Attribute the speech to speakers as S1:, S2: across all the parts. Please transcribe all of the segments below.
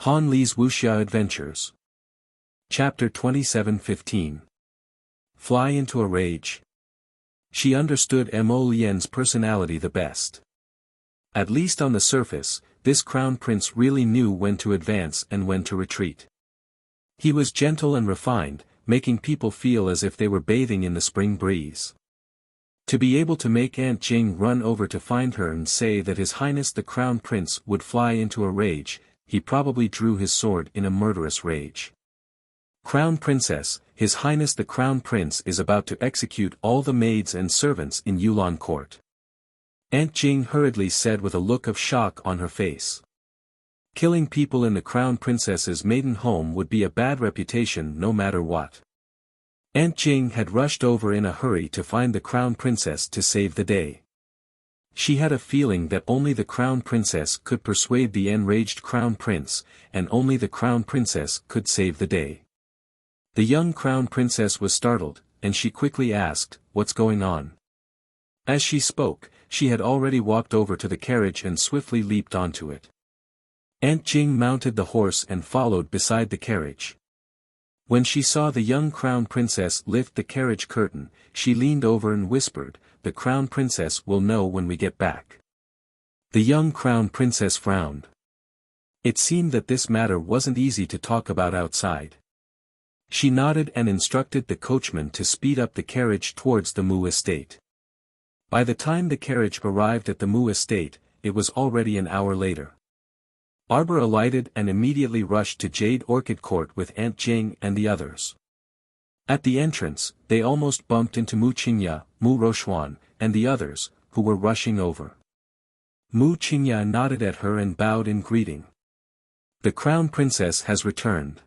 S1: Han Li's Wuxia Adventures. Chapter 27:15. Fly into a rage. She understood Mo Lian's personality the best. At least on the surface, this crown prince really knew when to advance and when to retreat. He was gentle and refined, making people feel as if they were bathing in the spring breeze. To be able to make Aunt Jing run over to find her and say that His Highness the Crown Prince would fly into a rage, he probably drew his sword in a murderous rage. Crown Princess, His Highness the Crown Prince is about to execute all the maids and servants in Yulan Court. Aunt Jing hurriedly said with a look of shock on her face. Killing people in the Crown Princess's maiden home would be a bad reputation no matter what. Aunt Jing had rushed over in a hurry to find the Crown Princess to save the day. She had a feeling that only the Crown Princess could persuade the enraged Crown Prince, and only the Crown Princess could save the day. The young Crown Princess was startled, and she quickly asked, "What's going on?" As she spoke, she had already walked over to the carriage and swiftly leaped onto it. Aunt Jing mounted the horse and followed beside the carriage. When she saw the young Crown Princess lift the carriage curtain, she leaned over and whispered, "The Crown Princess will know when we get back." The young Crown Princess frowned. It seemed that this matter wasn't easy to talk about outside. She nodded and instructed the coachman to speed up the carriage towards the Mu estate. By the time the carriage arrived at the Mu estate, it was already an hour later. Arbor alighted and immediately rushed to Jade Orchid Court with Aunt Jing and the others. At the entrance, they almost bumped into Mu Qingya, Mu Roxuan, and the others, who were rushing over. Mu Qingya nodded at her and bowed in greeting. The Crown Princess has returned.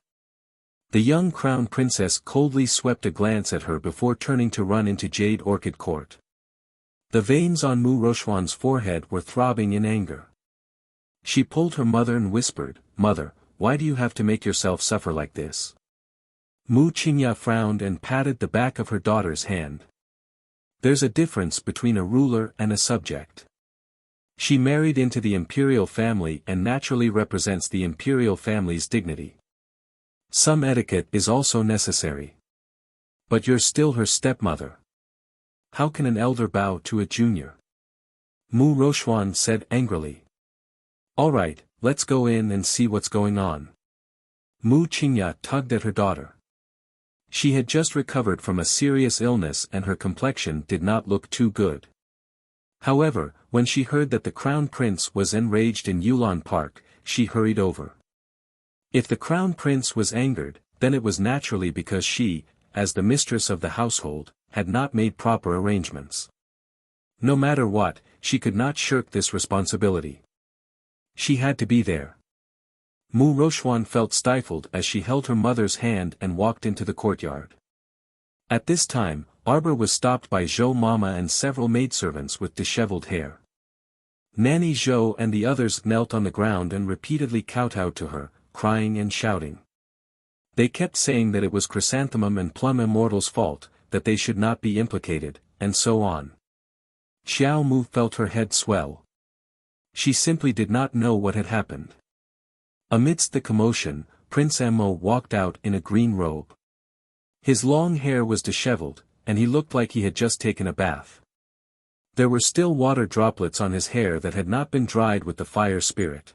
S1: The young Crown Princess coldly swept a glance at her before turning to run into Jade Orchid Court. The veins on Mu Roxuan's forehead were throbbing in anger. She pulled her mother and whispered, "Mother, why do you have to make yourself suffer like this?" Mu Qingya frowned and patted the back of her daughter's hand. There's a difference between a ruler and a subject. She married into the imperial family and naturally represents the imperial family's dignity. Some etiquette is also necessary. But you're still her stepmother. How can an elder bow to a junior? Mu Roxuan said angrily. All right, let's go in and see what's going on. Mu Qingya tugged at her daughter. She had just recovered from a serious illness and her complexion did not look too good. However, when she heard that the Crown Prince was enraged in Yulan Park, she hurried over. If the Crown Prince was angered, then it was naturally because she, as the mistress of the household, had not made proper arrangements. No matter what, she could not shirk this responsibility. She had to be there. Mu Roxuan felt stifled as she held her mother's hand and walked into the courtyard. At this time, Arbor was stopped by Zhou Mama and several maidservants with disheveled hair. Nanny Zhou and the others knelt on the ground and repeatedly kowtowed to her, crying and shouting. They kept saying that it was Chrysanthemum and Plum Immortal's fault, that they should not be implicated, and so on. Xiao Mu felt her head swell. She simply did not know what had happened. Amidst the commotion, Prince Mo walked out in a green robe. His long hair was disheveled, and he looked like he had just taken a bath. There were still water droplets on his hair that had not been dried with the fire spirit.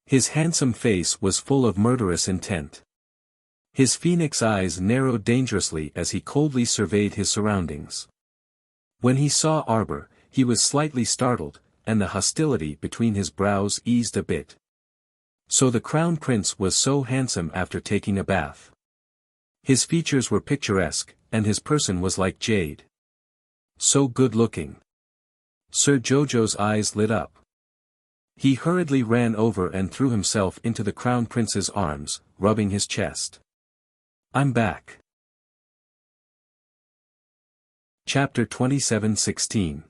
S1: His handsome face was full of murderous intent. His phoenix eyes narrowed dangerously as he coldly surveyed his surroundings. When he saw Arbor, he was slightly startled, and the hostility between his brows eased a bit. So the Crown Prince was so handsome after taking a bath. His features were picturesque, and his person was like jade. So good-looking. Sir Jojo's eyes lit up. He hurriedly ran over and threw himself into the Crown Prince's arms, rubbing his chest. "I'm back." Chapter 27:16.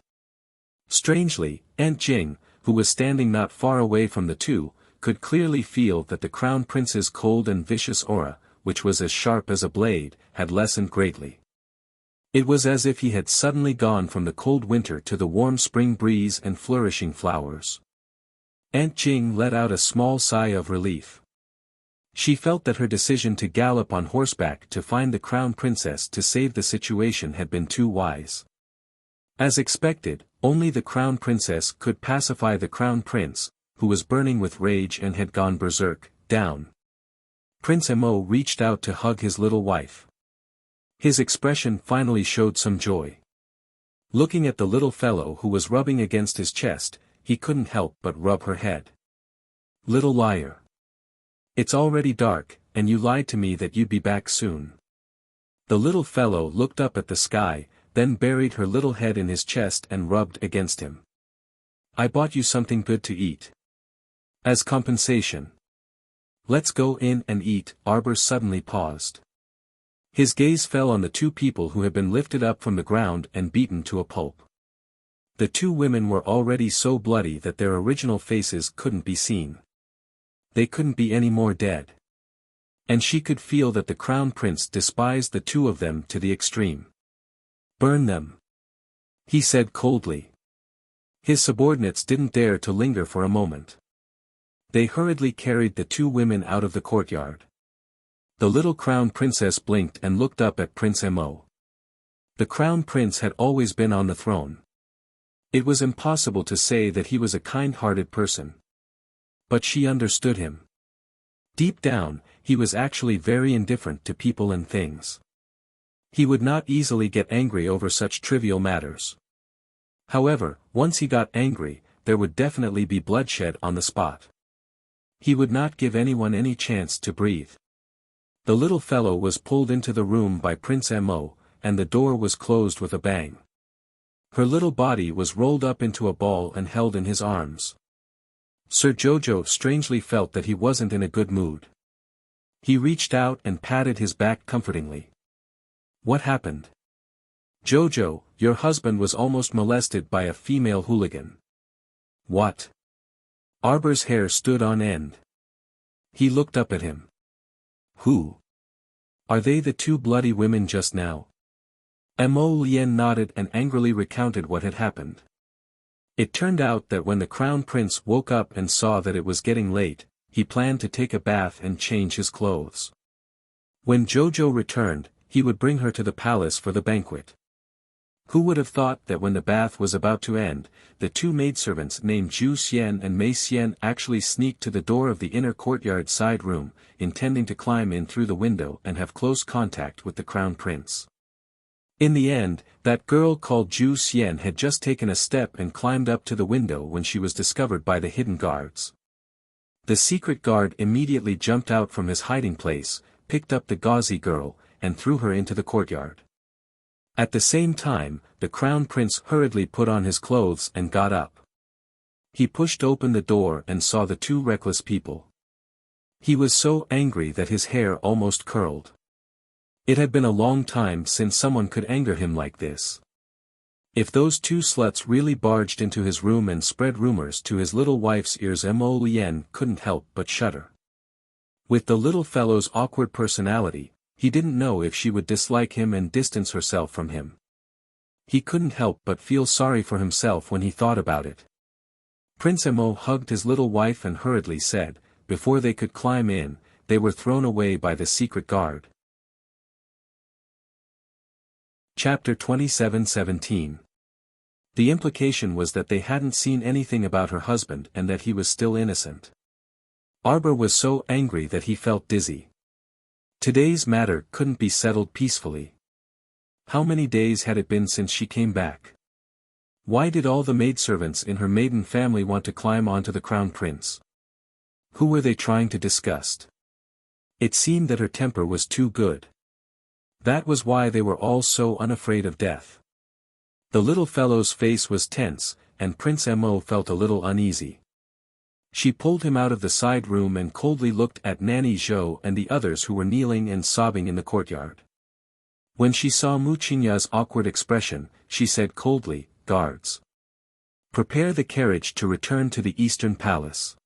S1: Strangely, Aunt Jing, who was standing not far away from the two, could clearly feel that the Crown Prince's cold and vicious aura, which was as sharp as a blade, had lessened greatly. It was as if he had suddenly gone from the cold winter to the warm spring breeze and flourishing flowers. Aunt Jing let out a small sigh of relief. She felt that her decision to gallop on horseback to find the crown princess to save the situation had been too wise. As expected, only the crown princess could pacify the crown prince, who was burning with rage and had gone berserk. Down. Prince Mo reached out to hug his little wife. His expression finally showed some joy. Looking at the little fellow who was rubbing against his chest, he couldn't help but rub her head. Little liar. It's already dark, and you lied to me that you'd be back soon. The little fellow looked up at the sky, then buried her little head in his chest and rubbed against him. I bought you something good to eat. As compensation. Let's go in and eat. Arbor suddenly paused. His gaze fell on the two people who had been lifted up from the ground and beaten to a pulp. The two women were already so bloody that their original faces couldn't be seen. They couldn't be any more dead. And she could feel that the crown prince despised the two of them to the extreme. Burn them, he said coldly. His subordinates didn't dare to linger for a moment. They hurriedly carried the two women out of the courtyard. The little crown princess blinked and looked up at Prince Mo. The crown prince had always been on the throne. It was impossible to say that he was a kind-hearted person. But she understood him. Deep down, he was actually very indifferent to people and things. He would not easily get angry over such trivial matters. However, once he got angry, there would definitely be bloodshed on the spot. He would not give anyone any chance to breathe. The little fellow was pulled into the room by Prince Mo, and the door was closed with a bang. Her little body was rolled up into a ball and held in his arms. Sir Jojo strangely felt that he wasn't in a good mood. He reached out and patted his back comfortingly. What happened? Jojo, your husband was almost molested by a female hooligan. What? Arbor's hair stood on end. He looked up at him. Who? Are they the two bloody women just now? Mo Lien nodded and angrily recounted what had happened. It turned out that when the crown prince woke up and saw that it was getting late, he planned to take a bath and change his clothes. When Jojo returned, he would bring her to the palace for the banquet. Who would have thought that when the bath was about to end, the two maidservants named Zhu Xian and Mei Xian actually sneaked to the door of the inner courtyard side room, intending to climb in through the window and have close contact with the crown prince. In the end, that girl called Zhu Xian had just taken a step and climbed up to the window when she was discovered by the hidden guards. The secret guard immediately jumped out from his hiding place, picked up the gauzy girl, and threw her into the courtyard. At the same time, the crown prince hurriedly put on his clothes and got up. He pushed open the door and saw the two reckless people. He was so angry that his hair almost curled. It had been a long time since someone could anger him like this. If those two sluts really barged into his room and spread rumors to his little wife's ears, Mo Lien couldn't help but shudder. With the little fellow's awkward personality, he didn't know if she would dislike him and distance herself from him. He couldn't help but feel sorry for himself when he thought about it. Prince Mo hugged his little wife and hurriedly said, before they could climb in, they were thrown away by the secret guard. Chapter 27:17. The implication was that they hadn't seen anything about her husband and that he was still innocent. Arbor was so angry that he felt dizzy. Today's matter couldn't be settled peacefully. How many days had it been since she came back? Why did all the maidservants in her maiden family want to climb onto the crown prince? Who were they trying to disgust? It seemed that her temper was too good. That was why they were all so unafraid of death. The little fellow's face was tense, and Prince Mo felt a little uneasy. She pulled him out of the side room and coldly looked at Nanny Zhou and the others who were kneeling and sobbing in the courtyard. When she saw Mu Qingya's awkward expression, she said coldly, "Guards, prepare the carriage to return to the Eastern Palace."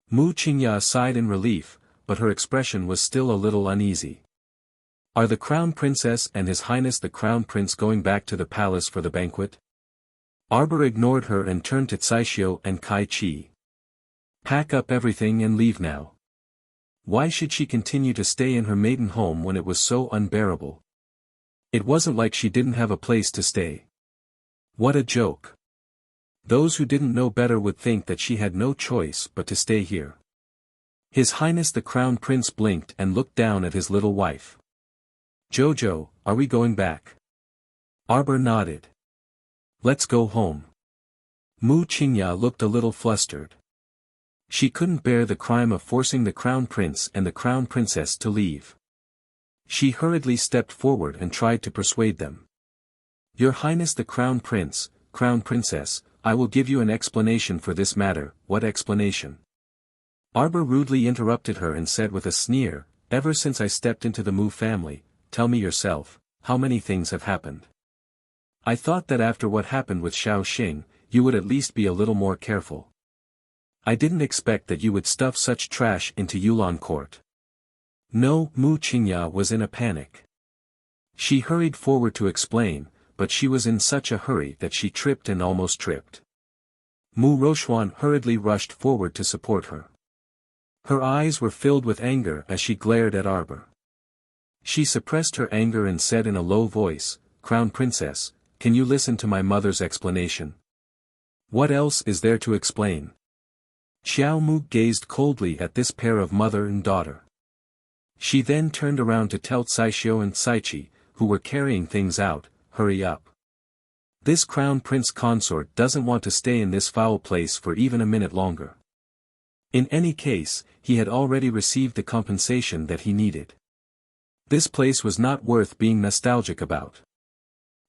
S1: Mu Qingya sighed in relief, but her expression was still a little uneasy. Are the Crown Princess and His Highness the Crown Prince going back to the palace for the banquet? Arbor ignored her and turned to Caixio and Kai Chi. Pack up everything and leave now. Why should she continue to stay in her maiden home when it was so unbearable? It wasn't like she didn't have a place to stay. What a joke. Those who didn't know better would think that she had no choice but to stay here. His Highness the Crown Prince blinked and looked down at his little wife. Jojo, are we going back? Arbor nodded. Let's go home. Mu Qingya looked a little flustered. She couldn't bear the crime of forcing the Crown Prince and the Crown Princess to leave. She hurriedly stepped forward and tried to persuade them. Your Highness the Crown Prince, Crown Princess, I will give you an explanation for this matter. What explanation? Arbor rudely interrupted her and said with a sneer, ever since I stepped into the Mu family, tell me yourself, how many things have happened? I thought that after what happened with Xiao Xing, you would at least be a little more careful. I didn't expect that you would stuff such trash into Yulan court. No, Mu Qingya was in a panic. She hurried forward to explain, but she was in such a hurry that she tripped and almost tripped. Mu Rochuan hurriedly rushed forward to support her. Her eyes were filled with anger as she glared at Arbor. She suppressed her anger and said in a low voice, Crown Princess, can you listen to my mother's explanation? What else is there to explain? Xiao Mu gazed coldly at this pair of mother and daughter. She then turned around to tell Caixio and Caichi, who were carrying things out, hurry up. This Crown Prince Consort doesn't want to stay in this foul place for even a minute longer. In any case, he had already received the compensation that he needed. This place was not worth being nostalgic about.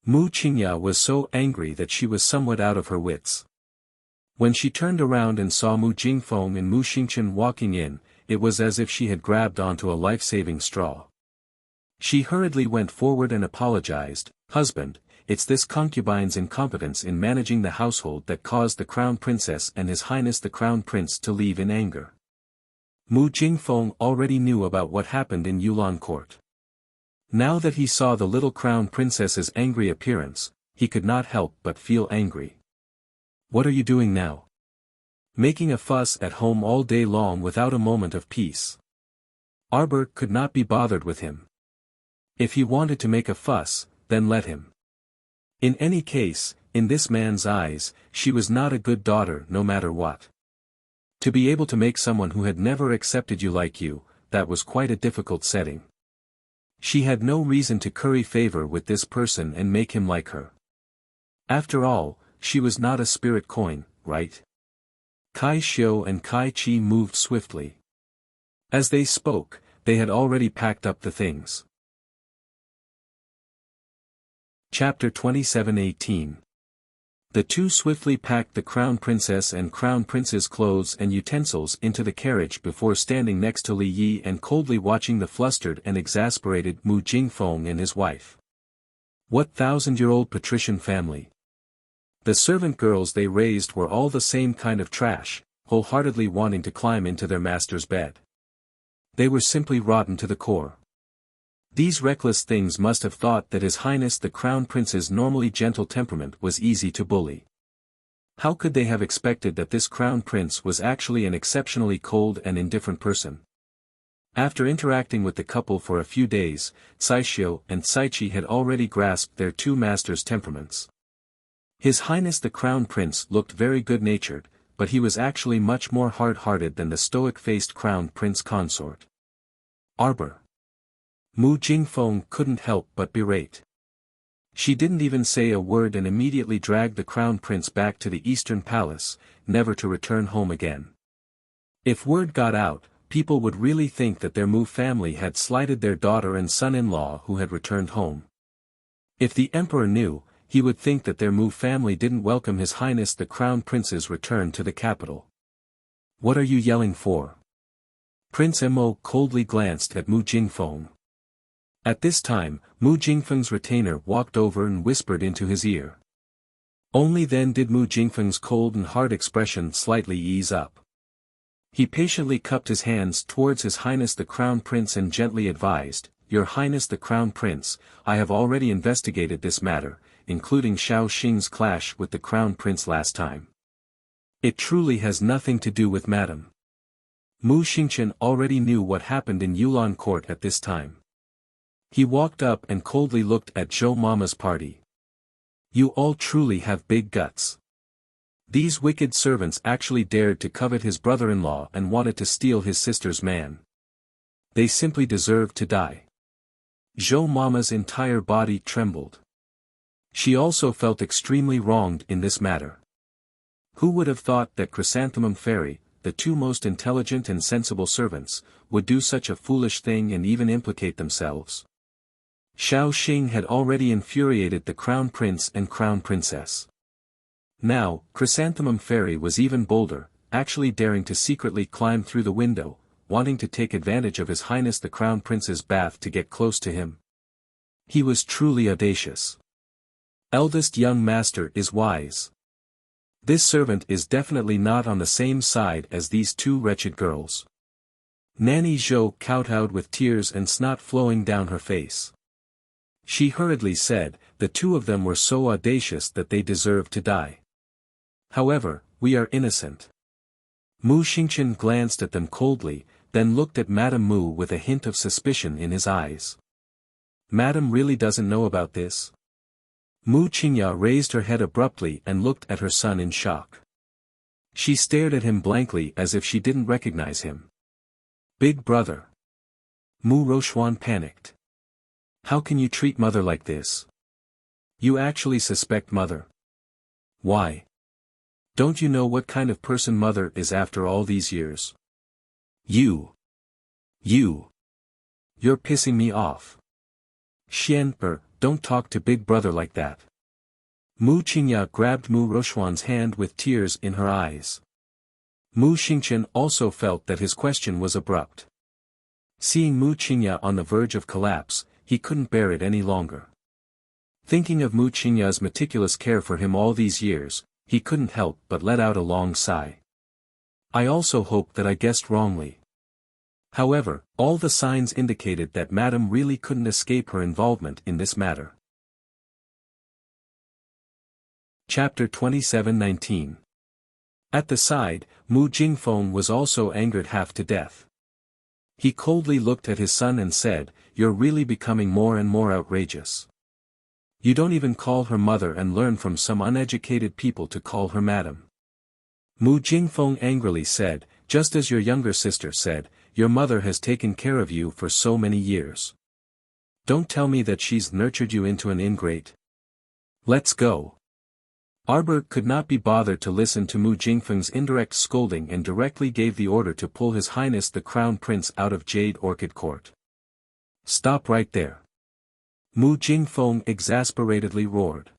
S1: Mu Qingya was so angry that she was somewhat out of her wits. When she turned around and saw Mu Jingfeng and Mu Xingchen walking in, it was as if she had grabbed onto a life-saving straw. She hurriedly went forward and apologized, Husband, it's this concubine's incompetence in managing the household that caused the Crown Princess and His Highness the Crown Prince to leave in anger. Mu Jingfeng already knew about what happened in Yulan court. Now that he saw the little Crown Princess's angry appearance, he could not help but feel angry. What are you doing now? Making a fuss at home all day long without a moment of peace. Arbor could not be bothered with him. If he wanted to make a fuss, then let him. In any case, in this man's eyes, she was not a good daughter no matter what. To be able to make someone who had never accepted you like you, that was quite a difficult setting. She had no reason to curry favor with this person and make him like her. After all, she was not a spirit coin, right? Kai Xiu and Kai Chi moved swiftly. As they spoke, they had already packed up the things. Chapter 27:18. The two swiftly packed the Crown Princess and Crown Prince's clothes and utensils into the carriage before standing next to Li Yi and coldly watching the flustered and exasperated Mu Jingfeng and his wife. What thousand-year-old patrician family! The servant girls they raised were all the same kind of trash, wholeheartedly wanting to climb into their master's bed. They were simply rotten to the core. These reckless things must have thought that His Highness the Crown Prince's normally gentle temperament was easy to bully. How could they have expected that this Crown Prince was actually an exceptionally cold and indifferent person? After interacting with the couple for a few days, Caixio and Caichi had already grasped their two masters' temperaments. His Highness the Crown Prince looked very good-natured, but he was actually much more hard-hearted than the stoic-faced Crown Prince Consort. Arbor. Mu Jingfeng couldn't help but berate. She didn't even say a word and immediately dragged the Crown Prince back to the Eastern Palace, never to return home again. If word got out, people would really think that their Mu family had slighted their daughter and son-in-law who had returned home. If the Emperor knew, he would think that their Mu family didn't welcome His Highness the Crown Prince's return to the capital. What are you yelling for? Prince Mo coldly glanced at Mu Jingfeng. At this time, Mu Jingfeng's retainer walked over and whispered into his ear. Only then did Mu Jingfeng's cold and hard expression slightly ease up. He patiently cupped his hands towards His Highness the Crown Prince and gently advised, Your Highness the Crown Prince, I have already investigated this matter, including Xiao Xing's clash with the Crown Prince last time. It truly has nothing to do with Madam. Mu Xingchen already knew what happened in Yulan court at this time. He walked up and coldly looked at Zhou Mama's party. You all truly have big guts. These wicked servants actually dared to covet his brother-in-law and wanted to steal his sister's man. They simply deserve to die. Zhou Mama's entire body trembled. She also felt extremely wronged in this matter. Who would have thought that Chrysanthemum Fairy, the two most intelligent and sensible servants, would do such a foolish thing and even implicate themselves? Xiao Xing had already infuriated the Crown Prince and Crown Princess. Now, Chrysanthemum Fairy was even bolder, actually daring to secretly climb through the window, wanting to take advantage of His Highness the Crown Prince's bath to get close to him. He was truly audacious. Eldest young master is wise. This servant is definitely not on the same side as these two wretched girls. Nanny Zhou kowtowed with tears and snot flowing down her face. She hurriedly said, the two of them were so audacious that they deserved to die. However, we are innocent. Mu Xingchen glanced at them coldly, then looked at Madame Mu with a hint of suspicion in his eyes. Madame really doesn't know about this? Mu Qingya raised her head abruptly and looked at her son in shock. She stared at him blankly as if she didn't recognize him. Big brother. Mu Rochuan panicked. How can you treat mother like this? You actually suspect mother? Why? Don't you know what kind of person mother is after all these years? You're pissing me off. Xian, don't talk to big brother like that. Mu Qingya grabbed Mu Rochuan's hand with tears in her eyes. Mu Xingchen also felt that his question was abrupt. Seeing Mu Qingya on the verge of collapse, he couldn't bear it any longer. Thinking of Mu Qingya's meticulous care for him all these years, he couldn't help but let out a long sigh. I also hope that I guessed wrongly. However, all the signs indicated that Madame really couldn't escape her involvement in this matter. Chapter 27:19. At the side, Mu Jingfeng was also angered half to death. He coldly looked at his son and said, "You're really becoming more and more outrageous. You don't even call her mother and learn from some uneducated people to call her madam." Mu Jingfeng angrily said, "Just as your younger sister said, your mother has taken care of you for so many years. Don't tell me that she's nurtured you into an ingrate. Let's go." Arbor could not be bothered to listen to Mu Jingfeng's indirect scolding and directly gave the order to pull His Highness the Crown Prince out of Jade Orchid Court. "Stop right there!" Mu Jingfeng exasperatedly roared.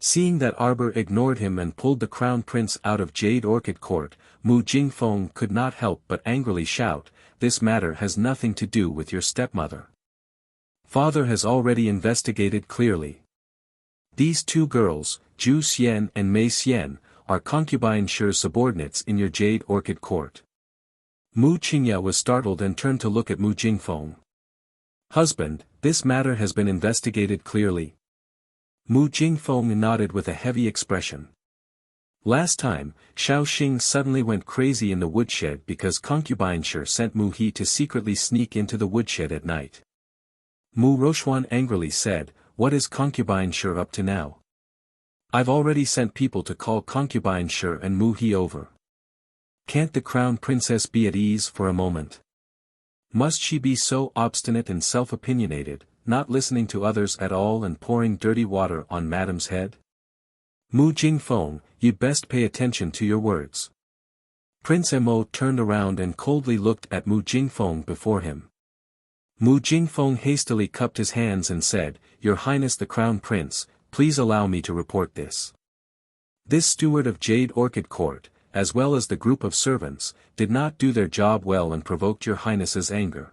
S1: Seeing that Arbor ignored him and pulled the Crown Prince out of Jade Orchid Court, Mu Jingfeng could not help but angrily shout, "This matter has nothing to do with your stepmother. Father has already investigated clearly. These two girls, Zhu Xian and Mei Xian, are concubine Shi's subordinates in your Jade Orchid Court." Mu Qingya was startled and turned to look at Mu Jingfeng. "Husband, this matter has been investigated clearly?" Mu Jingfeng nodded with a heavy expression. Last time, Xiao Xing suddenly went crazy in the woodshed because concubine Shi sent Mu He to secretly sneak into the woodshed at night. Mu Rochuan angrily said, "What is concubine Shi up to now? I've already sent people to call concubine Shi and Mu He over. Can't the crown princess be at ease for a moment? Must she be so obstinate and self-opinionated, not listening to others at all and pouring dirty water on Madame's head? Mu Jingfeng, you'd best pay attention to your words." Prince Mo turned around and coldly looked at Mu Jingfeng before him. Mu Jingfeng hastily cupped his hands and said, "Your Highness the Crown Prince, please allow me to report this. This steward of Jade Orchid Court, as well as the group of servants, did not do their job well and provoked your Highness's anger.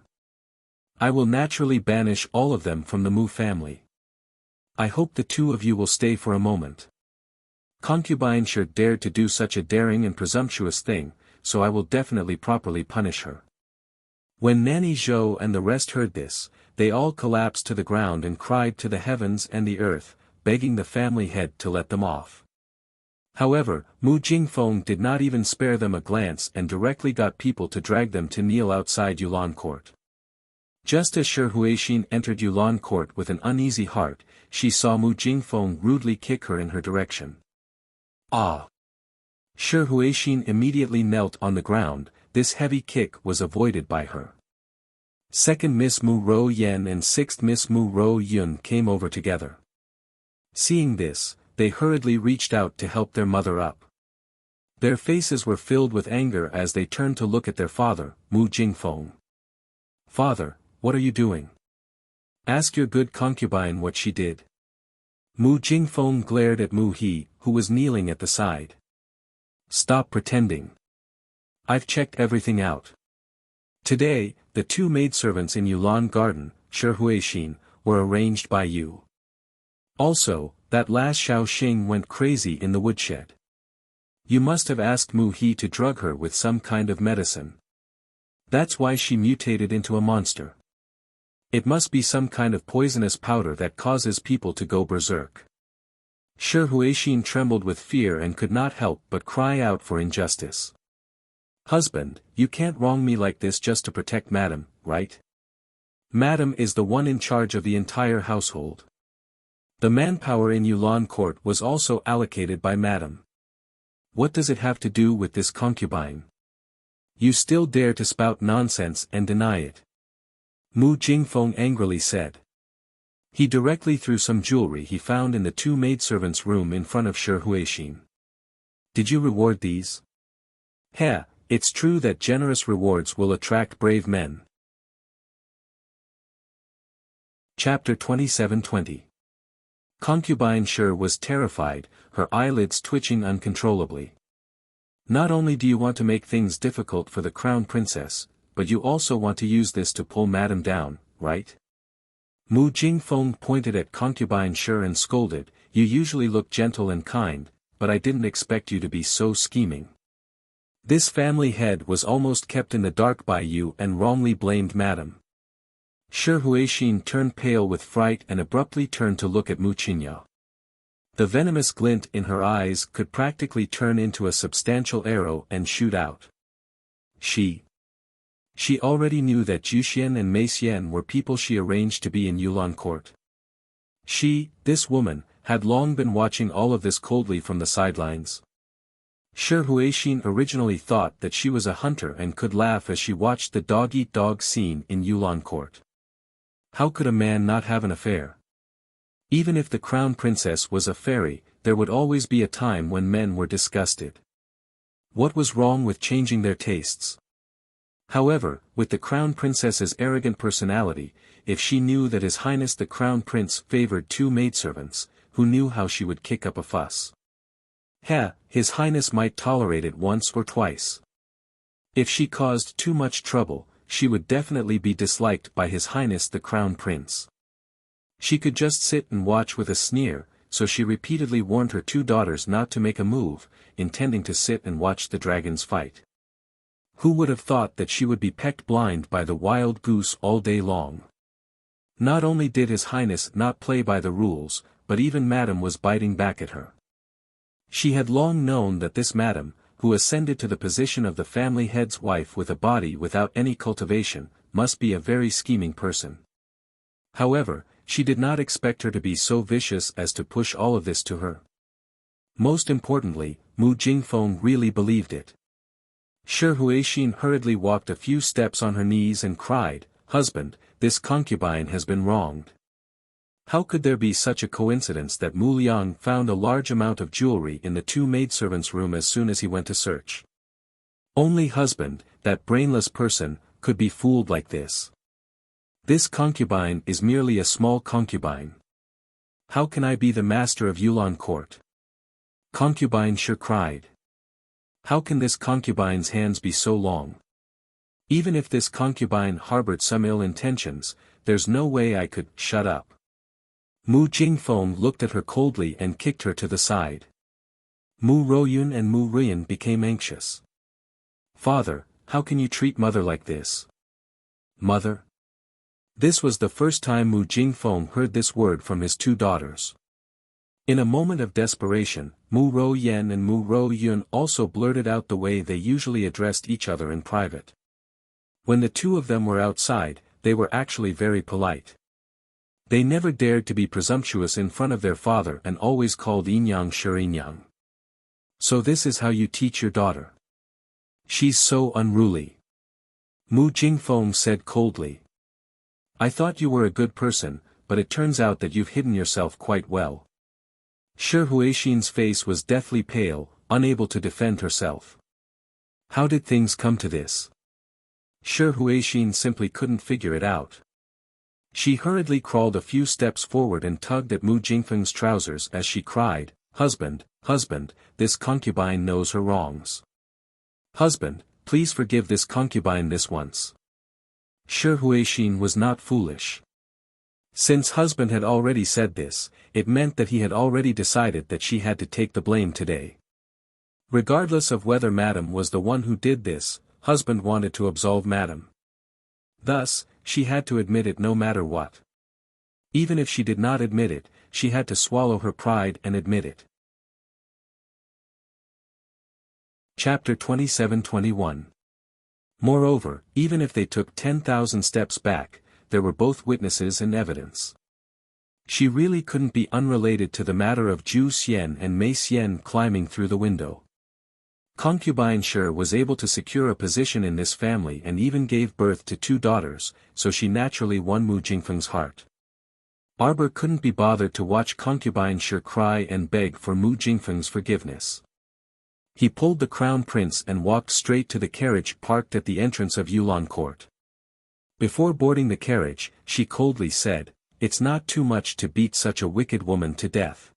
S1: I will naturally banish all of them from the Mu family. I hope the two of you will stay for a moment. Concubine Shi dared to do such a daring and presumptuous thing, so I will definitely properly punish her." When Nanny Zhou and the rest heard this, they all collapsed to the ground and cried to the heavens and the earth, begging the family head to let them off. However, Mu Jingfeng did not even spare them a glance and directly got people to drag them to kneel outside Yulan court. Just as Shi Huixin entered Yulan court with an uneasy heart, she saw Mu Jingfeng rudely kick her in her direction. Ah! Shi Huixin immediately knelt on the ground. This heavy kick was avoided by her. Second Miss Mu Ro Yen and sixth Miss Mu Ro Yun came over together. Seeing this, they hurriedly reached out to help their mother up. Their faces were filled with anger as they turned to look at their father, Mu Jingfeng. "Father, what are you doing? Ask your good concubine what she did." Mu Jingfeng glared at Mu He, who was kneeling at the side. "Stop pretending. I've checked everything out. Today, the two maidservants in Yulan Garden, Shi Huixin, were arranged by you. Also, that last Xiao Xing went crazy in the woodshed. You must have asked Mu He to drug her with some kind of medicine. That's why she mutated into a monster. It must be some kind of poisonous powder that causes people to go berserk." Shi Huixin trembled with fear and could not help but cry out for injustice. "Husband, you can't wrong me like this just to protect Madam, right? Madam is the one in charge of the entire household. The manpower in Yulan court was also allocated by Madam. What does it have to do with this concubine? You still dare to spout nonsense and deny it." Mu Jingfeng angrily said. He directly threw some jewelry he found in the two maidservants' room in front of Shi Huixin. "Did you reward these? Heh, it's true that generous rewards will attract brave men." Chapter 27:20. Concubine Shi was terrified, her eyelids twitching uncontrollably. "Not only do you want to make things difficult for the crown princess, but you also want to use this to pull Madam down, right?" Mu Jingfeng pointed at concubine Shi and scolded, "You usually look gentle and kind, but I didn't expect you to be so scheming. This family head was almost kept in the dark by you and wrongly blamed Madam." Shi Huixin turned pale with fright and abruptly turned to look at Mu Qinya. The venomous glint in her eyes could practically turn into a substantial arrow and shoot out. She already knew that Juxian and Mei Xian were people she arranged to be in Yulan court. This woman, had long been watching all of this coldly from the sidelines. Shi Huixin originally thought that she was a hunter and could laugh as she watched the dog-eat-dog scene in Yulan court. How could a man not have an affair? Even if the crown princess was a fairy, there would always be a time when men were disgusted. What was wrong with changing their tastes? However, with the crown princess's arrogant personality, if she knew that His Highness the Crown Prince favored two maidservants, who knew how she would kick up a fuss? His Highness might tolerate it once or twice. If she caused too much trouble, she would definitely be disliked by His Highness the Crown Prince. She could just sit and watch with a sneer, so she repeatedly warned her two daughters not to make a move, intending to sit and watch the dragons fight. Who would have thought that she would be pecked blind by the wild goose all day long? Not only did His Highness not play by the rules, but even Madam was biting back at her. She had long known that this Madam, who ascended to the position of the family head's wife with a body without any cultivation, must be a very scheming person. However, she did not expect her to be so vicious as to push all of this to her. Most importantly, Mu Jingfeng really believed it. Shi Huixin hurriedly walked a few steps on her knees and cried, "Husband, this concubine has been wronged." How could there be such a coincidence that Mu Liang found a large amount of jewelry in the two maidservants' room as soon as he went to search? Only husband, that brainless person, could be fooled like this. This concubine is merely a small concubine. How can I be the master of Yulan court? Concubine Shi cried. How can this concubine's hands be so long? Even if this concubine harbored some ill intentions, there's no way I could shut up. Mu Jingfeng looked at her coldly and kicked her to the side. Mu Royun and Mu Ruyan became anxious. Father, how can you treat mother like this? Mother? This was the first time Mu Jingfeng heard this word from his two daughters. In a moment of desperation, Mu Ro Yen and Mu Ro Yun also blurted out the way they usually addressed each other in private. When the two of them were outside, they were actually very polite. They never dared to be presumptuous in front of their father and always called Yinyang Shirinyang. So this is how you teach your daughter. She's so unruly. Mu Jingfeng said coldly. I thought you were a good person, but it turns out that you've hidden yourself quite well. Shi Huixin's face was deathly pale, unable to defend herself. How did things come to this? Shi Huixin simply couldn't figure it out. She hurriedly crawled a few steps forward and tugged at Mu Jingfeng's trousers as she cried, Husband, husband, this concubine knows her wrongs. Husband, please forgive this concubine this once. Shi Huixin was not foolish. Since husband had already said this, it meant that he had already decided that she had to take the blame today. Regardless of whether madam was the one who did this, husband wanted to absolve madam. Thus, she had to admit it no matter what. Even if she did not admit it, she had to swallow her pride and admit it. Chapter 27-21. Moreover, even if they took 10,000 steps back, there were both witnesses and evidence. She really couldn't be unrelated to the matter of Zhu Xian and Mei Xian climbing through the window. Concubine Shi was able to secure a position in this family and even gave birth to 2 daughters, so she naturally won Mu Jingfeng's heart. Arbor couldn't be bothered to watch concubine Shi cry and beg for Mu Jingfeng's forgiveness. He pulled the crown prince and walked straight to the carriage parked at the entrance of Yulan Court. Before boarding the carriage, she coldly said, It's not too much to beat such a wicked woman to death.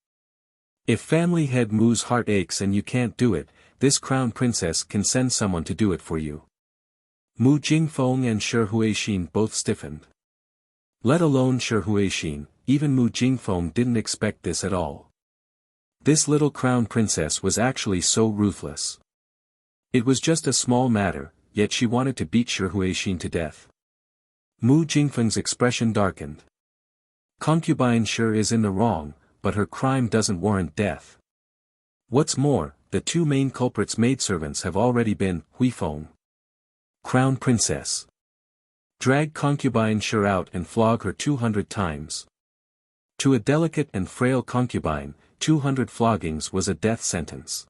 S1: If family head Mu's heart aches and you can't do it, this crown princess can send someone to do it for you. Mu Jingfeng and Shi Huixin both stiffened. Let alone Shi Huixin, even Mu Jingfeng didn't expect this at all. This little crown princess was actually so ruthless. It was just a small matter, yet she wanted to beat Shi Huixin to death. Mu Jingfeng's expression darkened. Concubine Shi is in the wrong, but her crime doesn't warrant death. What's more, the 2 main culprits' maidservants have already been Huifeng. Crown Princess. Drag concubine Shi out and flog her 200 times. To a delicate and frail concubine, 200 floggings was a death sentence.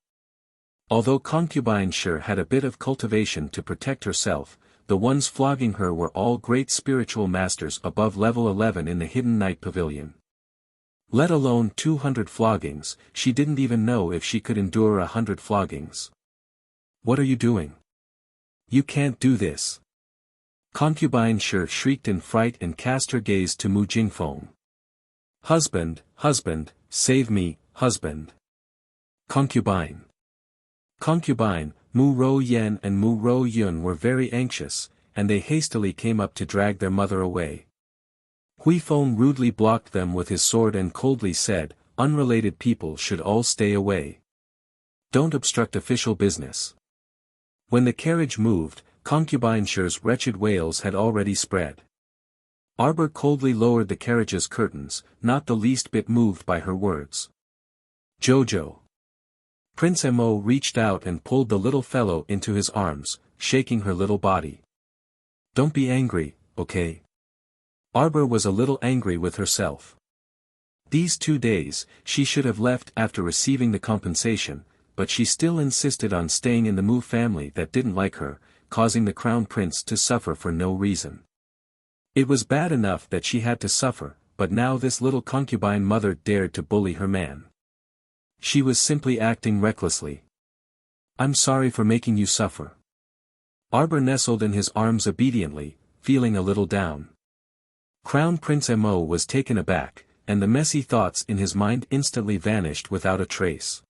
S1: Although concubine Shi had a bit of cultivation to protect herself, the ones flogging her were all great spiritual masters above level 11 in the Hidden Night Pavilion. Let alone 200 floggings, she didn't even know if she could endure 100 floggings. What are you doing? You can't do this. Concubine Shi shrieked in fright and cast her gaze to Mu Jingfeng. Husband, husband, save me, husband. Concubine. Concubine, Mu Ro Yen and Mu Ro Yun were very anxious, and they hastily came up to drag their mother away. Huifeng rudely blocked them with his sword and coldly said, Unrelated people should all stay away. Don't obstruct official business. When the carriage moved, concubine Shi's wretched wails had already spread. Arbor coldly lowered the carriage's curtains, not the least bit moved by her words. Jojo. Prince Mo reached out and pulled the little fellow into his arms, shaking her little body. Don't be angry, okay? Arbor was a little angry with herself. These 2 days, she should have left after receiving the compensation, but she still insisted on staying in the Mu family that didn't like her, causing the crown prince to suffer for no reason. It was bad enough that she had to suffer, but now this little concubine mother dared to bully her man. She was simply acting recklessly. I'm sorry for making you suffer. Arbor nestled in his arms obediently, feeling a little down. Crown Prince Mo was taken aback, and the messy thoughts in his mind instantly vanished without a trace.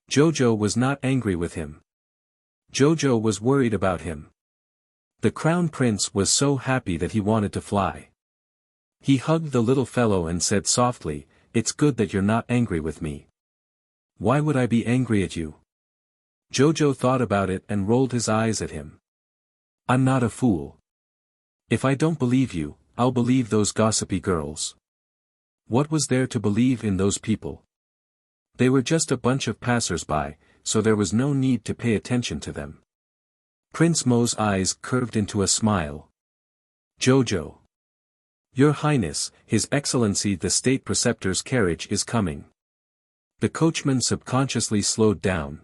S1: Jojo was not angry with him. Jojo was worried about him. The crown prince was so happy that he wanted to fly. He hugged the little fellow and said softly, It's good that you're not angry with me. Why would I be angry at you? Jojo thought about it and rolled his eyes at him. I'm not a fool. If I don't believe you, I'll believe those gossipy girls. What was there to believe in those people? They were just a bunch of passers-by, so there was no need to pay attention to them. Prince Mo's eyes curved into a smile. Jojo. Your Highness, His Excellency the State Preceptor's carriage is coming. The coachman subconsciously slowed down.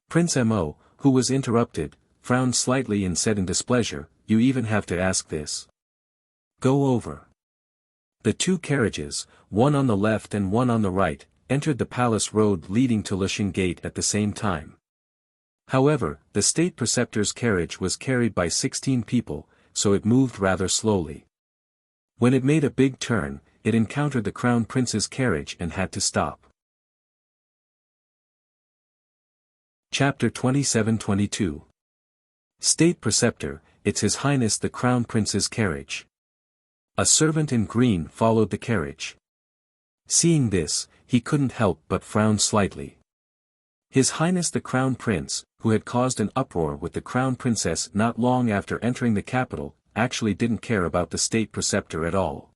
S1: Prince Mo, who was interrupted, frowned slightly and said in displeasure, you even have to ask this. Go over. The two carriages, one on the left and one on the right, entered the palace road leading to Lushing Gate at the same time. However, the State Preceptor's carriage was carried by 16 people, so it moved rather slowly. When it made a big turn, it encountered the Crown Prince's carriage and had to stop. Chapter 27-22. State Preceptor, it's His Highness the Crown Prince's carriage. A servant in green followed the carriage. Seeing this, he couldn't help but frown slightly. His Highness the Crown Prince, who had caused an uproar with the Crown Princess not long after entering the capital, actually didn't care about the State Preceptor at all.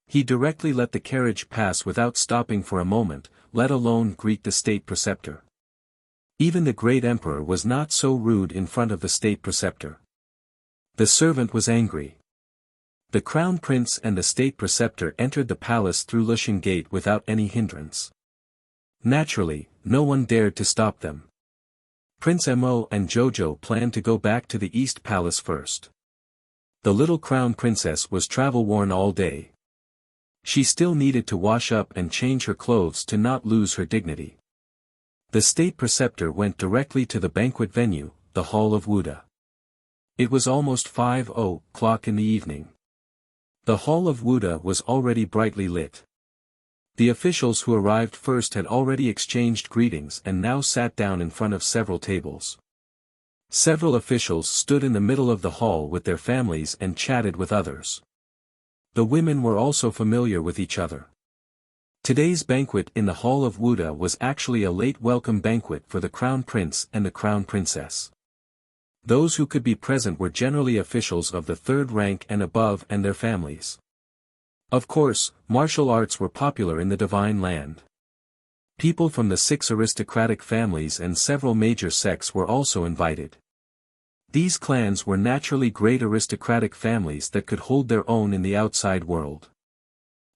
S1: He directly let the carriage pass without stopping for a moment, let alone greet the State Preceptor. Even the great emperor was not so rude in front of the State Preceptor. The servant was angry. The Crown Prince and the State Preceptor entered the palace through Lushing Gate without any hindrance. Naturally, no one dared to stop them. Prince Mo and Jojo planned to go back to the East Palace first. The little Crown Princess was travel-worn all day. She still needed to wash up and change her clothes to not lose her dignity. The State Preceptor went directly to the banquet venue, the Hall of Wuxia. It was almost 5:00 in the evening. The Hall of Wuxia was already brightly lit. The officials who arrived first had already exchanged greetings and now sat down in front of several tables. Several officials stood in the middle of the hall with their families and chatted with others. The women were also familiar with each other. Today's banquet in the Hall of Wuxia was actually a late welcome banquet for the Crown Prince and the Crown Princess. Those who could be present were generally officials of the third rank and above and their families. Of course, martial arts were popular in the Divine Land. People from the 6 aristocratic families and several major sects were also invited. These clans were naturally great aristocratic families that could hold their own in the outside world.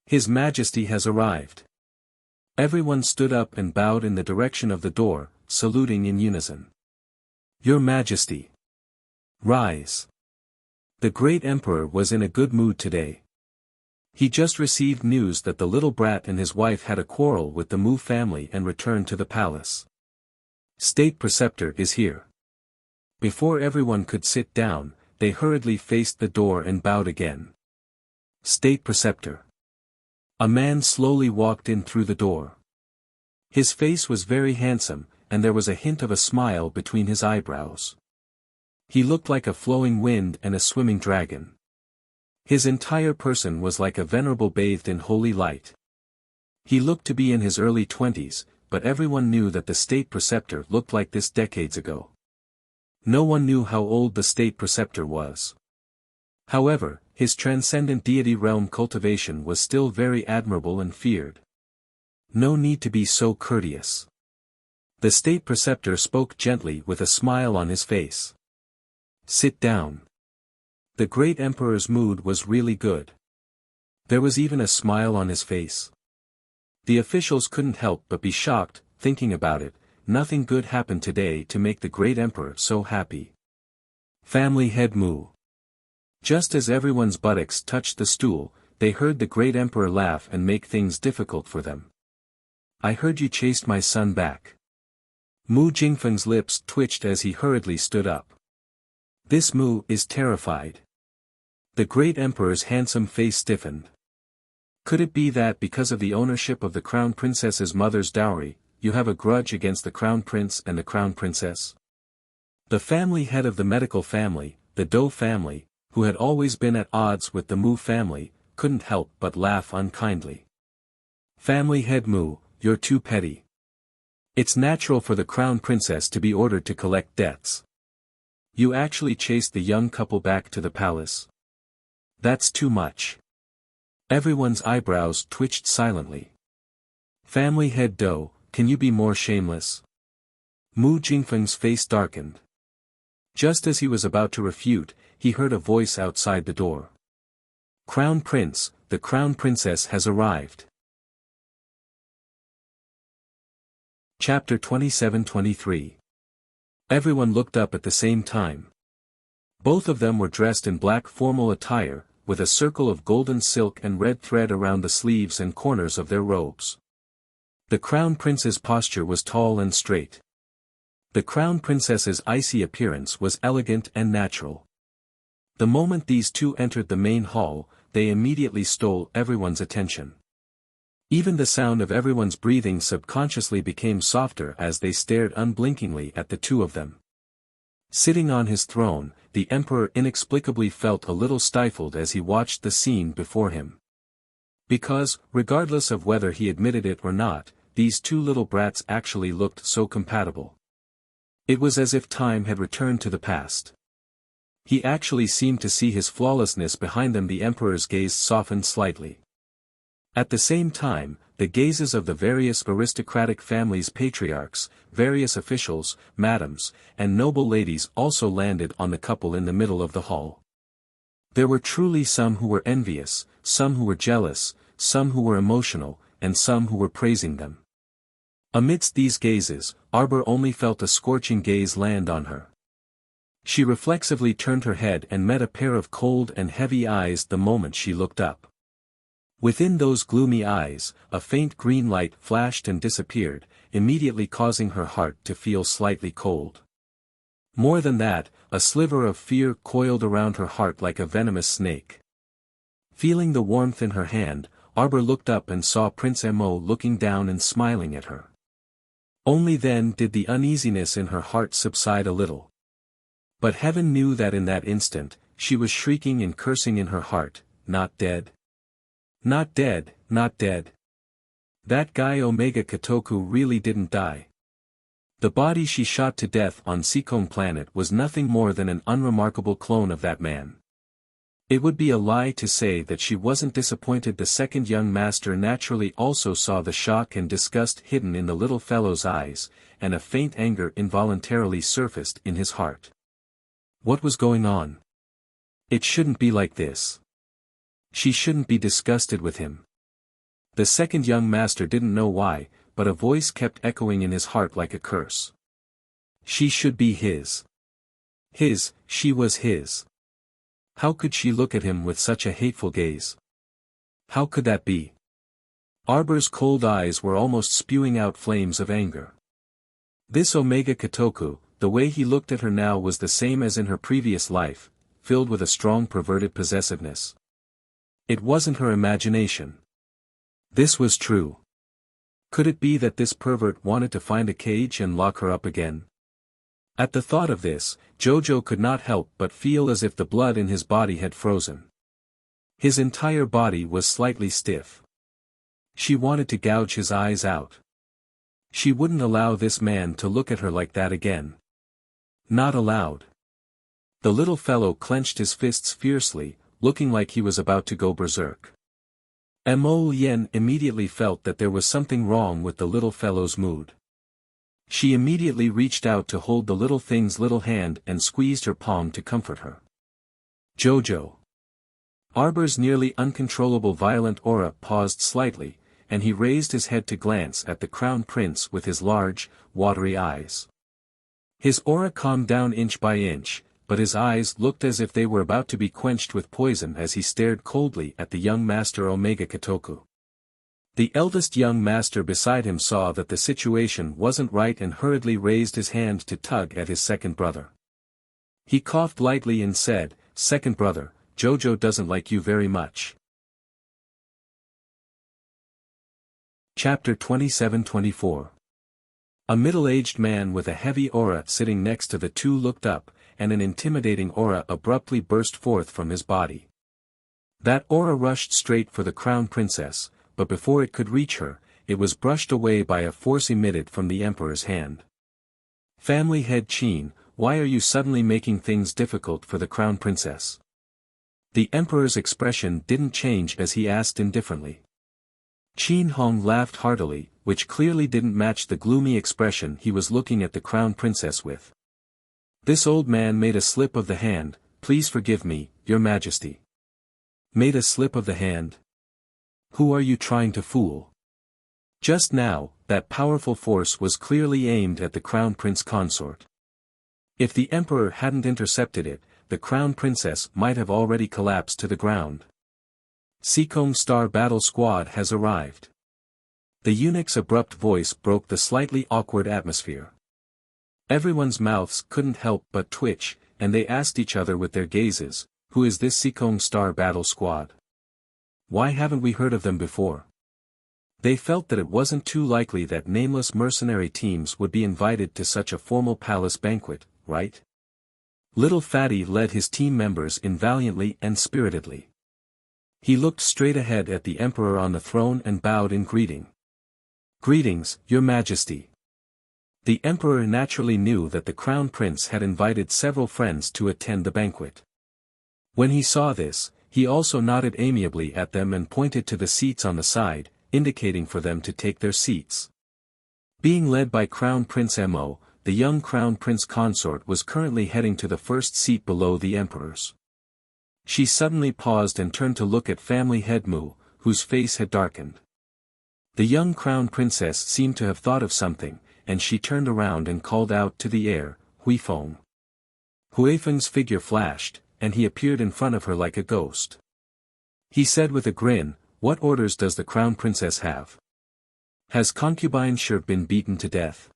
S1: His Majesty has arrived. Everyone stood up and bowed in the direction of the door, saluting in unison. Your Majesty. Rise. The great emperor was in a good mood today. He just received news that the little brat and his wife had a quarrel with the Mu family and returned to the palace. State Preceptor is here. Before everyone could sit down, they hurriedly faced the door and bowed again. State Preceptor. A man slowly walked in through the door. His face was very handsome, and there was a hint of a smile between his eyebrows. He looked like a flowing wind and a swimming dragon. His entire person was like a venerable bathed in holy light. He looked to be in his early 20s, but everyone knew that the State Preceptor looked like this decades ago. No one knew how old the State Preceptor was. However, his transcendent deity realm cultivation was still very admirable and feared. No need to be so courteous. The State Preceptor spoke gently with a smile on his face. Sit down. The great emperor's mood was really good. There was even a smile on his face. The officials couldn't help but be shocked, thinking about it, nothing good happened today to make the great emperor so happy. Family head Mu. Just as everyone's buttocks touched the stool, they heard the great emperor laugh and make things difficult for them. I heard you chased my son back. Mu Jingfeng's lips twitched as he hurriedly stood up. This Mu is terrified. The great emperor's handsome face stiffened. Could it be that because of the ownership of the Crown Princess's mother's dowry, you have a grudge against the Crown Prince and the Crown Princess? The family head of the medical family, the Dou family, who had always been at odds with the Mu family, couldn't help but laugh unkindly. Family head Mu, you're too petty. It's natural for the Crown Princess to be ordered to collect debts. You actually chased the young couple back to the palace. That's too much. Everyone's eyebrows twitched silently. Family head Do, can you be more shameless? Mu Jingfeng's face darkened. Just as he was about to refute, he heard a voice outside the door. Crown Prince, the Crown Princess has arrived. Chapter 27-23. Everyone looked up at the same time. Both of them were dressed in black formal attire, with a circle of golden silk and red thread around the sleeves and corners of their robes. The Crown Prince's posture was tall and straight. The Crown Princess's icy appearance was elegant and natural. The moment these two entered the main hall, they immediately stole everyone's attention. Even the sound of everyone's breathing subconsciously became softer as they stared unblinkingly at the two of them. Sitting on his throne, the emperor inexplicably felt a little stifled as he watched the scene before him. Because, regardless of whether he admitted it or not, these two little brats actually looked so compatible. It was as if time had returned to the past. He actually seemed to see his flawlessness behind them. The emperor's gaze softened slightly. At the same time, the gazes of the various aristocratic families' patriarchs, various officials, madams, and noble ladies also landed on the couple in the middle of the hall. There were truly some who were envious, some who were jealous, some who were emotional, and some who were praising them. Amidst these gazes, Arbor only felt a scorching gaze land on her. She reflexively turned her head and met a pair of cold and heavy eyes the moment she looked up. Within those gloomy eyes, a faint green light flashed and disappeared, immediately causing her heart to feel slightly cold. More than that, a sliver of fear coiled around her heart like a venomous snake. Feeling the warmth in her hand, Arbor looked up and saw Prince Mo looking down and smiling at her. Only then did the uneasiness in her heart subside a little. But heaven knew that in that instant, she was shrieking and cursing in her heart, not dead. Not dead, not dead. That guy Omega Katoku really didn't die. The body she shot to death on Seikong planet was nothing more than an unremarkable clone of that man. It would be a lie to say that she wasn't disappointed. The second young master naturally also saw the shock and disgust hidden in the little fellow's eyes, and a faint anger involuntarily surfaced in his heart. What was going on? It shouldn't be like this. She shouldn't be disgusted with him. The second young master didn't know why, but a voice kept echoing in his heart like a curse. She should be his. She was his. How could she look at him with such a hateful gaze? How could that be? Arbor's cold eyes were almost spewing out flames of anger. This Omega Katoku, the way he looked at her now was the same as in her previous life, filled with a strong perverted possessiveness. It wasn't her imagination. This was true. Could it be that this pervert wanted to find a cage and lock her up again? At the thought of this, Jojo could not help but feel as if the blood in his body had frozen. His entire body was slightly stiff. She wanted to gouge his eyes out. She wouldn't allow this man to look at her like that again. Not allowed. The little fellow clenched his fists fiercely, looking like he was about to go berserk. Mo Lien immediately felt that there was something wrong with the little fellow's mood. She immediately reached out to hold the little thing's little hand and squeezed her palm to comfort her. Jojo. Arbor's nearly uncontrollable violent aura paused slightly, and he raised his head to glance at the crown prince with his large, watery eyes. His aura calmed down inch by inch, but his eyes looked as if they were about to be quenched with poison as he stared coldly at the young master Omega Katoku. The eldest young master beside him saw that the situation wasn't right and hurriedly raised his hand to tug at his second brother. He coughed lightly and said, "Second brother, Jojo doesn't like you very much." Chapter 27-24. A middle-aged man with a heavy aura sitting next to the two looked up, and an intimidating aura abruptly burst forth from his body. That aura rushed straight for the crown princess, but before it could reach her, it was brushed away by a force emitted from the emperor's hand. Family head Qin, why are you suddenly making things difficult for the crown princess? The emperor's expression didn't change as he asked indifferently. Qin Hong laughed heartily, which clearly didn't match the gloomy expression he was looking at the crown princess with. This old man made a slip of the hand. Please forgive me, your majesty. Made a slip of the hand? Who are you trying to fool? Just now, that powerful force was clearly aimed at the crown prince consort. If the emperor hadn't intercepted it, the crown princess might have already collapsed to the ground. Seekong Star Battle Squad has arrived. The eunuch's abrupt voice broke the slightly awkward atmosphere. Everyone's mouths couldn't help but twitch, and they asked each other with their gazes, who is this Seekong Star Battle Squad? Why haven't we heard of them before? They felt that it wasn't too likely that nameless mercenary teams would be invited to such a formal palace banquet, right? Little Fatty led his team members in valiantly and spiritedly. He looked straight ahead at the emperor on the throne and bowed in greeting. Greetings, your majesty. The emperor naturally knew that the crown prince had invited several friends to attend the banquet. When he saw this, he also nodded amiably at them and pointed to the seats on the side, indicating for them to take their seats. Being led by Crown Prince Mo, the young Crown Prince consort was currently heading to the first seat below the emperor's. She suddenly paused and turned to look at family head Mu, whose face had darkened. The young crown princess seemed to have thought of something, and she turned around and called out to the air, Huifeng. Huifeng's figure flashed, and he appeared in front of her like a ghost. He said with a grin, "What orders does the crown princess have? Has concubine Shi been beaten to death?"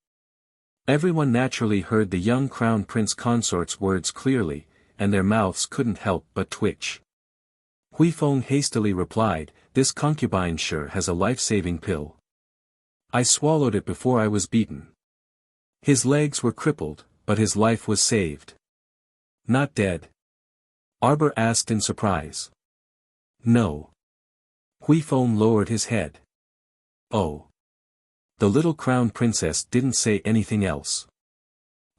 S1: Everyone naturally heard the young crown prince consort's words clearly, and their mouths couldn't help but twitch. Huifeng hastily replied, "This concubine Shi has a life-saving pill. I swallowed it before I was beaten. His legs were crippled, but his life was saved." "Not dead?" Arbor asked in surprise. "No." Huifeng lowered his head. "Oh." The little crown princess didn't say anything else.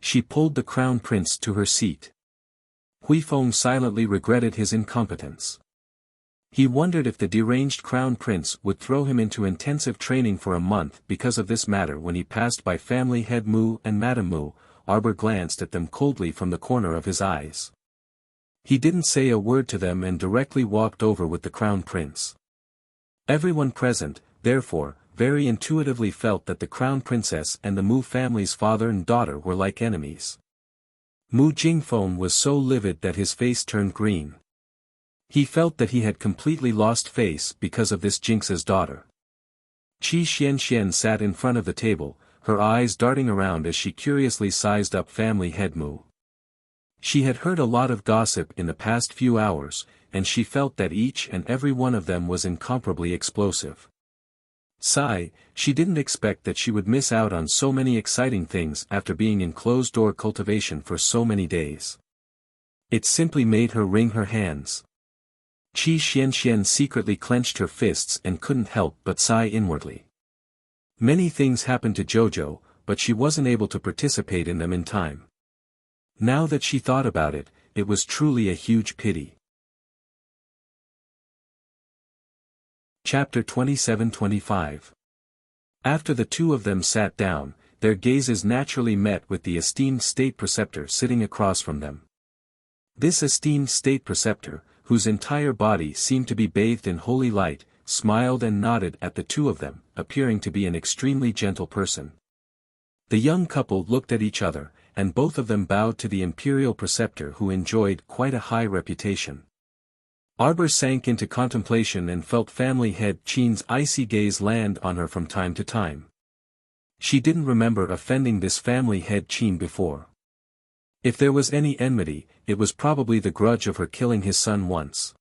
S1: She pulled the crown prince to her seat. Huifeng silently regretted his incompetence. He wondered if the deranged crown prince would throw him into intensive training for a month because of this matter. When he passed by family head Mu and Madame Mu, Arbor glanced at them coldly from the corner of his eyes. He didn't say a word to them and directly walked over with the crown prince. Everyone present, therefore, very intuitively felt that the crown princess and the Mu family's father and daughter were like enemies. Mu Jingfeng was so livid that his face turned green. He felt that he had completely lost face because of this Jinx's daughter. Qi Xianxian sat in front of the table, her eyes darting around as she curiously sized up family head Mu. She had heard a lot of gossip in the past few hours, and she felt that each and every one of them was incomparably explosive. Sigh, she didn't expect that she would miss out on so many exciting things after being in closed-door cultivation for so many days. It simply made her wring her hands. Qi Xianxian secretly clenched her fists and couldn't help but sigh inwardly. Many things happened to Jojo, but she wasn't able to participate in them in time. Now that she thought about it, it was truly a huge pity. Chapter 27-25. After the two of them sat down, their gazes naturally met with the esteemed state preceptor sitting across from them. This esteemed state preceptor, whose entire body seemed to be bathed in holy light, smiled and nodded at the two of them, appearing to be an extremely gentle person. The young couple looked at each other, and both of them bowed to the imperial preceptor who enjoyed quite a high reputation. Arbor sank into contemplation and felt family head Qin's icy gaze land on her from time to time. She didn't remember offending this family head Qin before. If there was any enmity, it was probably the grudge of her killing his son once.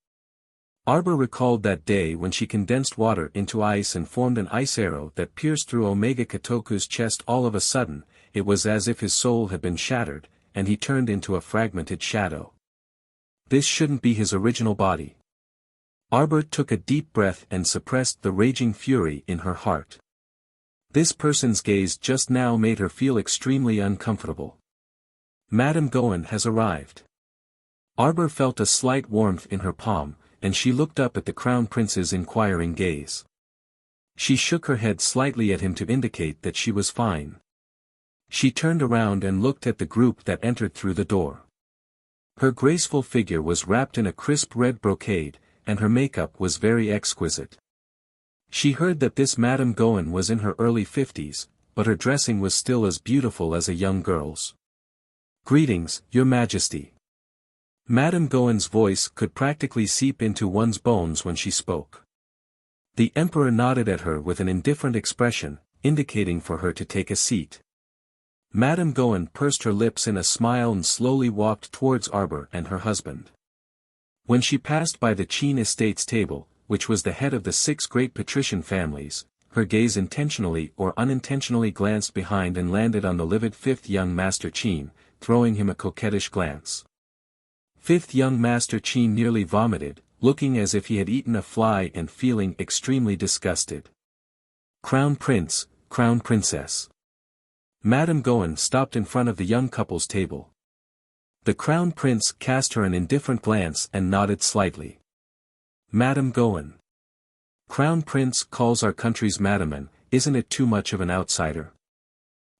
S1: Arbor recalled that day when she condensed water into ice and formed an ice arrow that pierced through Omega Kotoku's chest. All of a sudden, it was as if his soul had been shattered, and he turned into a fragmented shadow. This shouldn't be his original body. Arbor took a deep breath and suppressed the raging fury in her heart. This person's gaze just now made her feel extremely uncomfortable. Madame Goen has arrived. Arbor felt a slight warmth in her palm, and she looked up at the crown prince's inquiring gaze. She shook her head slightly at him to indicate that she was fine. She turned around and looked at the group that entered through the door. Her graceful figure was wrapped in a crisp red brocade, and her makeup was very exquisite. She heard that this Madame Goen was in her early 50s, but her dressing was still as beautiful as a young girl's. "Greetings, Your Majesty." Madame Goen's voice could practically seep into one's bones when she spoke. The Emperor nodded at her with an indifferent expression, indicating for her to take a seat. Madame Goen pursed her lips in a smile and slowly walked towards Arbor and her husband. When she passed by the Qin estate's table, which was the head of the 6 great patrician families, her gaze intentionally or unintentionally glanced behind and landed on the livid 5th young Master Qin, throwing him a coquettish glance. 5th young Master Qin nearly vomited, looking as if he had eaten a fly and feeling extremely disgusted. "Crown Prince, Crown Princess." Madame Goen stopped in front of the young couple's table. The Crown Prince cast her an indifferent glance and nodded slightly. "Madame Goen. Crown Prince calls our country's Madaman, isn't it too much of an outsider?"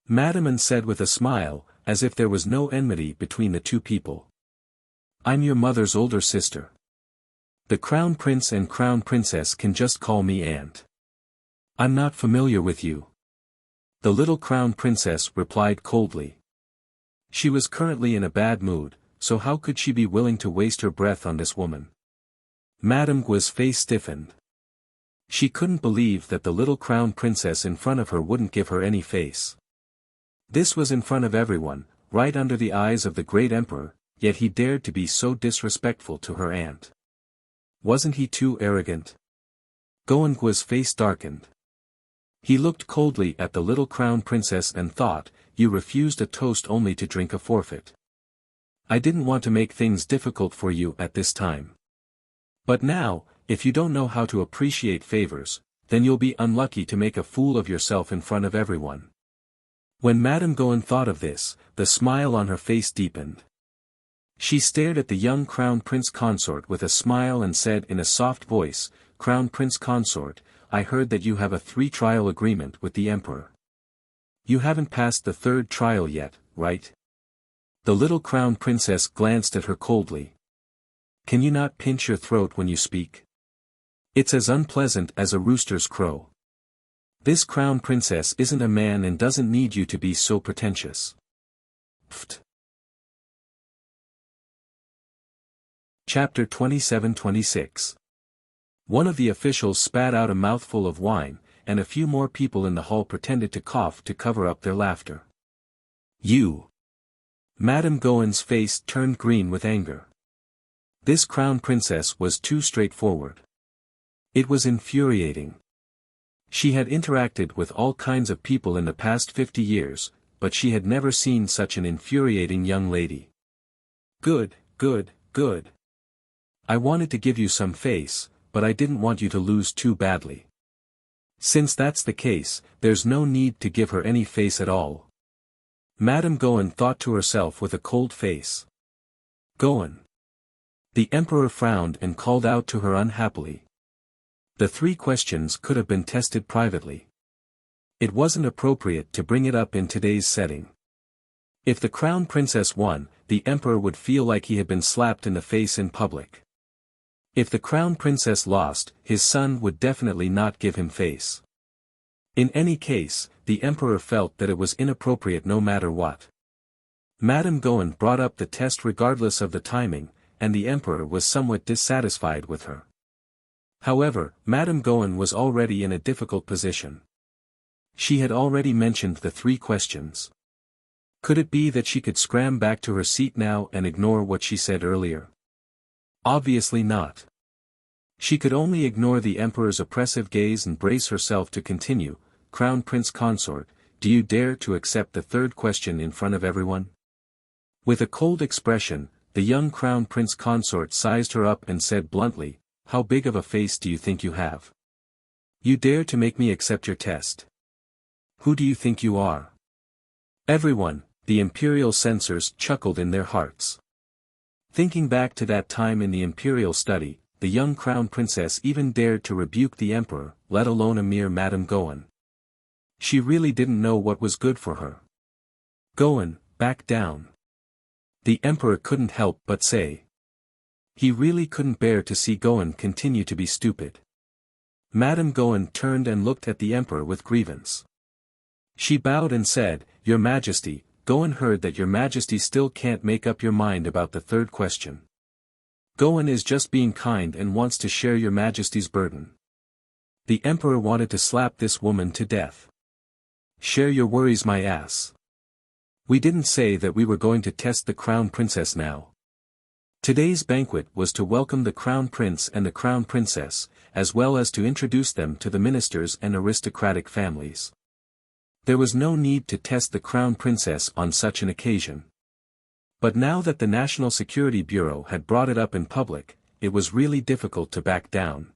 S1: Madaman said with a smile, as if there was no enmity between the two people. "I'm your mother's older sister. The Crown Prince and Crown Princess can just call me Aunt." "I'm not familiar with you." The little Crown Princess replied coldly. She was currently in a bad mood, so how could she be willing to waste her breath on this woman? Madame Gui's face stiffened. She couldn't believe that the little Crown Princess in front of her wouldn't give her any face. This was in front of everyone, right under the eyes of the great emperor, yet he dared to be so disrespectful to her aunt. Wasn't he too arrogant? Gui's face darkened. He looked coldly at the little Crown Princess and thought, "You refused a toast only to drink a forfeit. I didn't want to make things difficult for you at this time. But now, if you don't know how to appreciate favors, then you'll be unlucky to make a fool of yourself in front of everyone." When Madame Goen thought of this, the smile on her face deepened. She stared at the young Crown Prince Consort with a smile and said in a soft voice, "Crown Prince Consort, I heard that you have a 3-trial agreement with the Emperor. You haven't passed the 3rd trial yet, right?" The little Crown Princess glanced at her coldly. "Can you not pinch your throat when you speak? It's as unpleasant as a rooster's crow. This Crown Princess isn't a man and doesn't need you to be so pretentious." Pfft. Chapter 27-26. One of the officials spat out a mouthful of wine, and a few more people in the hall pretended to cough to cover up their laughter. "You!" Madame Goen's face turned green with anger. This Crown Princess was too straightforward. It was infuriating. She had interacted with all kinds of people in the past 50 years, but she had never seen such an infuriating young lady. "Good, good, good. I wanted to give you some face, but I didn't want you to lose too badly. Since that's the case, there's no need to give her any face at all." Madame Goen thought to herself with a cold face. "Goen." The Emperor frowned and called out to her unhappily. The 3 questions could have been tested privately. It wasn't appropriate to bring it up in today's setting. If the Crown Princess won, the Emperor would feel like he had been slapped in the face in public. If the Crown Princess lost, his son would definitely not give him face. In any case, the Emperor felt that it was inappropriate no matter what. Madame Goen brought up the test regardless of the timing, and the Emperor was somewhat dissatisfied with her. However, Madame Goen was already in a difficult position. She had already mentioned the 3 questions. Could it be that she could scram back to her seat now and ignore what she said earlier? Obviously not. She could only ignore the Emperor's oppressive gaze and brace herself to continue. "Crown Prince Consort, do you dare to accept the 3rd question in front of everyone?" With a cold expression, the young Crown Prince Consort sized her up and said bluntly, "How big of a face do you think you have? You dare to make me accept your test? Who do you think you are?" Everyone, the imperial censors, chuckled in their hearts. Thinking back to that time in the imperial study, the young crown princess even dared to rebuke the emperor, let alone a mere Madame Gohan. She really didn't know what was good for her. Gohan, back down. The emperor couldn't help but say. He really couldn't bear to see Gohan continue to be stupid. Madame Gohan turned and looked at the emperor with grievance. She bowed and said, "Your Majesty, Gohan heard that your Majesty still can't make up your mind about the third question. Gohan is just being kind and wants to share your Majesty's burden." The emperor wanted to slap this woman to death. "Share your worries, my ass. We didn't say that we were going to test the crown princess now. Today's banquet was to welcome the crown prince and the crown princess, as well as to introduce them to the ministers and aristocratic families. There was no need to test the crown princess on such an occasion. But now that the National Security Bureau had brought it up in public, it was really difficult to back down.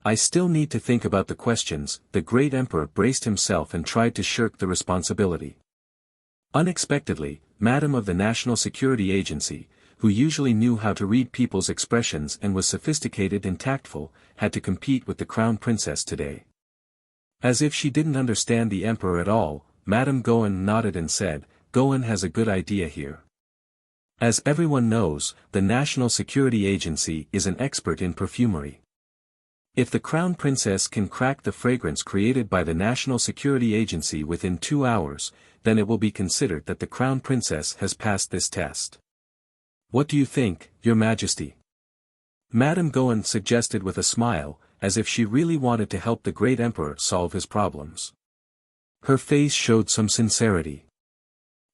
S1: I still need to think about the questions." The great emperor braced himself and tried to shirk the responsibility. Unexpectedly, Madam of the National Security Agency, who usually knew how to read people's expressions and was sophisticated and tactful, had to compete with the crown princess today. As if she didn't understand the emperor at all, Madame Gohan nodded and said, "Gohan has a good idea here. As everyone knows, the National Security Agency is an expert in perfumery. If the crown princess can crack the fragrance created by the National Security Agency within 2 hours, then it will be considered that the crown princess has passed this test. What do you think, Your Majesty?" Madame Gohan suggested with a smile, as if she really wanted to help the great emperor solve his problems. Her face showed some sincerity.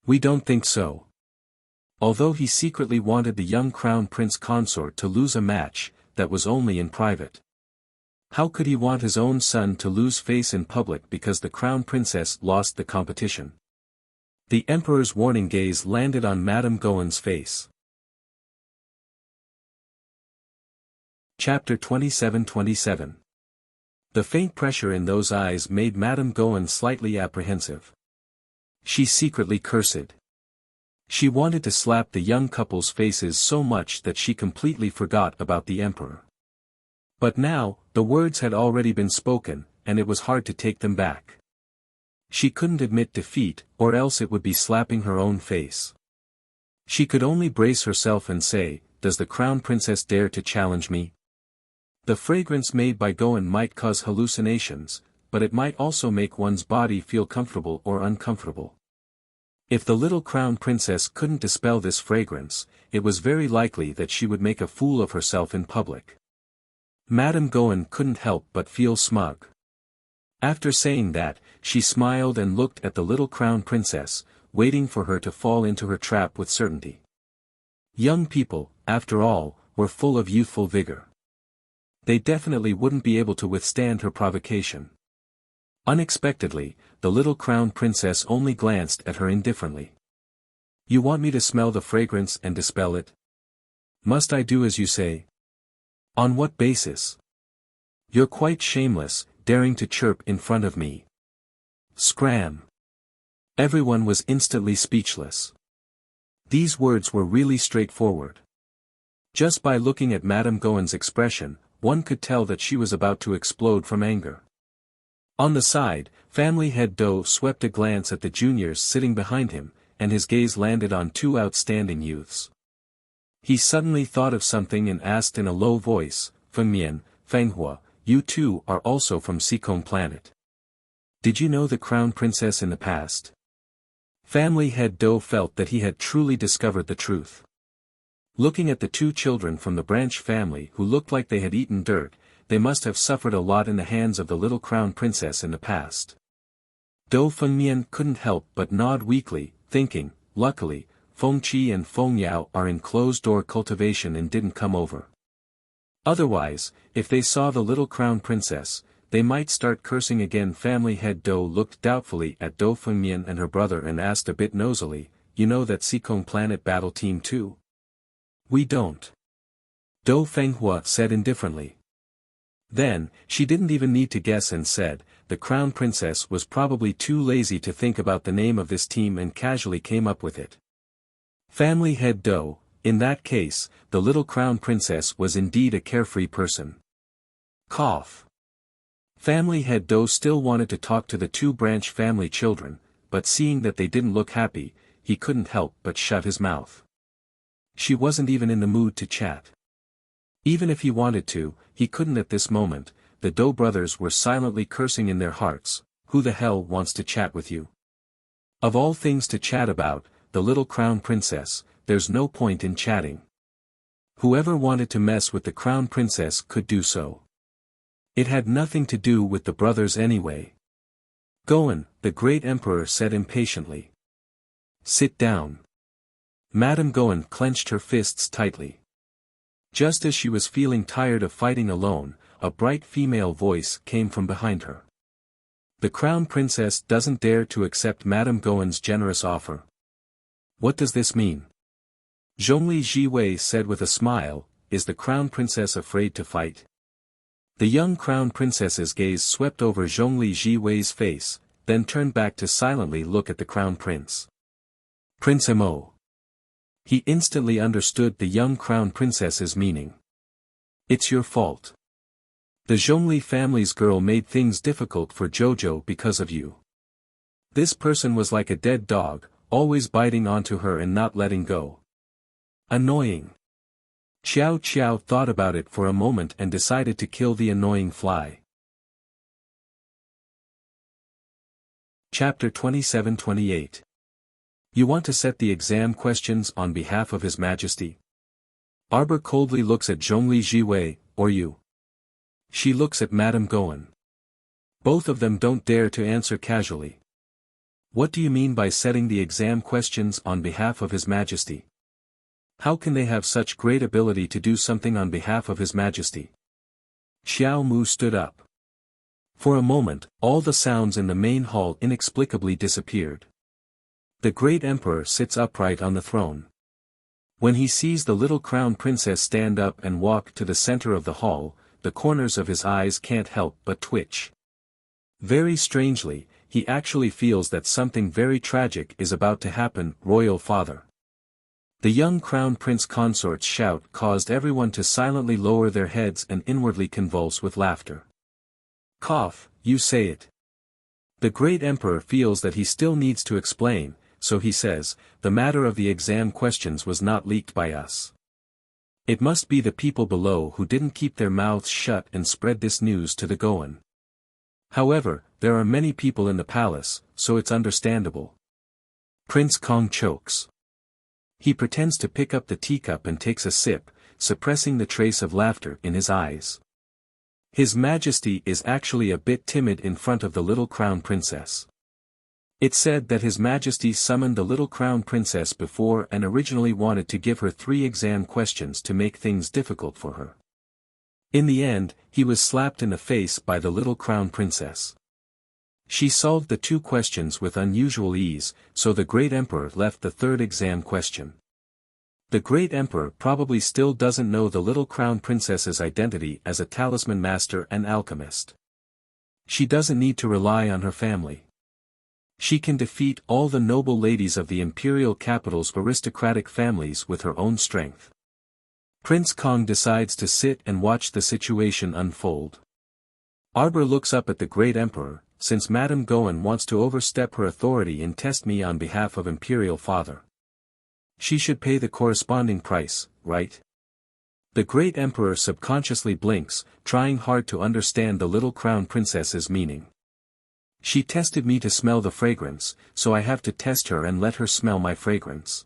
S1: "We don't think so." Although he secretly wanted the young crown prince consort to lose a match, that was only in private. How could he want his own son to lose face in public because the crown princess lost the competition? The emperor's warning gaze landed on Madame Gohan's face. Chapter 27-27. The faint pressure in those eyes made Madame Gohan slightly apprehensive. She secretly cursed. She wanted to slap the young couple's faces so much that she completely forgot about the emperor. But now, the words had already been spoken, and it was hard to take them back. She couldn't admit defeat, or else it would be slapping her own face. She could only brace herself and say, "Does the crown princess dare to challenge me?" The fragrance made by Gohan might cause hallucinations, but it might also make one's body feel comfortable or uncomfortable. If the little crown princess couldn't dispel this fragrance, it was very likely that she would make a fool of herself in public. Madame Gohan couldn't help but feel smug. After saying that, she smiled and looked at the little crown princess, waiting for her to fall into her trap with certainty. Young people, after all, were full of youthful vigor. They definitely wouldn't be able to withstand her provocation. Unexpectedly, the little crown princess only glanced at her indifferently. "You want me to smell the fragrance and dispel it? Must I do as you say? On what basis? You're quite shameless, daring to chirp in front of me." Scram! Everyone was instantly speechless. These words were really straightforward. Just by looking at Madame Gohan's expression, one could tell that she was about to explode from anger. On the side, family head Do swept a glance at the juniors sitting behind him, and his gaze landed on 2 outstanding youths. He suddenly thought of something and asked in a low voice, "Fengmian, Fenghua, you two are also from Seacombe Planet. Did you know the crown princess in the past?" Family head Do felt that he had truly discovered the truth. Looking at the 2 children from the Branch family who looked like they had eaten dirt, they must have suffered a lot in the hands of the little crown princess in the past. Do Fengmian couldn't help but nod weakly, thinking, luckily, Fengqi and Fengyao are in closed-door cultivation and didn't come over. Otherwise, if they saw the little crown princess, they might start cursing again. Family head Do looked doubtfully at Do Fengmian and her brother and asked a bit nosily, "You know that Seacombe Planet battle team too?" "We don't." Do Fenghua said indifferently. Then, she didn't even need to guess and said, "The crown princess was probably too lazy to think about the name of this team and casually came up with it." Family head Do, in that case, the little crown princess was indeed a carefree person. Cough. Family head Do still wanted to talk to the two branch family children, but seeing that they didn't look happy, he couldn't help but shut his mouth. She wasn't even in the mood to chat. Even if he wanted to, he couldn't at this moment. The Do brothers were silently cursing in their hearts, "Who the hell wants to chat with you? Of all things to chat about, the little crown princess, there's no point in chatting." Whoever wanted to mess with the crown princess could do so. It had nothing to do with the brothers anyway. "Goen," the great emperor said impatiently. "Sit down." Madame Goen clenched her fists tightly. Just as she was feeling tired of fighting alone, a bright female voice came from behind her. "The crown princess doesn't dare to accept Madame Goen's generous offer. What does this mean?" Zhongli Jiwei said with a smile, "Is the crown princess afraid to fight?" The young crown princess's gaze swept over Zhongli Jiwei's face, then turned back to silently look at the crown prince. Prince Mo. He instantly understood the young crown princess's meaning. "It's your fault. The Zhongli family's girl made things difficult for Jojo because of you. This person was like a dead dog, always biting onto her and not letting go. Annoying." Xiao Qiao thought about it for a moment and decided to kill the annoying fly. Chapter 27-28. You want to set the exam questions on behalf of His Majesty? Arbor coldly looks at Zhongli Jiwei, "Or you?" She looks at Madame Goen. Both of them don't dare to answer casually. "What do you mean by setting the exam questions on behalf of His Majesty? How can they have such great ability to do something on behalf of His Majesty?" Xiao Mu stood up. For a moment, all the sounds in the main hall inexplicably disappeared. The great emperor sits upright on the throne. When he sees the little crown princess stand up and walk to the center of the hall, the corners of his eyes can't help but twitch. Very strangely, he actually feels that something very tragic is about to happen, "Royal Father." The young crown prince consort's shout caused everyone to silently lower their heads and inwardly convulse with laughter. Cough, you say it. The great emperor feels that he still needs to explain, so he says, "The matter of the exam questions was not leaked by us. It must be the people below who didn't keep their mouths shut and spread this news to the Goen. However, there are many people in the palace, so it's understandable." Prince Kong chokes. He pretends to pick up the teacup and takes a sip, suppressing the trace of laughter in his eyes. His Majesty is actually a bit timid in front of the little crown princess. It's said that His Majesty summoned the little crown princess before and originally wanted to give her 3 exam questions to make things difficult for her. In the end, he was slapped in the face by the little crown princess. She solved the 2 questions with unusual ease, so the great emperor left the 3rd exam question. The great emperor probably still doesn't know the little crown princess's identity as a talisman master and alchemist. She doesn't need to rely on her family. She can defeat all the noble ladies of the imperial capital's aristocratic families with her own strength. Prince Kong decides to sit and watch the situation unfold. Arbor looks up at the great emperor, "Since Madame Goen wants to overstep her authority and test me on behalf of Imperial Father, she should pay the corresponding price, right?" The great emperor subconsciously blinks, trying hard to understand the little crown princess's meaning. "She tested me to smell the fragrance, so I have to test her and let her smell my fragrance."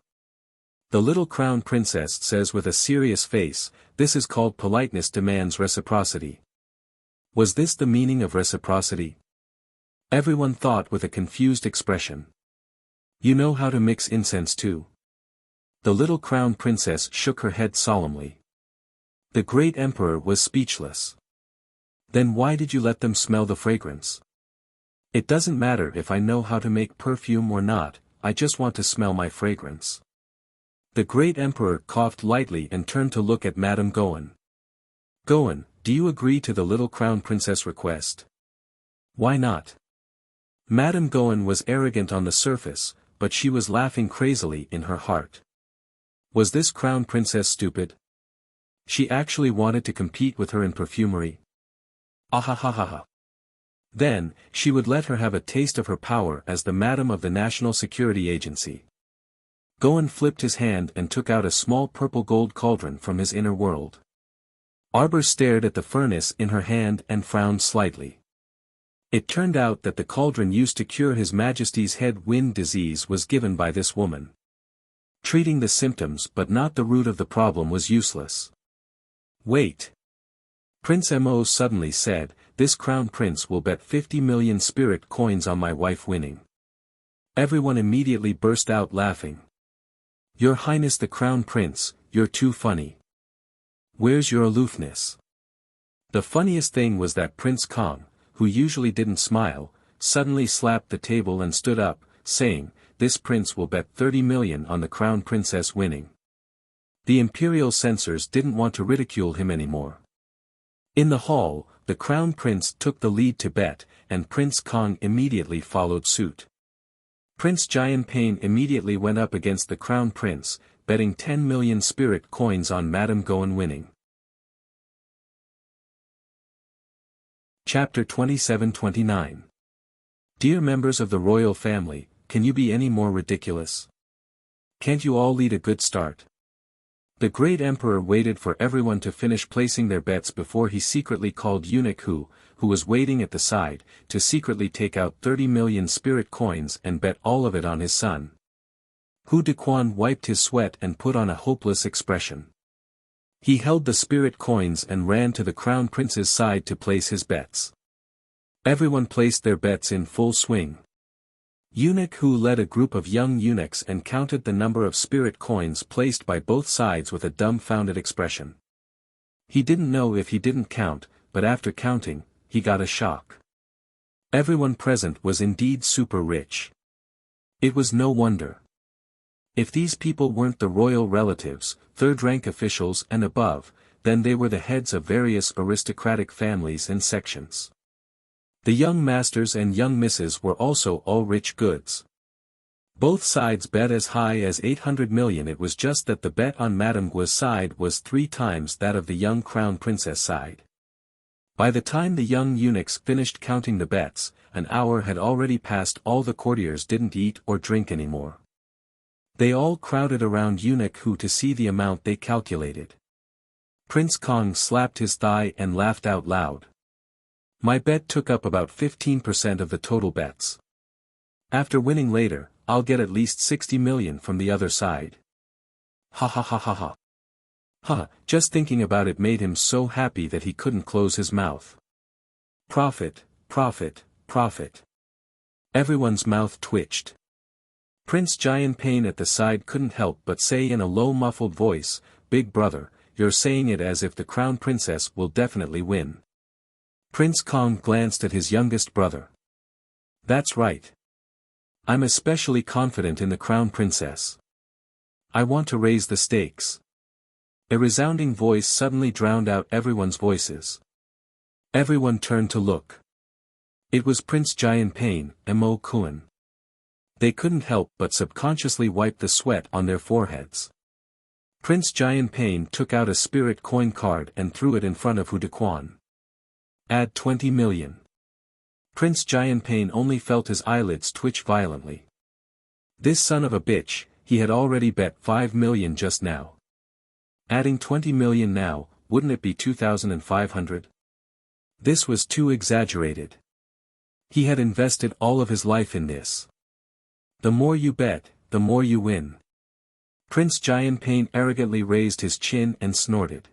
S1: The little crown princess says with a serious face, "This is called politeness demands reciprocity." Was this the meaning of reciprocity? Everyone thought with a confused expression. "You know how to mix incense too?" The little crown princess shook her head solemnly. The great emperor was speechless. "Then why did you let them smell the fragrance?" "It doesn't matter if I know how to make perfume or not, I just want to smell my fragrance." The great emperor coughed lightly and turned to look at Madame Goen. "Goen, do you agree to the little crown princess request?" "Why not?" Madame Goen was arrogant on the surface, but she was laughing crazily in her heart. Was this crown princess stupid? She actually wanted to compete with her in perfumery. Ahahaha. Then, she would let her have a taste of her power as the madam of the National Security Agency. Gohan flipped his hand and took out a small purple gold cauldron from his inner world. Arbor stared at the furnace in her hand and frowned slightly. It turned out that the cauldron used to cure His Majesty's head wind disease was given by this woman. Treating the symptoms but not the root of the problem was useless. Wait. Prince Mo suddenly said, this crown prince will bet 50 million spirit coins on my wife winning. Everyone immediately burst out laughing. Your Highness the Crown Prince, you're too funny. Where's your aloofness? The funniest thing was that Prince Kong, who usually didn't smile, suddenly slapped the table and stood up, saying, this prince will bet 30 million on the crown princess winning. The imperial censors didn't want to ridicule him anymore. In the hall, the crown prince took the lead to bet, and Prince Kong immediately followed suit. Prince Jianping immediately went up against the crown prince, betting 10 million spirit coins on Madame Gohan winning. Chapter 27-29. Dear members of the royal family, can you be any more ridiculous? Can't you all lead a good start? The great emperor waited for everyone to finish placing their bets before he secretly called Eunuch Hu, who was waiting at the side, to secretly take out 30 million spirit coins and bet all of it on his son. Hu Dequan wiped his sweat and put on a hopeless expression. He held the spirit coins and ran to the crown prince's side to place his bets. Everyone placed their bets in full swing. Eunuch Hu led a group of young eunuchs and counted the number of spirit coins placed by both sides with a dumbfounded expression. He didn't know if he didn't count, but after counting, he got a shock. Everyone present was indeed super rich. It was no wonder. If these people weren't the royal relatives, third-rank officials and above, then they were the heads of various aristocratic families and sections. The young masters and young misses were also all rich goods. Both sides bet as high as 800 million. It was just that the bet on Madame Gua's side was 3 times that of the young crown princess side. By the time the young eunuchs finished counting the bets, an hour had already passed. All the courtiers didn't eat or drink anymore. They all crowded around Eunuch Hu to see the amount they calculated. Prince Kong slapped his thigh and laughed out loud. My bet took up about 15% of the total bets. After winning later, I'll get at least 60 million from the other side. Ha ha ha ha ha. Ha, just thinking about it made him so happy that he couldn't close his mouth. Profit, profit, profit. Everyone's mouth twitched. Prince Jianping at the side couldn't help but say in a low muffled voice, Big brother, you're saying it as if the crown princess will definitely win. Prince Kong glanced at his youngest brother. That's right. I'm especially confident in the crown princess. I want to raise the stakes. A resounding voice suddenly drowned out everyone's voices. Everyone turned to look. It was Prince Jianping, Mo Kuan. They couldn't help but subconsciously wipe the sweat on their foreheads. Prince Jianping took out a spirit coin card and threw it in front of Hu Dequan. Add 20 million. Prince Jianping only felt his eyelids twitch violently. This son of a bitch, he had already bet 5 million just now. Adding 20 million now, wouldn't it be 2,500? This was too exaggerated. He had invested all of his life in this. The more you bet, the more you win. Prince Jianping arrogantly raised his chin and snorted.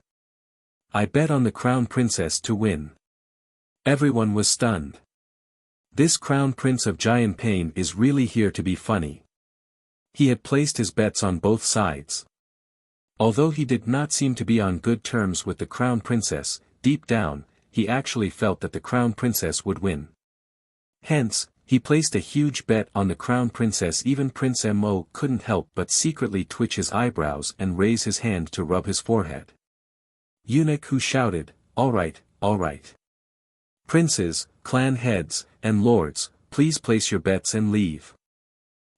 S1: I bet on the crown princess to win. Everyone was stunned. This crown prince of Jianping is really here to be funny. He had placed his bets on both sides. Although he did not seem to be on good terms with the crown princess, deep down, he actually felt that the crown princess would win. Hence, he placed a huge bet on the crown princess. Even Prince Mo couldn't help but secretly twitch his eyebrows and raise his hand to rub his forehead. Eunuch Hu shouted, all right, all right. Princes, clan heads, and lords, please place your bets and leave.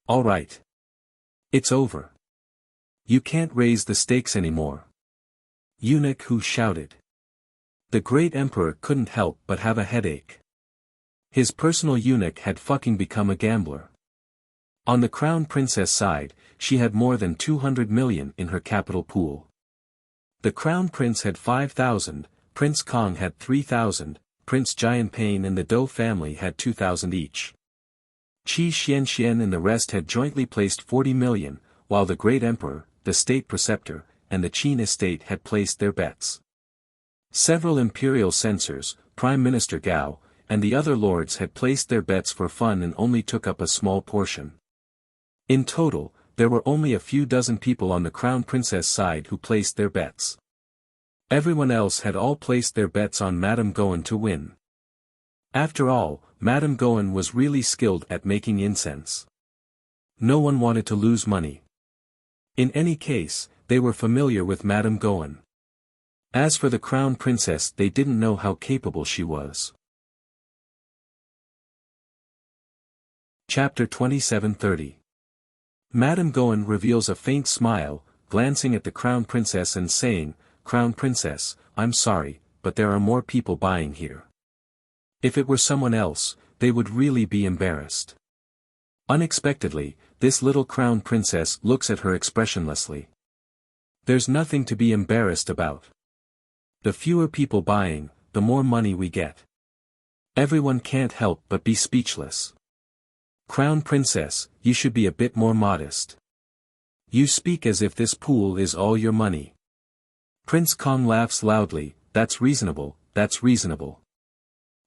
S1: All right. It's over. You can't raise the stakes anymore. Eunuch Hu shouted. The great emperor couldn't help but have a headache. His personal eunuch had fucking become a gambler. On the crown princess side, she had more than 200 million in her capital pool. The crown prince had 5,000, Prince Kong had 3,000, Prince Jianping and the Dou family had 2,000 each. Qi Xianxian and the rest had jointly placed 40 million, while the great emperor, the state preceptor, and the Qin estate had placed their bets. Several imperial censors, Prime Minister Gao, and the other lords had placed their bets for fun and only took up a small portion. In total, there were only a few dozen people on the crown princess side who placed their bets. Everyone else had all placed their bets on Madame Goen to win. After all, Madame Goen was really skilled at making incense. No one wanted to lose money. In any case, they were familiar with Madame Goen. As for the crown princess, they didn't know how capable she was. Chapter 27:30. Madame Goen reveals a faint smile, glancing at the crown princess and saying, "Crown princess, I'm sorry, but there are more people buying here. If it were someone else, they would really be embarrassed." Unexpectedly, this little crown princess looks at her expressionlessly. There's nothing to be embarrassed about. The fewer people buying, the more money we get. Everyone can't help but be speechless. Crown princess, you should be a bit more modest. You speak as if this pool is all your money. Prince Kong laughs loudly, that's reasonable, that's reasonable.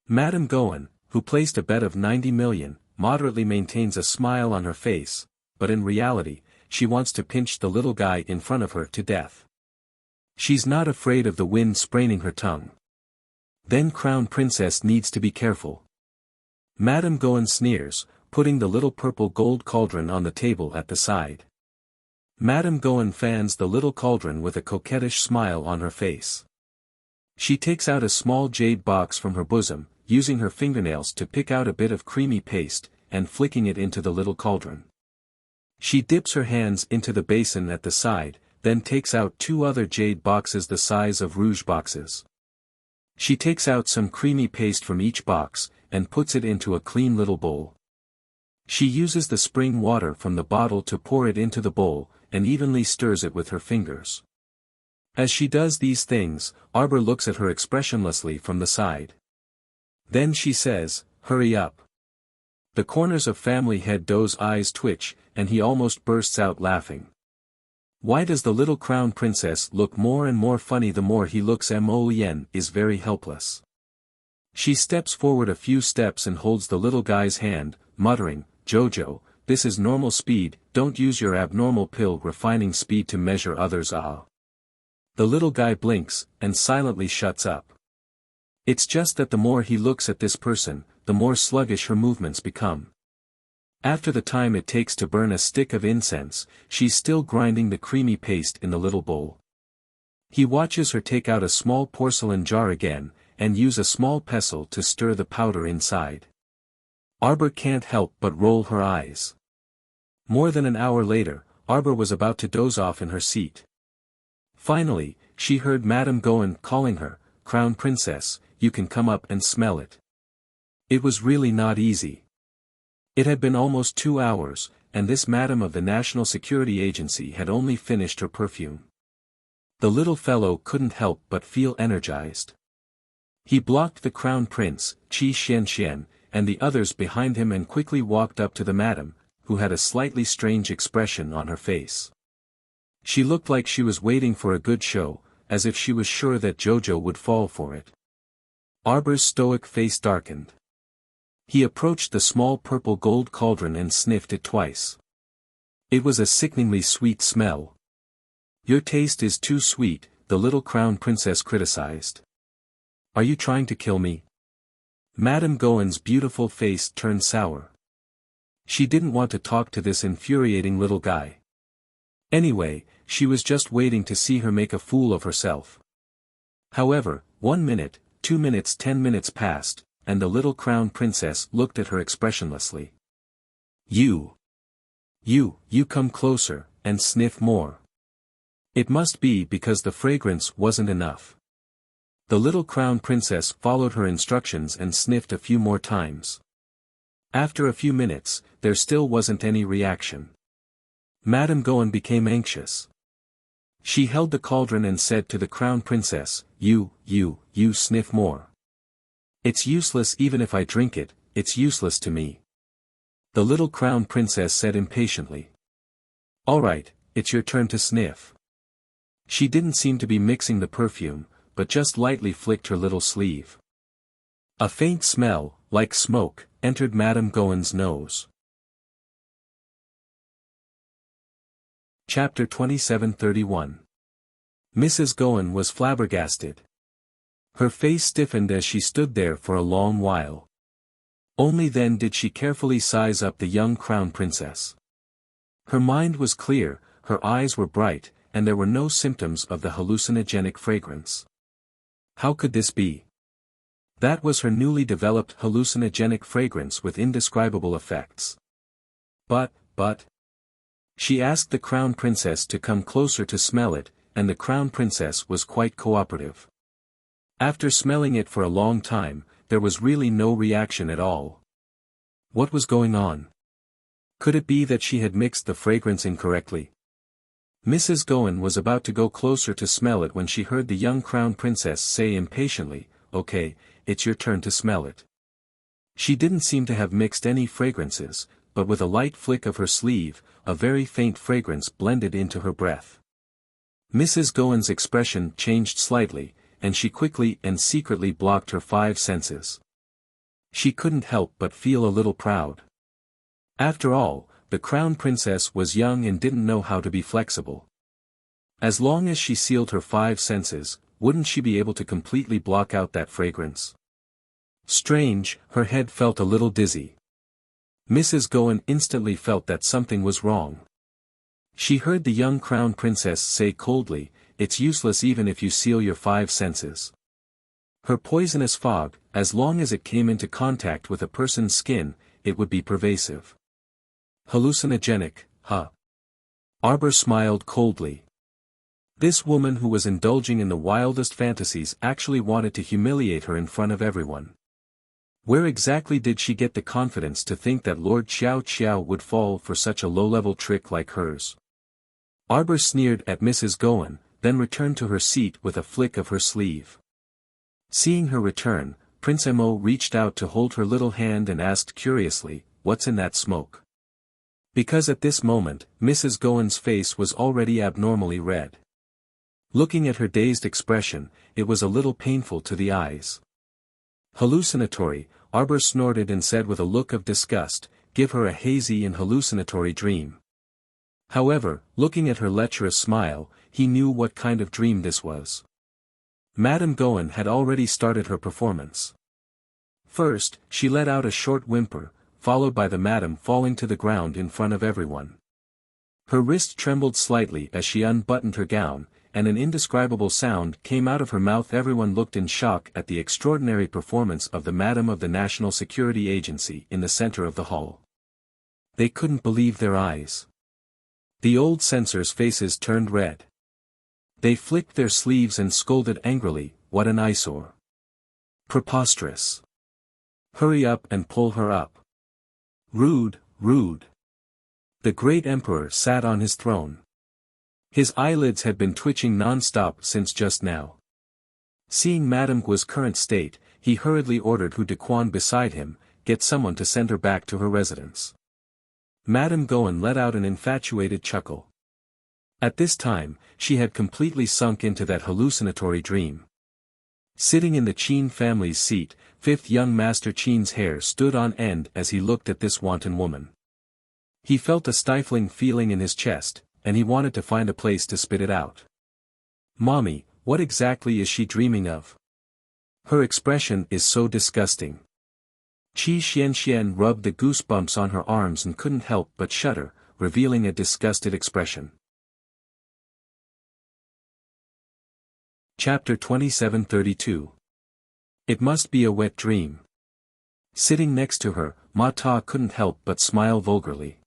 S1: Madame Goen, who placed a bet of 90 million, moderately maintains a smile on her face, but in reality, she wants to pinch the little guy in front of her to death. She's not afraid of the wind spraining her tongue. Then Crown Princess needs to be careful. Madame Goen sneers, putting the little purple gold cauldron on the table at the side. Madame Goen fans the little cauldron with a coquettish smile on her face. She takes out a small jade box from her bosom, using her fingernails to pick out a bit of creamy paste, and flicking it into the little cauldron. She dips her hands into the basin at the side, then takes out two other jade boxes the size of rouge boxes. She takes out some creamy paste from each box, and puts it into a clean little bowl. She uses the spring water from the bottle to pour it into the bowl, and evenly stirs it with her fingers. As she does these things, Arbor looks at her expressionlessly from the side. Then she says, "Hurry up." The corners of Family Head Dou's eyes twitch, and he almost bursts out laughing. Why does the little crown princess look more and more funny the more he looks? Mo Yen is very helpless. She steps forward a few steps and holds the little guy's hand, muttering, "Jojo, this is normal speed, don't use your abnormal pill refining speed to measure others." The little guy blinks, and silently shuts up. It's just that the more he looks at this person, the more sluggish her movements become. After the time it takes to burn a stick of incense, she's still grinding the creamy paste in the little bowl. He watches her take out a small porcelain jar again, and use a small pestle to stir the powder inside. Arbor can't help but roll her eyes. More than an hour later, Arbor was about to doze off in her seat. Finally, she heard Madame Goen calling her, "Crown Princess, you can come up and smell it." It was really not easy. It had been almost 2 hours, and this madam of the National Security Agency had only finished her perfume. The little fellow couldn't help but feel energized. He blocked the crown prince, Qi Xianxian, and the others behind him and quickly walked up to the madam, who had a slightly strange expression on her face. She looked like she was waiting for a good show, as if she was sure that Jojo would fall for it. Arbor's stoic face darkened. He approached the small purple gold cauldron and sniffed it twice. It was a sickeningly sweet smell. "Your taste is too sweet," the little crown princess criticized. "Are you trying to kill me?" Madame Goen's beautiful face turned sour. She didn't want to talk to this infuriating little guy. Anyway, she was just waiting to see her make a fool of herself. However, 1 minute, 2 minutes, 10 minutes passed, and the little crown princess looked at her expressionlessly. You come closer, and sniff more." It must be because the fragrance wasn't enough. The little crown princess followed her instructions and sniffed a few more times. After a few minutes, there still wasn't any reaction. Madame Gohan became anxious. She held the cauldron and said to the crown princess, You sniff more. It's useless even if I drink it, it's useless to me. The little crown princess said impatiently. Alright, it's your turn to sniff. She didn't seem to be mixing the perfume, but just lightly flicked her little sleeve. A faint smell, like smoke, entered Madame Gohan's nose. Chapter 27:31. Mrs. Gohan was flabbergasted. Her face stiffened as she stood there for a long while. Only then did she carefully size up the young crown princess. Her mind was clear, her eyes were bright, and there were no symptoms of the hallucinogenic fragrance. How could this be? That was her newly developed hallucinogenic fragrance with indescribable effects. But. She asked the crown princess to come closer to smell it, and the crown princess was quite cooperative. After smelling it for a long time, there was really no reaction at all. What was going on? Could it be that she had mixed the fragrance incorrectly? Mrs. Gohan was about to go closer to smell it when she heard the young crown princess say impatiently, Okay, it's your turn to smell it. She didn't seem to have mixed any fragrances, but with a light flick of her sleeve, a very faint fragrance blended into her breath. Mrs. Gohan's expression changed slightly, and she quickly and secretly blocked her 5 senses. She couldn't help but feel a little proud. After all, the crown princess was young and didn't know how to be flexible. As long as she sealed her 5 senses, wouldn't she be able to completely block out that fragrance? Strange, her head felt a little dizzy. Mrs. Gohan instantly felt that something was wrong. She heard the young crown princess say coldly, It's useless even if you seal your 5 senses. Her poisonous fog, as long as it came into contact with a person's skin, it would be pervasive. Hallucinogenic, huh? Arbor smiled coldly. This woman who was indulging in the wildest fantasies actually wanted to humiliate her in front of everyone. Where exactly did she get the confidence to think that Lord Xiao Xiao would fall for such a low-level trick like hers? Arbor sneered at Mrs. Gohan, then returned to her seat with a flick of her sleeve. Seeing her return, Prince Mo reached out to hold her little hand and asked curiously, What's in that smoke? Because at this moment, Mrs. Gohan's face was already abnormally red. Looking at her dazed expression, it was a little painful to the eyes. Hallucinatory, Arbor snorted and said with a look of disgust, Give her a hazy and hallucinatory dream. However, looking at her lecherous smile, he knew what kind of dream this was. Madame Gohan had already started her performance. First, she let out a short whimper, followed by the madam falling to the ground in front of everyone. Her wrist trembled slightly as she unbuttoned her gown, and an indescribable sound came out of her mouth. Everyone looked in shock at the extraordinary performance of the Madam of the National Security Agency in the center of the hall. They couldn't believe their eyes. The old censors' faces turned red. They flicked their sleeves and scolded angrily, What an eyesore! Preposterous! Hurry up and pull her up. Rude, rude! The great emperor sat on his throne. His eyelids had been twitching non-stop since just now. Seeing Madame Guo's current state, he hurriedly ordered Hu Dequan beside him, Get someone to send her back to her residence. Madame Gohan let out an infatuated chuckle. At this time, she had completely sunk into that hallucinatory dream. Sitting in the Qin family's seat, 5th young Master Qin's hair stood on end as he looked at this wanton woman. He felt a stifling feeling in his chest, and he wanted to find a place to spit it out. Mommy, what exactly is she dreaming of? Her expression is so disgusting. Qi Xianxian rubbed the goosebumps on her arms and couldn't help but shudder, revealing a disgusted expression. Chapter 27:32. It must be a wet dream. Sitting next to her, Ma Ta couldn't help but smile vulgarly.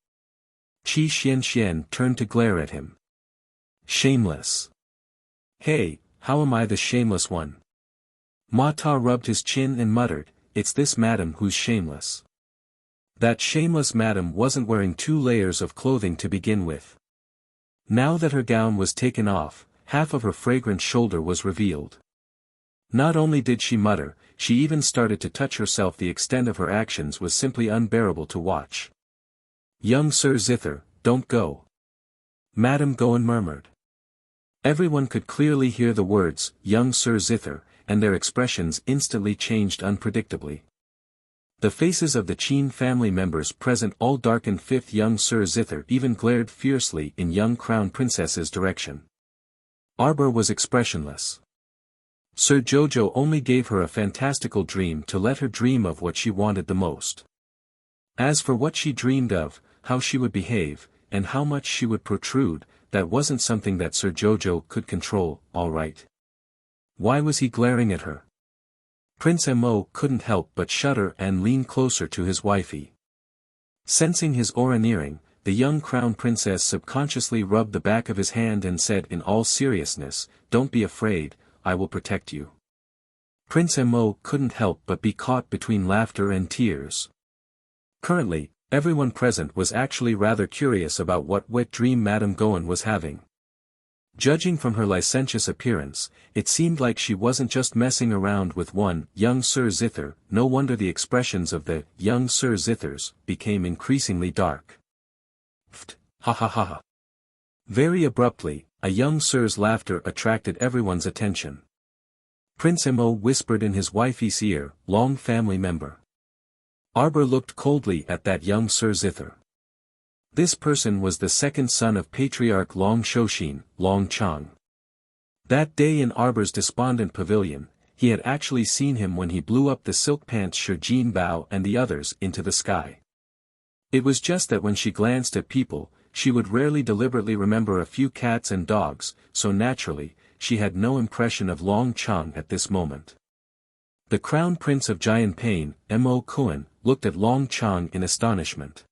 S1: Qi Xianxian turned to glare at him. Shameless. Hey, how am I the shameless one? Ma Ta rubbed his chin and muttered, it's this madam who's shameless. That shameless madam wasn't wearing 2 layers of clothing to begin with. Now that her gown was taken off, half of her fragrant shoulder was revealed. Not only did she mutter, she even started to touch herself. The extent of her actions was simply unbearable to watch. Young Sir Zither, don't go. Madame Goen murmured. Everyone could clearly hear the words, young Sir Zither, and their expressions instantly changed unpredictably. The faces of the Qin family members present all darkened. 5th young Sir Zither even glared fiercely in young Crown Princess's direction. Arbor was expressionless. Sir Jojo only gave her a fantastical dream to let her dream of what she wanted the most. As for what she dreamed of, how she would behave, and how much she would protrude, that wasn't something that Sir Jojo could control, alright. Why was he glaring at her? Prince Mo couldn't help but shudder and lean closer to his wifey. Sensing his oraneering, the young Crown Princess subconsciously rubbed the back of his hand and said in all seriousness, don't be afraid, I will protect you. Prince Mo couldn't help but be caught between laughter and tears. Currently, everyone present was actually rather curious about what wet dream Madame Goen was having. Judging from her licentious appearance, it seemed like she wasn't just messing around with one young Sir Zither. No wonder the expressions of the young Sir Zithers became increasingly dark. Pfft, ha ha ha ha. Very abruptly, a young Sir's laughter attracted everyone's attention. Prince Mo whispered in his wifey's ear, long family member. Arbor looked coldly at that young Sir Zither. This person was the 2nd son of Patriarch Long Shoshin, Long Chang. That day in Arbor's despondent pavilion, he had actually seen him when he blew up the silk pants Shi Jin Bao and the others into the sky. It was just that when she glanced at people, she would rarely deliberately remember a few cats and dogs, so naturally, she had no impression of Long Chang at this moment. The Crown Prince of Jianpain, Mo Kuan, looked at Long Chang in astonishment.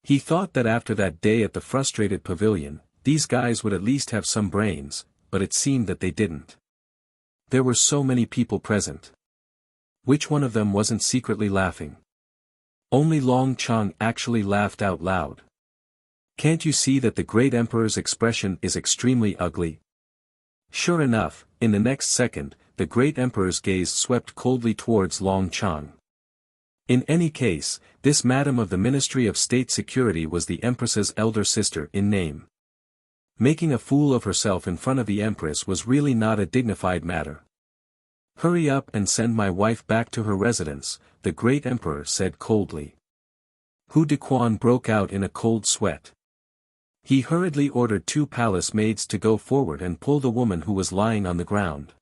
S1: He thought that after that day at the frustrated pavilion, these guys would at least have some brains, but it seemed that they didn't. There were so many people present. Which one of them wasn't secretly laughing? Only Long Chang actually laughed out loud. Can't you see that the great emperor's expression is extremely ugly? Sure enough, in the next second, the great emperor's gaze swept coldly towards Long Chang. In any case, this madam of the Ministry of State Security was the Empress's elder sister in name. Making a fool of herself in front of the Empress was really not a dignified matter. Hurry up and send my wife back to her residence, the great emperor said coldly. Hu Dequan broke out in a cold sweat. He hurriedly ordered 2 palace maids to go forward and pull the woman who was lying on the ground.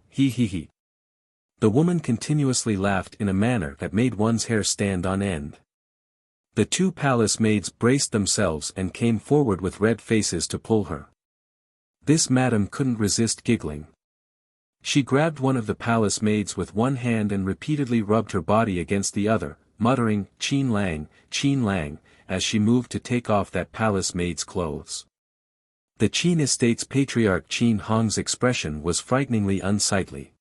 S1: He. The woman continuously laughed in a manner that made one's hair stand on end. The 2 palace maids braced themselves and came forward with red faces to pull her. This madam couldn't resist giggling. She grabbed one of the palace maids with one hand and repeatedly rubbed her body against the other, muttering, Qin Lang, as she moved to take off that palace maid's clothes. The Qin estate's patriarch Qin Hong's expression was frighteningly unsightly.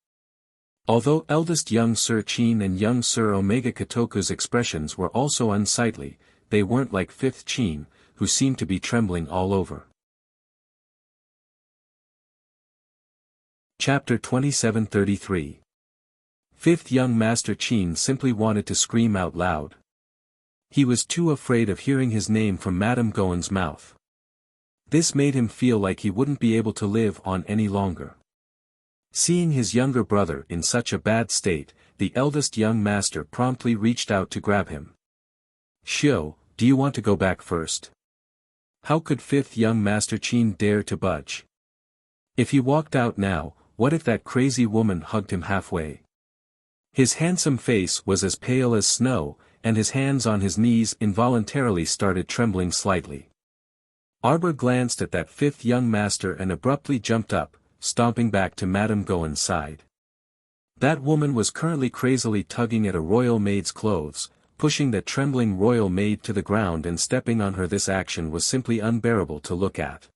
S1: Although eldest young Sir Qin and young Sir Omega Kotoku's expressions were also unsightly, they weren't like 5th Qin, who seemed to be trembling all over. Chapter 2733. 5th young Master Qin simply wanted to scream out loud. He was too afraid of hearing his name from Madame Goen's mouth. This made him feel like he wouldn't be able to live on any longer. Seeing his younger brother in such a bad state, the eldest young master promptly reached out to grab him. Shio, do you want to go back first? How could 5th young Master Qin dare to budge? If he walked out now, what if that crazy woman hugged him halfway? His handsome face was as pale as snow, and his hands on his knees involuntarily started trembling slightly. Arbor glanced at that 5th young master and abruptly jumped up, stomping back to Madame Goen's side. That woman was currently crazily tugging at a royal maid's clothes, pushing that trembling royal maid to the ground and stepping on her. This action was simply unbearable to look at.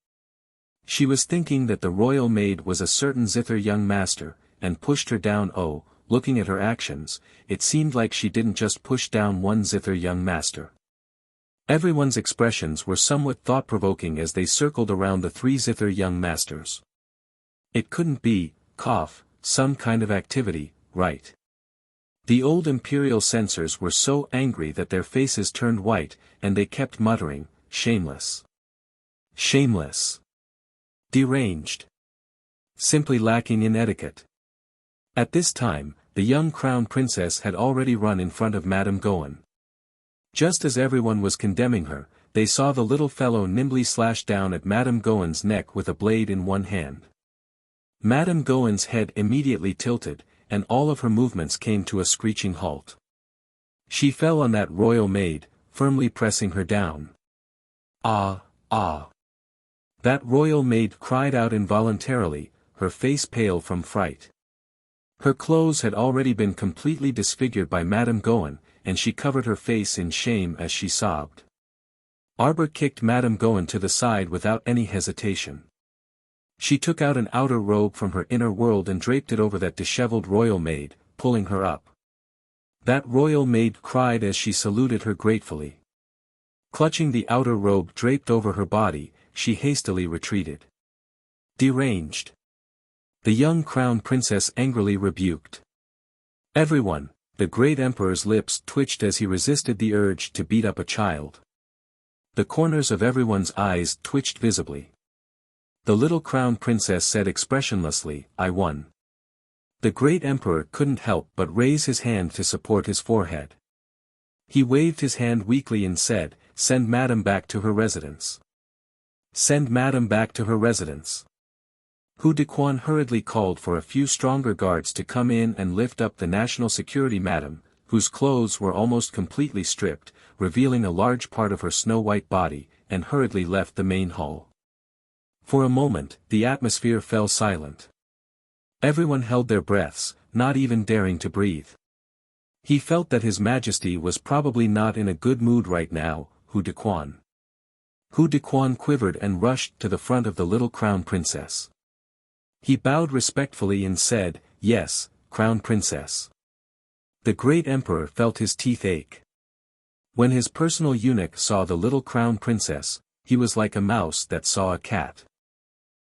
S1: She was thinking that the royal maid was a certain zither young master, and pushed her down. Oh, looking at her actions, it seemed like she didn't just push down one zither young master. Everyone's expressions were somewhat thought-provoking as they circled around the three zither young masters. It couldn't be, some kind of activity, right? The old imperial censors were so angry that their faces turned white, and they kept muttering, shameless. Shameless. Deranged. Simply lacking in etiquette. At this time, the young crown princess had already run in front of Madame Gohan. Just as everyone was condemning her, they saw the little fellow nimbly slash down at Madame Gohan's neck with a blade in one hand. Madame Gohan's head immediately tilted, and all of her movements came to a screeching halt. She fell on that royal maid, firmly pressing her down. Ah, ah. That royal maid cried out involuntarily, her face pale from fright. Her clothes had already been completely disfigured by Madame Gohan, and she covered her face in shame as she sobbed. Arbor kicked Madame Gohan to the side without any hesitation. She took out an outer robe from her inner world and draped it over that disheveled royal maid, pulling her up. That royal maid cried as she saluted her gratefully. Clutching the outer robe draped over her body, she hastily retreated. Deranged. The young crown princess angrily rebuked. Everyone, the great emperor's lips twitched as he resisted the urge to beat up a child. The corners of everyone's eyes twitched visibly. The little crown princess said expressionlessly, I won. The great emperor couldn't help but raise his hand to support his forehead. He waved his hand weakly and said, send Madame back to her residence. Send Madame back to her residence. Hu Dequan hurriedly called for a few stronger guards to come in and lift up the national security madam, whose clothes were almost completely stripped, revealing a large part of her snow-white body, and hurriedly left the main hall. For a moment, the atmosphere fell silent. Everyone held their breaths, not even daring to breathe. He felt that His Majesty was probably not in a good mood right now, Hu Dequan. Hu Dequan quivered and rushed to the front of the little crown princess. He bowed respectfully and said, yes, Crown Princess. The great emperor felt his teeth ache. When his personal eunuch saw the little crown princess, he was like a mouse that saw a cat.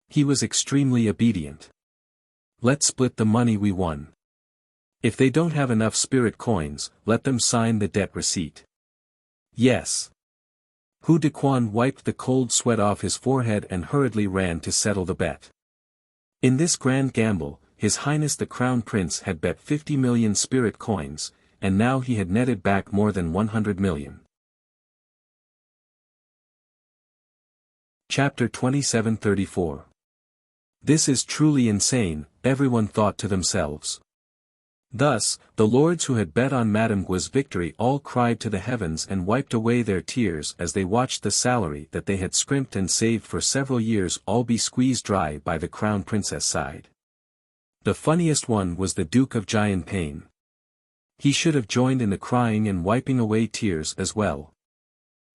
S1: He was extremely obedient. Let's split the money we won. If they don't have enough spirit coins, let them sign the debt receipt. Yes. Hu Dequan wiped the cold sweat off his forehead and hurriedly ran to settle the bet. In this grand gamble, His Highness the Crown Prince had bet 50 million spirit coins, and now he had netted back more than 100 million. Chapter 2734. This is truly insane, everyone thought to themselves. Thus, the lords who had bet on Madame Gua's victory all cried to the heavens and wiped away their tears as they watched the salary that they had scrimped and saved for several years all be squeezed dry by the crown princess side. The funniest one was the Duke of Giant Pain. He should have joined in the crying and wiping away tears as well.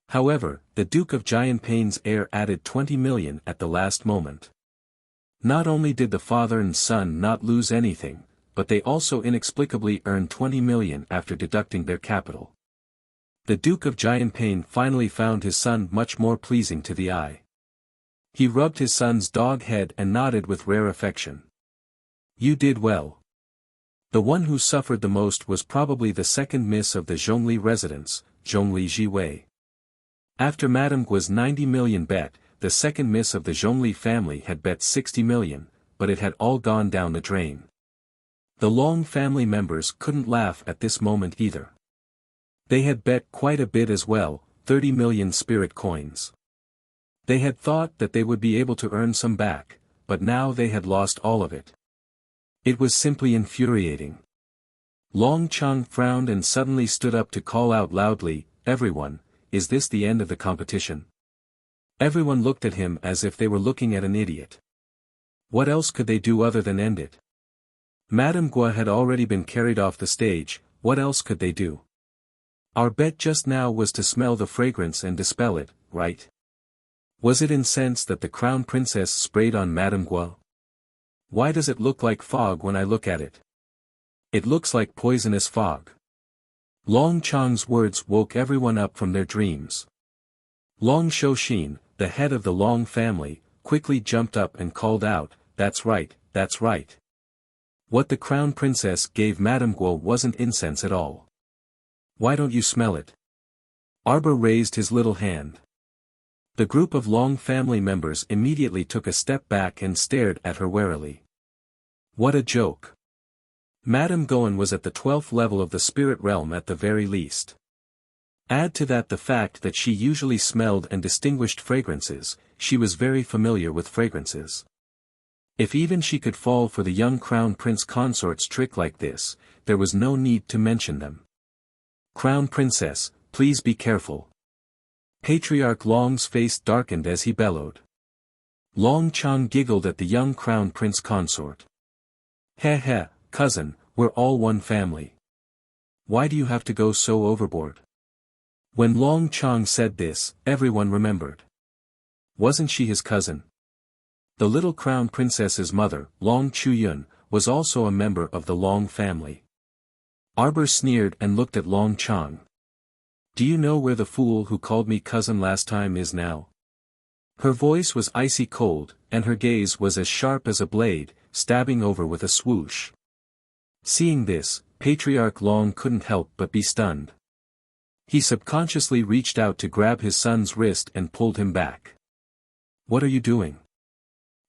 S1: However, the Duke of Giant Pain's heir added 20 million at the last moment. Not only did the father and son not lose anything, but they also inexplicably earned 20 million after deducting their capital. The Duke of Giant Pain finally found his son much more pleasing to the eye. He rubbed his son's dog head and nodded with rare affection. You did well. The one who suffered the most was probably the second miss of the Zhongli residence, Zhongli Jiwei. After Madame Gua's 90 million bet, the second miss of the Zhongli family had bet 60 million, but it had all gone down the drain. The Long family members couldn't laugh at this moment either. They had bet quite a bit as well, 30 million spirit coins. They had thought that they would be able to earn some back, but now they had lost all of it. It was simply infuriating. Long Cheng frowned and suddenly stood up to call out loudly, everyone, is this the end of the competition? Everyone looked at him as if they were looking at an idiot. What else could they do other than end it? Madame Gua had already been carried off the stage, what else could they do? Our bet just now was to smell the fragrance and dispel it, right? Was it incense that the crown princess sprayed on Madame Guo? Why does it look like fog when I look at it? It looks like poisonous fog. Long Chang's words woke everyone up from their dreams. Long Shouxin, the head of the Long family, quickly jumped up and called out, "That's right, that's right. What the crown princess gave Madame Guo wasn't incense at all. Why don't you smell it?" Arbor raised his little hand. The group of Long family members immediately took a step back and stared at her warily. What a joke. Madame Goen was at the 12th level of the spirit realm at the very least. Add to that the fact that she usually smelled and distinguished fragrances, she was very familiar with fragrances. If even she could fall for the young crown prince consort's trick like this, there was no need to mention them. "Crown princess, please be careful." Patriarch Long's face darkened as he bellowed. Long Chang giggled at the young crown prince consort. "Heh heh, cousin, we're all one family. Why do you have to go so overboard?" When Long Chang said this, everyone remembered. Wasn't she his cousin? The little crown princess's mother, Long Chuyun, was also a member of the Long family. Arbor sneered and looked at Long Chang. "Do you know where the fool who called me cousin last time is now?" Her voice was icy cold, and her gaze was as sharp as a blade, stabbing over with a swoosh. Seeing this, Patriarch Long couldn't help but be stunned. He subconsciously reached out to grab his son's wrist and pulled him back. "What are you doing?"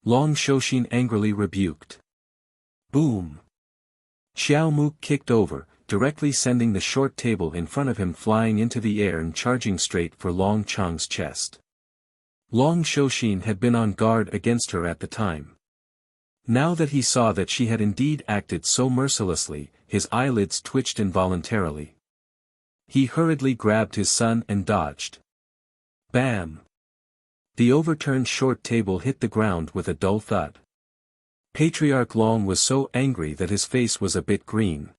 S1: Long Shouxin angrily rebuked. Boom! Xiao Mu kicked over, directly sending the short table in front of him flying into the air and charging straight for Long Chang's chest. Long Shouxin had been on guard against her at the time. Now that he saw that she had indeed acted so mercilessly, his eyelids twitched involuntarily. He hurriedly grabbed his son and dodged. Bam! The overturned short table hit the ground with a dull thud. Patriarch Long was so angry that his face was a bit green.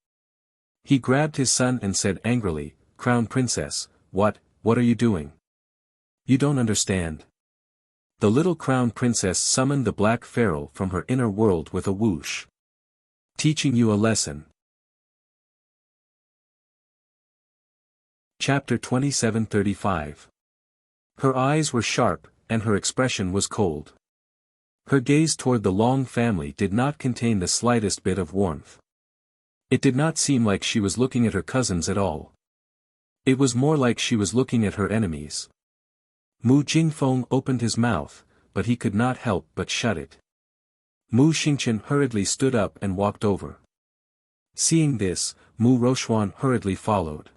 S1: He grabbed his son and said angrily, "Crown Princess, what are you doing? You don't understand." The little crown princess summoned the black pharaoh from her inner world with a whoosh. "Teaching you a lesson." Chapter 27:35. Her eyes were sharp, and her expression was cold. Her gaze toward the Long family did not contain the slightest bit of warmth. It did not seem like she was looking at her cousins at all. It was more like she was looking at her enemies. Mu Jingfeng opened his mouth, but he could not help but shut it. Mu Xingqian hurriedly stood up and walked over. Seeing this, Mu Roxuan hurriedly followed.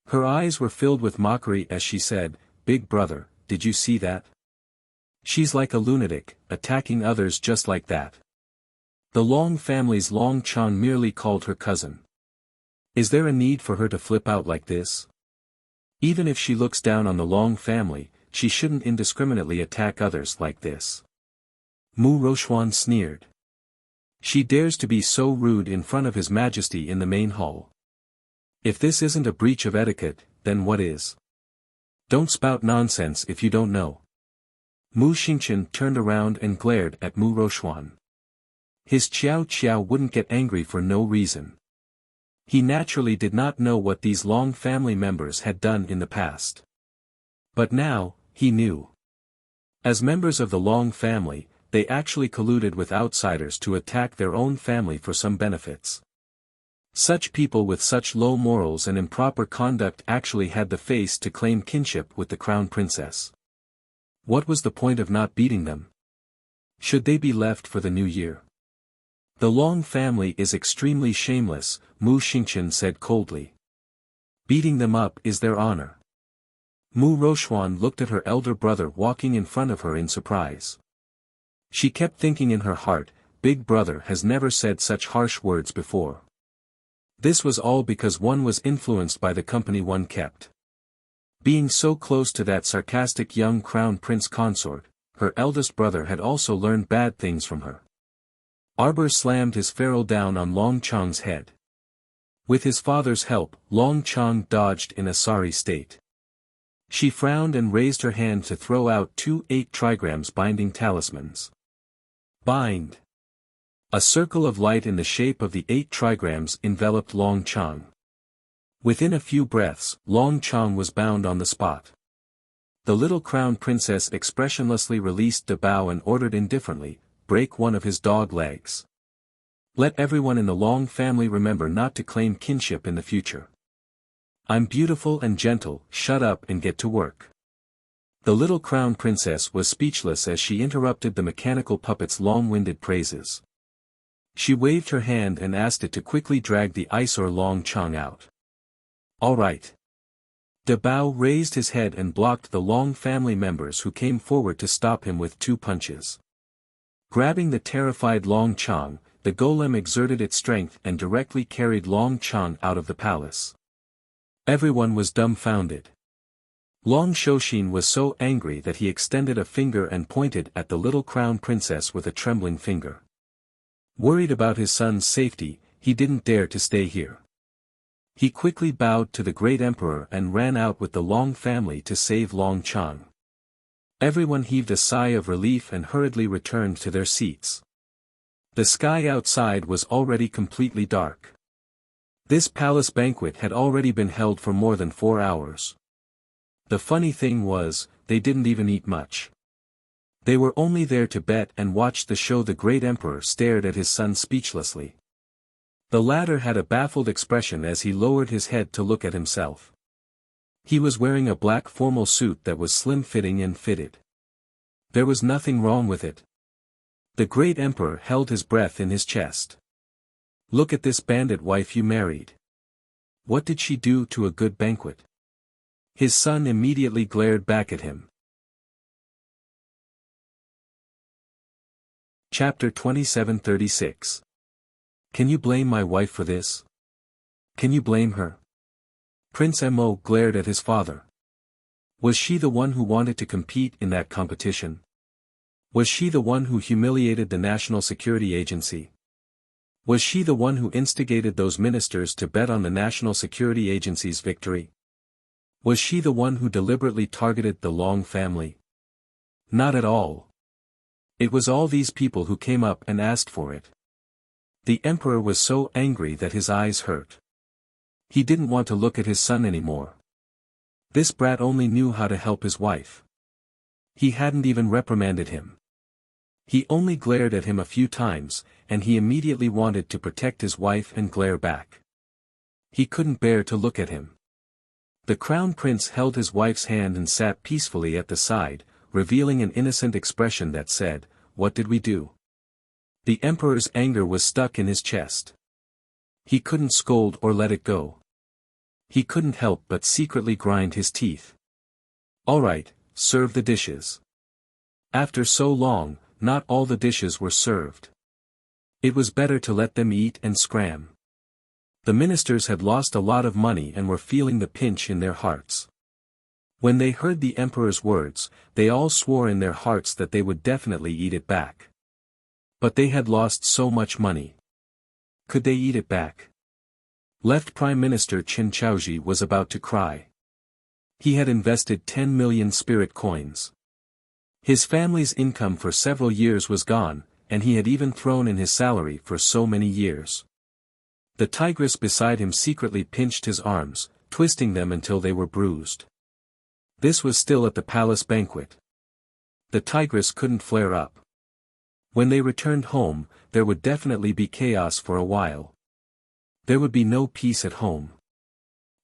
S1: Her eyes were filled with mockery as she said, "Big brother, did you see that? She's like a lunatic, attacking others just like that." The Long family's Long Chang merely called her cousin. Is there a need for her to flip out like this? Even if she looks down on the Long family, she shouldn't indiscriminately attack others like this. Mu Roxuan sneered. She dares to be so rude in front of His Majesty in the main hall. If this isn't a breach of etiquette, then what is? Don't spout nonsense if you don't know. Mu Xingqian turned around and glared at Mu Roxuan. His Qiao wouldn't get angry for no reason. He naturally did not know what these Long family members had done in the past. But now, he knew. As members of the Long family, they actually colluded with outsiders to attack their own family for some benefits. Such people with such low morals and improper conduct actually had the face to claim kinship with the crown princess. What was the point of not beating them? Should they be left for the new year? The Long family is extremely shameless, Mu Xingqian said coldly. Beating them up is their honor. Mu Roxuan looked at her elder brother walking in front of her in surprise. She kept thinking in her heart, Big brother has never said such harsh words before. This was all because one was influenced by the company one kept. Being so close to that sarcastic young crown prince consort, her eldest brother had also learned bad things from her. Arbor slammed his ferrule down on Long Chang's head. With his father's help, Long Chang dodged in a sorry state. She frowned and raised her hand to throw out 2 8 trigrams binding talismans. Bind. A circle of light in the shape of the 8 trigrams enveloped Long Chang. Within a few breaths, Long Chang was bound on the spot. The little crown princess expressionlessly released Dabao and ordered indifferently, "Break one of his dog legs. Let everyone in the Long family remember not to claim kinship in the future. I'm beautiful and gentle, shut up and get to work." The little crown princess was speechless as she interrupted the mechanical puppet's long-winded praises. She waved her hand and asked it to quickly drag the eyesore Long Chang out. "All right." Dabao raised his head and blocked the Long family members who came forward to stop him with 2 punches. Grabbing the terrified Long Chang, the golem exerted its strength and directly carried Long Chang out of the palace. Everyone was dumbfounded. Long Shoshin was so angry that he extended a finger and pointed at the little crown princess with a trembling finger. Worried about his son's safety, he didn't dare to stay here. He quickly bowed to the great emperor and ran out with the Long family to save Long Chang. Everyone heaved a sigh of relief and hurriedly returned to their seats. The sky outside was already completely dark. This palace banquet had already been held for more than 4 hours. The funny thing was, they didn't even eat much. They were only there to bet and watch the show. The great emperor stared at his son speechlessly. The latter had a baffled expression as he lowered his head to look at himself. He was wearing a black formal suit that was slim-fitting and fitted. There was nothing wrong with it. The great emperor held his breath in his chest. "Look at this bandit wife you married. What did she do to a good banquet?" His son immediately glared back at him. Chapter 2736. Can you blame my wife for this? Can you blame her? Prince Mo glared at his father. Was she the one who wanted to compete in that competition? Was she the one who humiliated the National Security Agency? Was she the one who instigated those ministers to bet on the National Security Agency's victory? Was she the one who deliberately targeted the Long family? Not at all. It was all these people who came up and asked for it. The emperor was so angry that his eyes hurt. He didn't want to look at his son anymore. This brat only knew how to help his wife. He hadn't even reprimanded him. He only glared at him a few times, and he immediately wanted to protect his wife and glare back. He couldn't bear to look at him. The crown prince held his wife's hand and sat peacefully at the side, revealing an innocent expression that said, "What did we do?" The emperor's anger was stuck in his chest. He couldn't scold or let it go. He couldn't help but secretly grind his teeth. "All right, serve the dishes." After so long, not all the dishes were served. It was better to let them eat and scram. The ministers had lost a lot of money and were feeling the pinch in their hearts. When they heard the emperor's words, they all swore in their hearts that they would definitely eat it back. But they had lost so much money. Could they eat it back? Left Prime Minister Chen Chaoji was about to cry. He had invested 10 million spirit coins. His family's income for several years was gone, and he had even thrown in his salary for so many years. The tigress beside him secretly pinched his arms, twisting them until they were bruised. This was still at the palace banquet. The tigress couldn't flare up. When they returned home, there would definitely be chaos for a while. There would be no peace at home.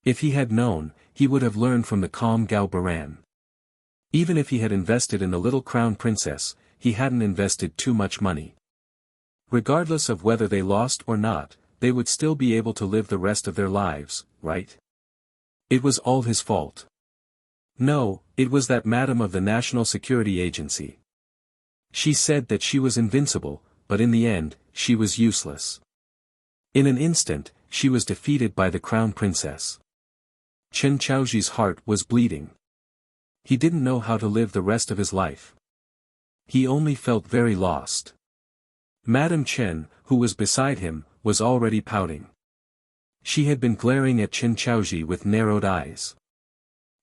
S1: If he had known, he would have learned from the calm Gao Baran. Even if he had invested in the little crown princess, he hadn't invested too much money. Regardless of whether they lost or not, they would still be able to live the rest of their lives, right? It was all his fault. No, it was that madam of the National Security Agency. She said that she was invincible, but in the end, she was useless. In an instant, she was defeated by the crown princess. Chen Chaoji's heart was bleeding. He didn't know how to live the rest of his life. He only felt very lost. Madame Chen, who was beside him, was already pouting. She had been glaring at Chen Chaoji with narrowed eyes.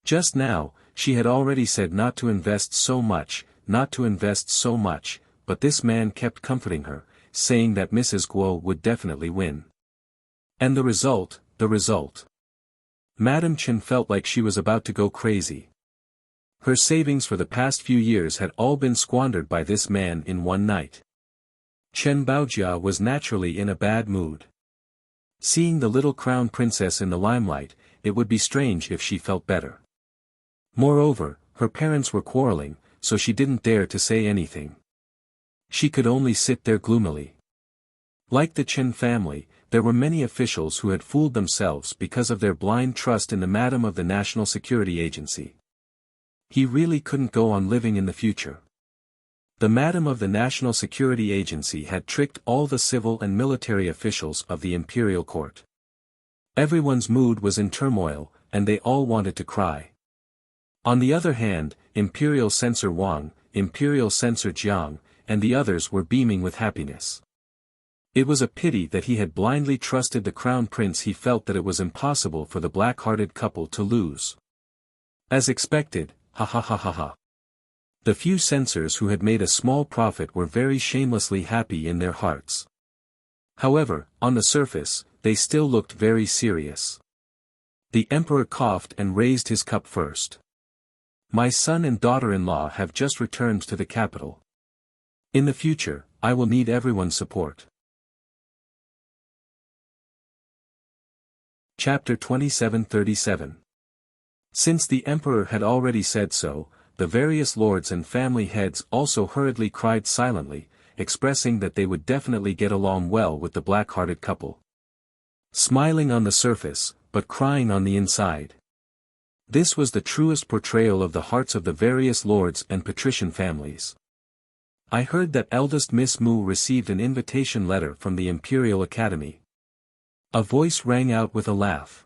S1: Just now, She had already said not to invest so much, not to invest so much, but this man kept comforting her, saying that Mrs. Guo would definitely win. And the result. Madame Chen felt like she was about to go crazy. Her savings for the past few years had all been squandered by this man in one night. Chen Baojia was naturally in a bad mood. Seeing the little crown princess in the limelight, it would be strange if she felt better. Moreover, her parents were quarreling, so she didn't dare to say anything. She could only sit there gloomily. Like the Chen family, there were many officials who had fooled themselves because of their blind trust in the Madam of the National Security Agency. He really couldn't go on living in the future. The Madam of the National Security Agency had tricked all the civil and military officials of the imperial court. Everyone's mood was in turmoil, and they all wanted to cry. On the other hand, Imperial Censor Wang, Imperial Censor Jiang, and the others were beaming with happiness. It was a pity that he had blindly trusted the crown prince. He felt that it was impossible for the black-hearted couple to lose. As expected, ha ha ha ha ha. The few censors who had made a small profit were very shamelessly happy in their hearts. However, on the surface, they still looked very serious. The emperor coughed and raised his cup first. My son and daughter-in-law have just returned to the capital. In the future, I will need everyone's support. Chapter 2737. Since the emperor had already said so, the various lords and family heads also hurriedly cried silently, expressing that they would definitely get along well with the black-hearted couple. Smiling on the surface, but crying on the inside. This was the truest portrayal of the hearts of the various lords and patrician families. I heard that eldest Miss Mu received an invitation letter from the Imperial Academy. A voice rang out with a laugh.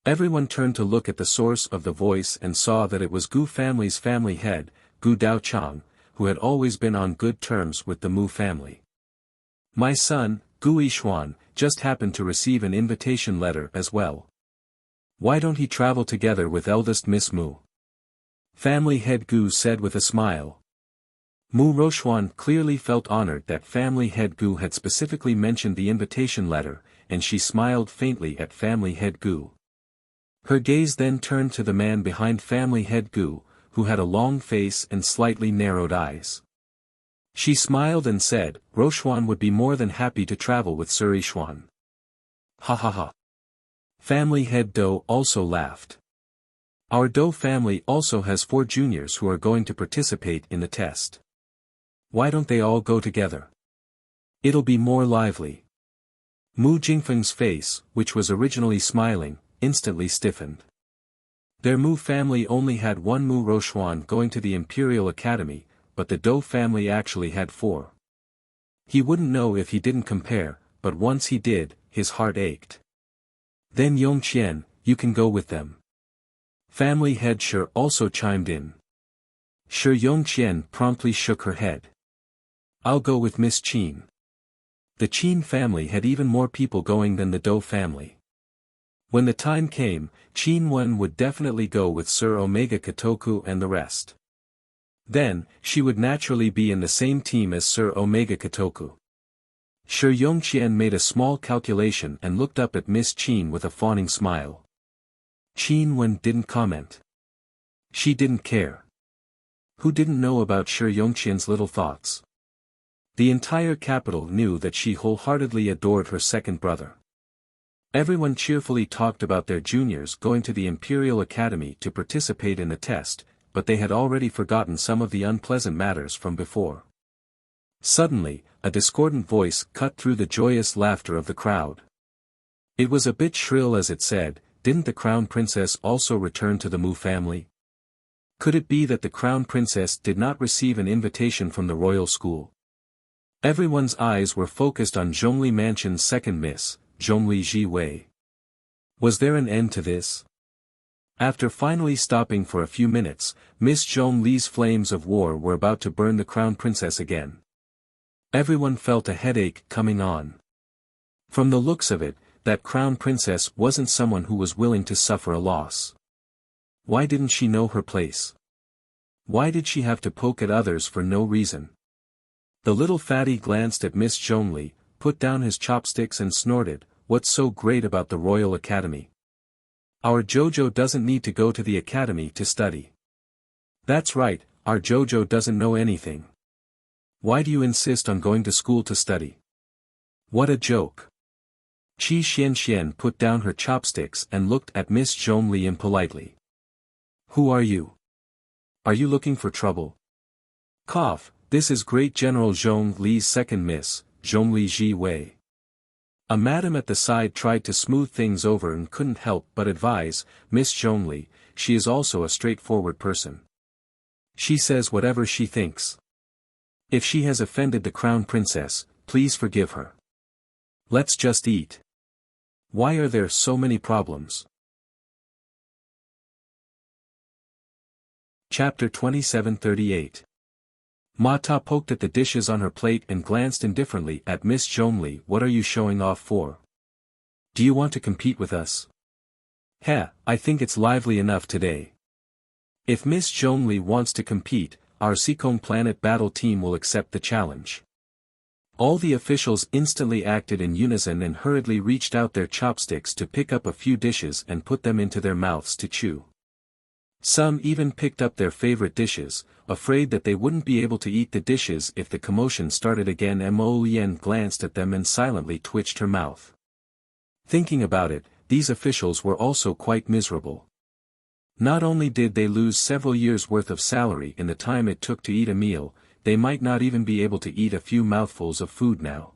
S1: Everyone turned to look at the source of the voice and saw that it was Gu family's family head, Gu Daochang, who had always been on good terms with the Mu family. My son, Gu Yixuan, just happened to receive an invitation letter as well. Why don't he travel together with eldest Miss Mu? Family head Gu said with a smile. Mu Roxuan clearly felt honored that family head Gu had specifically mentioned the invitation letter, and she smiled faintly at family head Gu. Her gaze then turned to the man behind family head Gu, who had a long face and slightly narrowed eyes. She smiled and said, Roxuan would be more than happy to travel with Sir Yixuan. Ha ha ha. Family head Do also laughed. Our Do family also has 4 juniors who are going to participate in the test. Why don't they all go together? It'll be more lively. Mu Jingfeng's face, which was originally smiling, instantly stiffened. Their Mu family only had 1 Mu Roxuan going to the Imperial Academy, but the Do family actually had 4. He wouldn't know if he didn't compare, but once he did, his heart ached. Then Yongqian, you can go with them. Family head Shi also chimed in. Shi Yongqian promptly shook her head. I'll go with Miss Qin. The Qin family had even more people going than the Do family. When the time came, Qin Wen would definitely go with Sir Omega Kotoku and the rest. Then, she would naturally be in the same team as Sir Omega Kotoku. Shi Yongqian made a small calculation and looked up at Miss Qin with a fawning smile. Qin Wen didn't comment. She didn't care. Who didn't know about Shi Yongqian's little thoughts? The entire capital knew that she wholeheartedly adored her second brother. Everyone cheerfully talked about their juniors going to the Imperial Academy to participate in the test, but they had already forgotten some of the unpleasant matters from before. Suddenly, a discordant voice cut through the joyous laughter of the crowd. It was a bit shrill as it said, didn't the crown princess also return to the Mu family? Could it be that the crown princess did not receive an invitation from the royal school? Everyone's eyes were focused on Zhongli Mansion's second miss, Zhongli Ji Wei. Was there an end to this? After finally stopping for a few minutes, Miss Zhongli's flames of war were about to burn the crown princess again. Everyone felt a headache coming on. From the looks of it, that crown princess wasn't someone who was willing to suffer a loss. Why didn't she know her place? Why did she have to poke at others for no reason? The little fatty glanced at Miss Zhongli, put down his chopsticks and snorted, "What's so great about the Royal Academy? Our Jojo doesn't need to go to the academy to study." "That's right, our Jojo doesn't know anything. Why do you insist on going to school to study? What a joke." Qi Xianxian put down her chopsticks and looked at Miss Zhongli impolitely. "Who are you? Are you looking for trouble?" Cough, "This is Great General Zhongli's second miss, Zhongli Ji Wei." A madam at the side tried to smooth things over and couldn't help but advise, "Miss Zhongli, she is also a straightforward person. She says whatever she thinks. If she has offended the Crown Princess, please forgive her. Let's just eat. Why are there so many problems?" Chapter 2738. Ma Ta poked at the dishes on her plate and glanced indifferently at Miss Zhongli. "What are you showing off for? Do you want to compete with us?" "Heh, I think it's lively enough today. If Miss Zhongli wants to compete, our Seacombe Planet Battle team will accept the challenge." All the officials instantly acted in unison and hurriedly reached out their chopsticks to pick up a few dishes and put them into their mouths to chew. Some even picked up their favorite dishes, afraid that they wouldn't be able to eat the dishes if the commotion started again. Mo Lian glanced at them and silently twitched her mouth. Thinking about it, these officials were also quite miserable. Not only did they lose several years' worth of salary in the time it took to eat a meal, they might not even be able to eat a few mouthfuls of food now.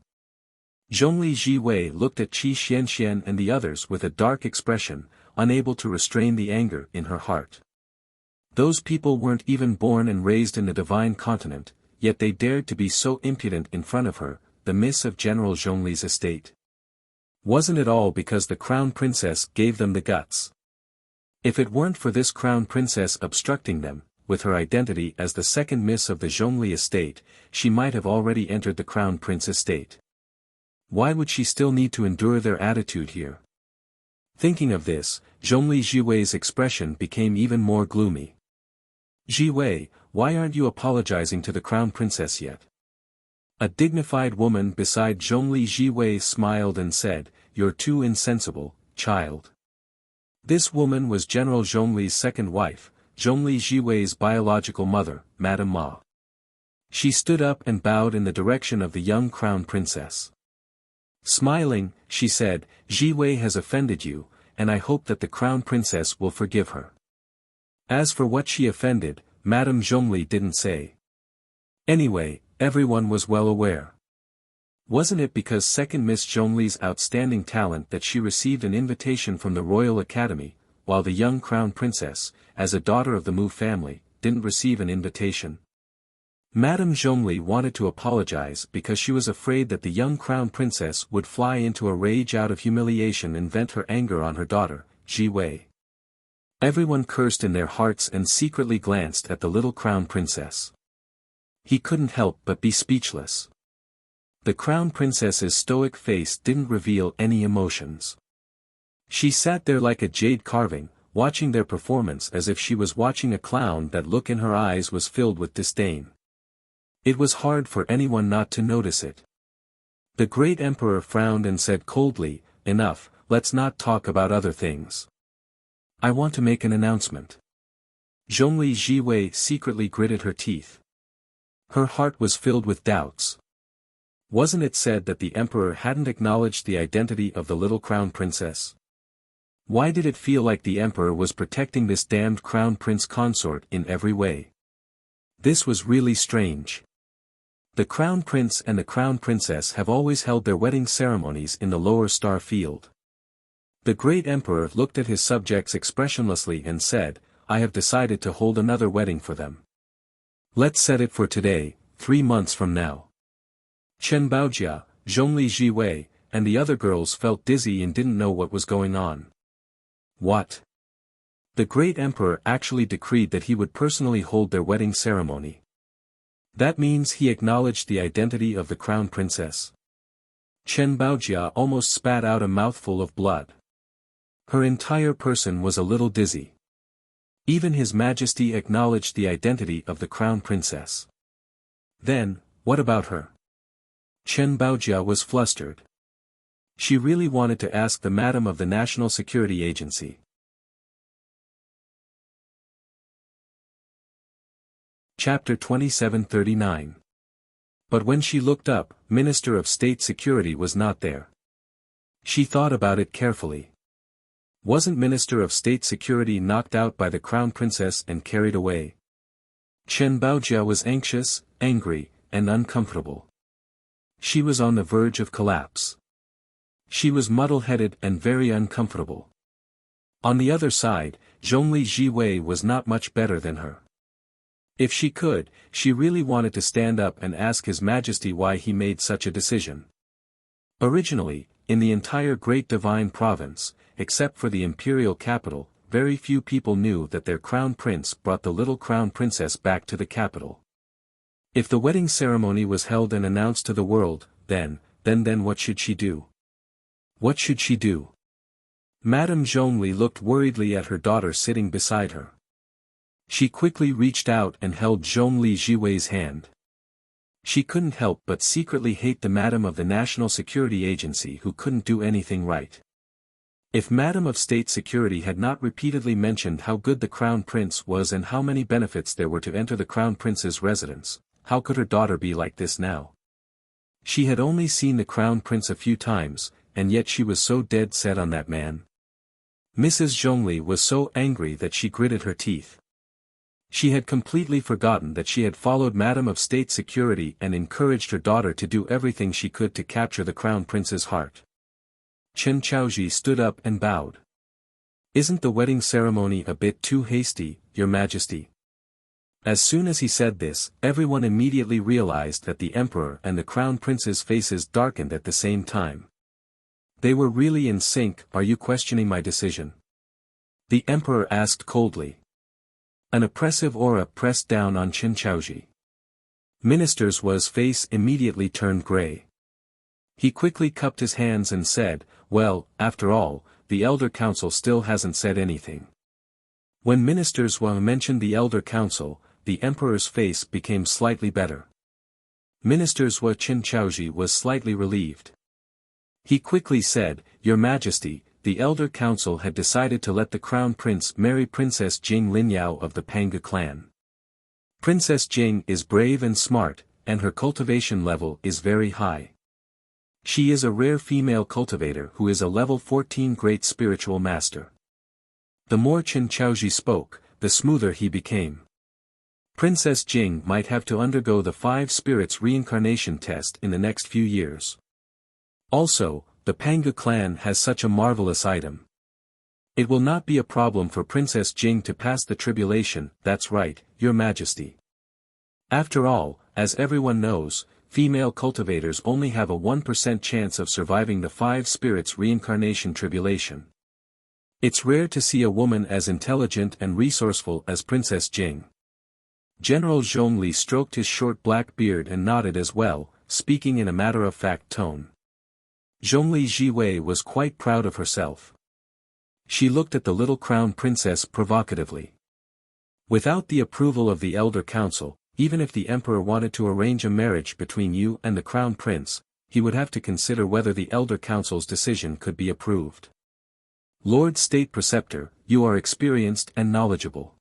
S1: Zhongli Ji Wei looked at Qi Xianxian and the others with a dark expression, unable to restrain the anger in her heart. Those people weren't even born and raised in the divine continent, yet they dared to be so impudent in front of her, the miss of General Zhongli's estate. Wasn't it all because the Crown Princess gave them the guts? If it weren't for this Crown Princess obstructing them, with her identity as the second miss of the Zhongli estate, she might have already entered the Crown Prince estate. Why would she still need to endure their attitude here? Thinking of this, Zhongli Ji Wei's expression became even more gloomy. "Ji Wei, why aren't you apologizing to the Crown Princess yet?" A dignified woman beside Zhongli Ji Wei smiled and said, "You're too insensible, child." This woman was General Zhongli's second wife, Zhongli Ji Wei's biological mother, Madame Ma. She stood up and bowed in the direction of the young Crown Princess. Smiling, she said, "Ji Wei has offended you, and I hope that the Crown Princess will forgive her." As for what she offended, Madame Zhongli didn't say. Anyway, everyone was well aware. Wasn't it because second Miss Zhongli's outstanding talent that she received an invitation from the Royal Academy, while the young Crown Princess, as a daughter of the Mu family, didn't receive an invitation? Madame Zhongli wanted to apologize because she was afraid that the young Crown Princess would fly into a rage out of humiliation and vent her anger on her daughter, Ji Wei. Everyone cursed in their hearts and secretly glanced at the little Crown Princess. He couldn't help but be speechless. The Crown Princess's stoic face didn't reveal any emotions. She sat there like a jade carving, watching their performance as if she was watching a clown. That look in her eyes was filled with disdain. It was hard for anyone not to notice it. The great emperor frowned and said coldly, "Enough, let's not talk about other things. I want to make an announcement." Zhongli Ji Wei secretly gritted her teeth. Her heart was filled with doubts. Wasn't it said that the emperor hadn't acknowledged the identity of the little Crown Princess? Why did it feel like the emperor was protecting this damned Crown Prince Consort in every way? This was really strange. The Crown Prince and the Crown Princess have always held their wedding ceremonies in the lower star field. The great emperor looked at his subjects expressionlessly and said, "I have decided to hold another wedding for them. Let's set it for today, 3 months from now." Chen Baojia, Zhongli Ji Wei, and the other girls felt dizzy and didn't know what was going on. What? The great emperor actually decreed that he would personally hold their wedding ceremony. That means he acknowledged the identity of the Crown Princess. Chen Baojia almost spat out a mouthful of blood. Her entire person was a little dizzy. Even His Majesty acknowledged the identity of the crown princess. Then, what about her? Chen Baojia was flustered. She really wanted to ask the Madam of the National Security Agency. Chapter 2739. But when she looked up, Minister of State Security was not there. She thought about it carefully. Wasn't Minister of State Security knocked out by the Crown Princess and carried away? Chen Baojia was anxious, angry, and uncomfortable. She was on the verge of collapse. She was muddle-headed and very uncomfortable. On the other side, Zhongli Jiwei was not much better than her. If she could, she really wanted to stand up and ask His Majesty why he made such a decision. Originally, in the entire Great Divine Province, except for the imperial capital, very few people knew that their crown prince brought the little crown princess back to the capital. If the wedding ceremony was held and announced to the world, then what should she do? What should she do? Madame Zhongli looked worriedly at her daughter sitting beside her. She quickly reached out and held Zhongli Jiwei's hand. She couldn't help but secretly hate the Madam of the National Security Agency who couldn't do anything right. If Madam of State Security had not repeatedly mentioned how good the Crown Prince was and how many benefits there were to enter the Crown Prince's residence, how could her daughter be like this now? She had only seen the Crown Prince a few times, and yet she was so dead set on that man. Mrs. Zhongli was so angry that she gritted her teeth. She had completely forgotten that she had followed Madam of State Security and encouraged her daughter to do everything she could to capture the Crown Prince's heart. Chen Chaoji stood up and bowed. "Isn't the wedding ceremony a bit too hasty, Your Majesty?" As soon as he said this, everyone immediately realized that the Emperor and the Crown Prince's faces darkened at the same time. They were really in sync. "Are you questioning my decision?" the Emperor asked coldly. An oppressive aura pressed down on Chen Chaoji. Minister's face immediately turned gray. He quickly cupped his hands and said, "Well, after all, the Elder Council still hasn't said anything." When Minister's mentioned the Elder Council, the Emperor's face became slightly better. Minister's Chen Chaoji was slightly relieved. He quickly said, "Your Majesty, the Elder Council had decided to let the Crown Prince marry Princess Jing Linyao of the Panga clan. Princess Jing is brave and smart, and her cultivation level is very high. She is a rare female cultivator who is a level 14 great spiritual master." The more Chen Chaoji spoke, the smoother he became. Princess Jing might have to undergo the 5 spirits reincarnation test in the next few years. Also, the Panga clan has such a marvelous item. It will not be a problem for Princess Jing to pass the tribulation. "That's right, Your Majesty. After all, as everyone knows, female cultivators only have a 1% chance of surviving the 5 spirits reincarnation tribulation. It's rare to see a woman as intelligent and resourceful as Princess Jing." General Zhongli stroked his short black beard and nodded as well, speaking in a matter-of-fact tone. Zhongli Jiwei was quite proud of herself. She looked at the little crown princess provocatively. "Without the approval of the Elder Council, even if the Emperor wanted to arrange a marriage between you and the Crown Prince, he would have to consider whether the Elder Council's decision could be approved. Lord State Preceptor, you are experienced and knowledgeable.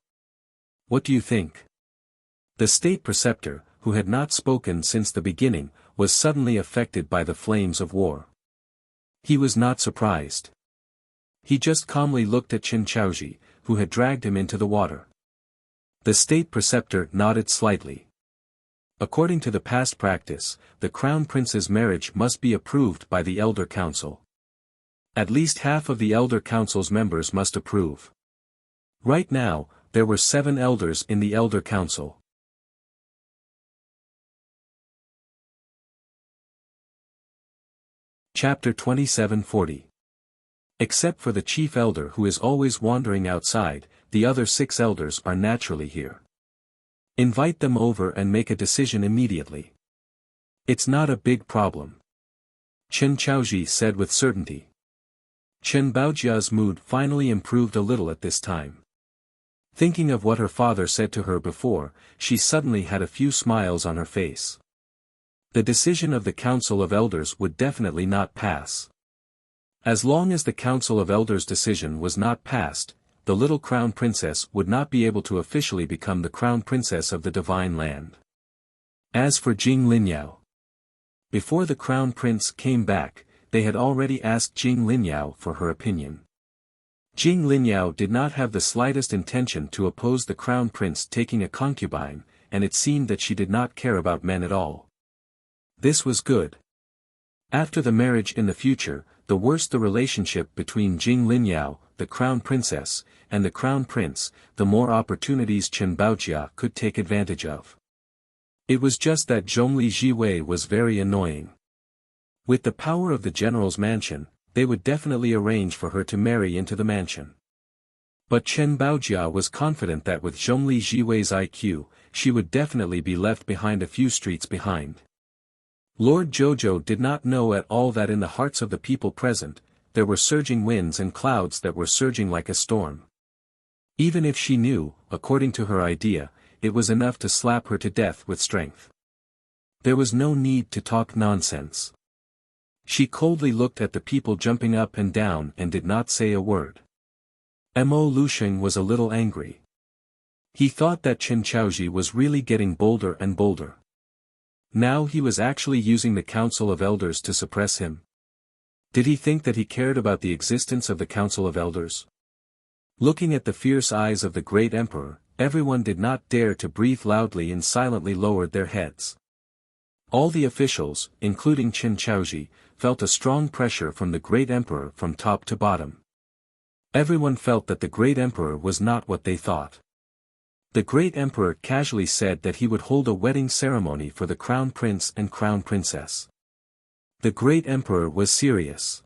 S1: What do you think?" The State Preceptor, who had not spoken since the beginning, was suddenly affected by the flames of war. He was not surprised. He just calmly looked at Chen Chaoji, who had dragged him into the water. The State Preceptor nodded slightly. According to the past practice, the Crown Prince's marriage must be approved by the Elder Council. At least half of the Elder Council's members must approve. Right now, there were 7 elders in the Elder Council. Chapter 2740. Except for the chief elder who is always wandering outside, the other 6 elders are naturally here. Invite them over and make a decision immediately. It's not a big problem. Chen Chaoji said with certainty. Chen Baojia's mood finally improved a little at this time. Thinking of what her father said to her before, she suddenly had a few smiles on her face. The decision of the Council of Elders would definitely not pass. As long as the Council of Elders' decision was not passed, the little crown princess would not be able to officially become the crown princess of the divine land. As for Jing Linyao, before the crown prince came back, they had already asked Jing Linyao for her opinion. Jing Linyao did not have the slightest intention to oppose the crown prince taking a concubine, and it seemed that she did not care about men at all. This was good. After the marriage in the future, the worse the relationship between Jing Linyao, the crown princess, and the crown prince, the more opportunities Chen Baojia could take advantage of. It was just that Zhongli Jiwei was very annoying. With the power of the general's mansion, they would definitely arrange for her to marry into the mansion. But Chen Baojia was confident that with Zhongli Jiwei's IQ, she would definitely be left behind a few streets behind. Lord Jojo did not know at all that in the hearts of the people present, there were surging winds and clouds that were surging like a storm. Even if she knew, according to her idea, it was enough to slap her to death with strength. There was no need to talk nonsense. She coldly looked at the people jumping up and down and did not say a word. Mo Lusheng was a little angry. He thought that Chen Chaoji was really getting bolder and bolder. Now he was actually using the Council of Elders to suppress him. Did he think that he cared about the existence of the Council of Elders? Looking at the fierce eyes of the great emperor, everyone did not dare to breathe loudly and silently lowered their heads. All the officials, including Chen Chaoji, felt a strong pressure from the great emperor from top to bottom. Everyone felt that the great emperor was not what they thought. The great emperor casually said that he would hold a wedding ceremony for the crown prince and crown princess. The great emperor was serious.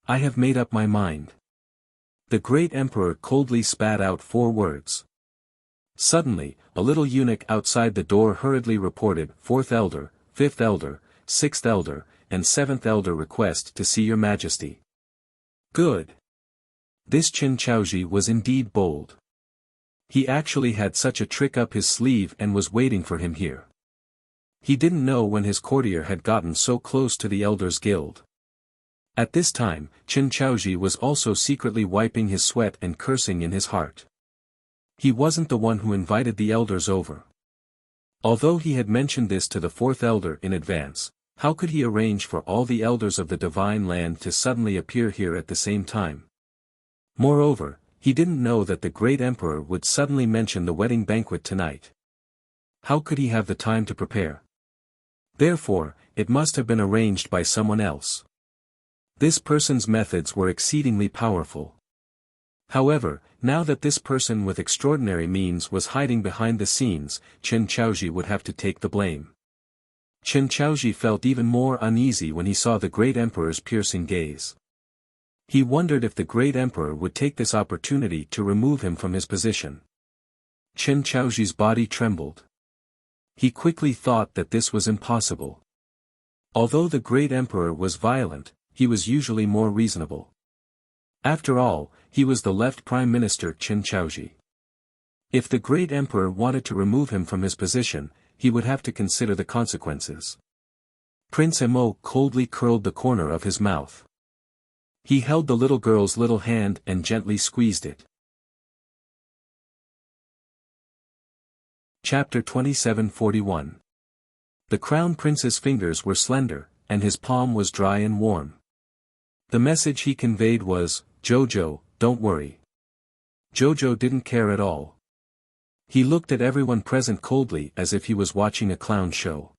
S1: I have made up my mind. The great emperor coldly spat out 4 words. Suddenly, a little eunuch outside the door hurriedly reported, 4th elder, 5th elder, 6th elder, and 7th elder request to see your majesty. Good. This Chen Chaoji was indeed bold. He actually had such a trick up his sleeve and was waiting for him here. He didn't know when his courtier had gotten so close to the Elders' Guild. At this time, Chen Chaoji was also secretly wiping his sweat and cursing in his heart. He wasn't the one who invited the elders over. Although he had mentioned this to the 4th elder in advance, how could he arrange for all the elders of the divine land to suddenly appear here at the same time? Moreover, he didn't know that the great emperor would suddenly mention the wedding banquet tonight. How could he have the time to prepare? Therefore, it must have been arranged by someone else. This person's methods were exceedingly powerful. However, now that this person with extraordinary means was hiding behind the scenes, Chen Chaoji would have to take the blame. Chen Chaoji felt even more uneasy when he saw the great emperor's piercing gaze. He wondered if the great emperor would take this opportunity to remove him from his position. Chen Chaoji's body trembled. He quickly thought that this was impossible. Although the great emperor was violent, he was usually more reasonable. After all, he was the left prime minister Chen Chaoji. If the great emperor wanted to remove him from his position, he would have to consider the consequences. Prince Mo coldly curled the corner of his mouth. He held the little girl's little hand and gently squeezed it. Chapter 2741. The crown prince's fingers were slender, and his palm was dry and warm. The message he conveyed was, Jojo, don't worry. Jojo didn't care at all. He looked at everyone present coldly as if he was watching a clown show.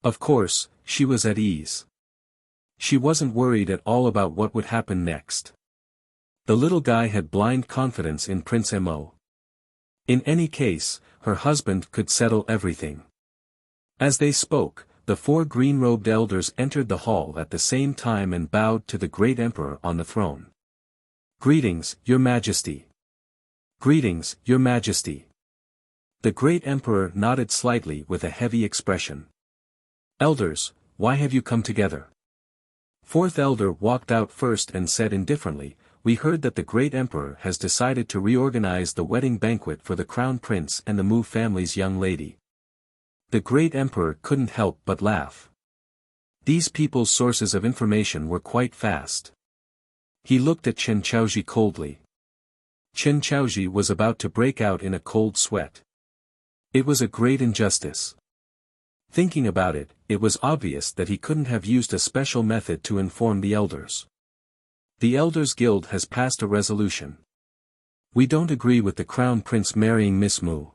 S1: Of course, she was at ease. She wasn't worried at all about what would happen next. The little guy had blind confidence in Prince Mo. In any case, her husband could settle everything. As they spoke, the 4 green-robed elders entered the hall at the same time and bowed to the great emperor on the throne. Greetings, your majesty. Greetings, your majesty. The great emperor nodded slightly with a heavy expression. Elders, why have you come together? 4th elder walked out first and said indifferently, we heard that the great emperor has decided to reorganize the wedding banquet for the crown prince and the Mu family's young lady. The great emperor couldn't help but laugh. These people's sources of information were quite fast. He looked at Chen Chaoji coldly. Chen Chaoji was about to break out in a cold sweat. It was a great injustice. Thinking about it, it was obvious that he couldn't have used a special method to inform the elders. The Elders Guild has passed a resolution. We don't agree with the Crown Prince marrying Miss Mu.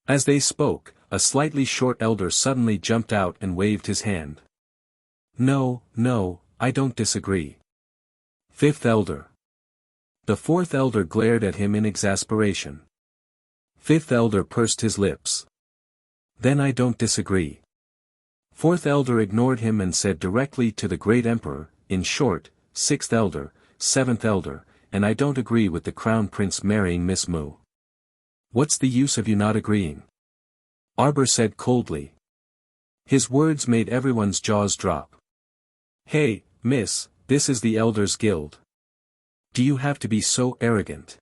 S1: As they spoke, a slightly short elder suddenly jumped out and waved his hand. No, I don't disagree. Fifth elder. The fourth elder glared at him in exasperation. Fifth elder pursed his lips. Then I don't disagree. Fourth elder ignored him and said directly to the great emperor, in short, sixth elder, seventh elder, and I don't agree with the crown prince marrying Miss Mu. What's the use of you not agreeing? Arbor said coldly. His words made everyone's jaws drop. Hey, miss, this is the Elders Guild. Do you have to be so arrogant?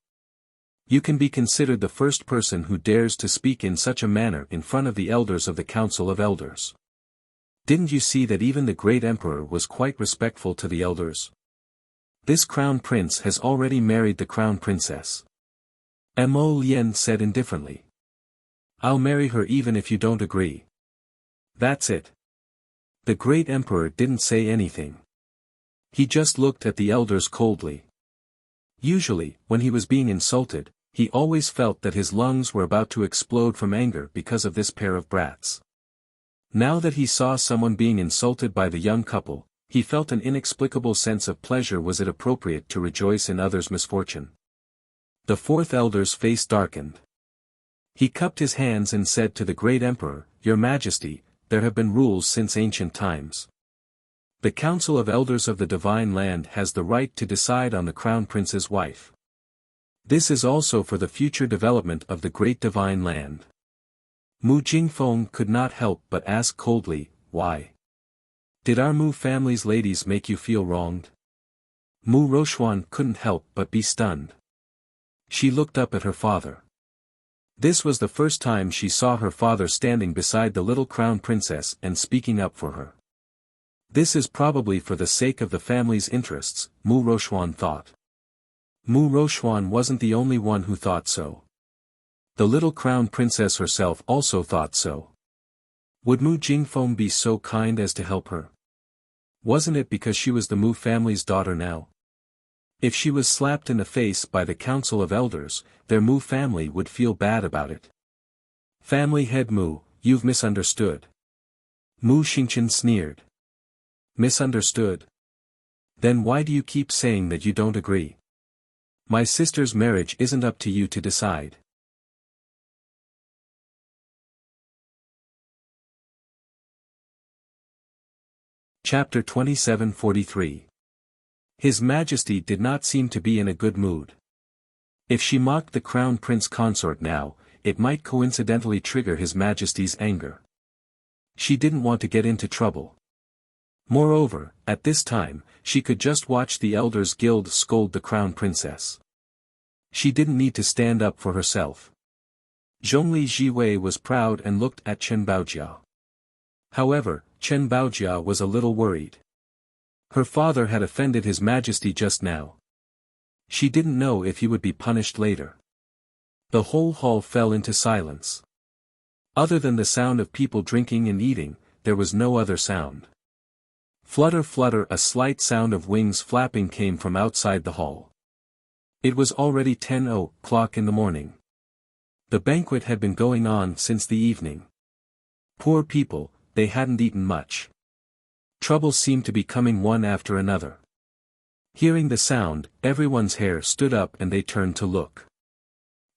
S1: You can be considered the first person who dares to speak in such a manner in front of the elders of the Council of Elders. Didn't you see that even the great emperor was quite respectful to the elders? This crown prince has already married the crown princess. Mo Lien said indifferently. I'll marry her even if you don't agree. That's it. The great emperor didn't say anything. He just looked at the elders coldly. Usually, when he was being insulted, he always felt that his lungs were about to explode from anger because of this pair of brats. Now that he saw someone being insulted by the young couple, he felt an inexplicable sense of pleasure. Was it appropriate to rejoice in others' misfortune? The fourth elder's face darkened. He cupped his hands and said to the great emperor, Your Majesty, there have been rules since ancient times. The Council of Elders of the Divine Land has the right to decide on the Crown Prince's wife. This is also for the future development of the Great Divine Land. Mu Jingfeng could not help but ask coldly, Why? Did our Mu family's ladies make you feel wronged? Mu Rochuan couldn't help but be stunned. She looked up at her father. This was the first time she saw her father standing beside the little crown princess and speaking up for her. This is probably for the sake of the family's interests, Mu Rochuan thought. Mu Rochuan wasn't the only one who thought so. The little crown princess herself also thought so. Would Mu Jingfeng be so kind as to help her? Wasn't it because she was the Mu family's daughter now? If she was slapped in the face by the Council of Elders, their Mu family would feel bad about it. Family head Mu, you've misunderstood. Mu Xingqian sneered. Misunderstood? Then why do you keep saying that you don't agree? My sister's marriage isn't up to you to decide. Chapter 2743. His Majesty did not seem to be in a good mood. If she mocked the Crown Prince Consort now, it might coincidentally trigger His Majesty's anger. She didn't want to get into trouble. Moreover, at this time, she could just watch the Elders Guild scold the Crown Princess. She didn't need to stand up for herself. Zhongli Jiwei was proud and looked at Chen Baojia. However, Chen Baojia was a little worried. Her father had offended His Majesty just now. She didn't know if he would be punished later. The whole hall fell into silence. Other than the sound of people drinking and eating, there was no other sound. Flutter flutter, a slight sound of wings flapping came from outside the hall. It was already 10 o'clock in the morning. The banquet had been going on since the evening. Poor people, they hadn't eaten much. Troubles seemed to be coming one after another. Hearing the sound, everyone's hair stood up and they turned to look.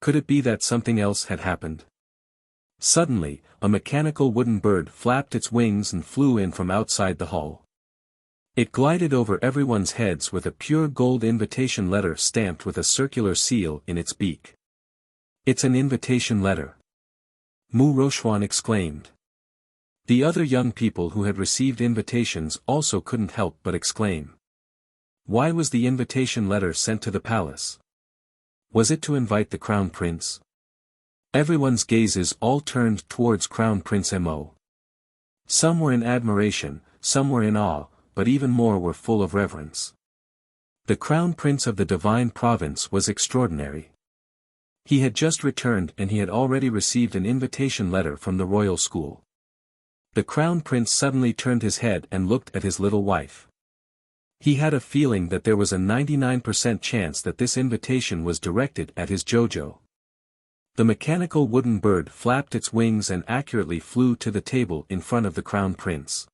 S1: Could it be that something else had happened? Suddenly, a mechanical wooden bird flapped its wings and flew in from outside the hall. It glided over everyone's heads with a pure gold invitation letter stamped with a circular seal in its beak. It's an invitation letter. Mu Rochuan exclaimed. The other young people who had received invitations also couldn't help but exclaim. Why was the invitation letter sent to the palace? Was it to invite the Crown Prince? Everyone's gazes all turned towards Crown Prince Mo. Some were in admiration, some were in awe, but even more were full of reverence. The Crown Prince of the Divine Province was extraordinary. He had just returned and he had already received an invitation letter from the royal school. The Crown Prince suddenly turned his head and looked at his little wife. He had a feeling that there was a 99% chance that this invitation was directed at his Jojo. The mechanical wooden bird flapped its wings and accurately flew to the table in front of the Crown Prince.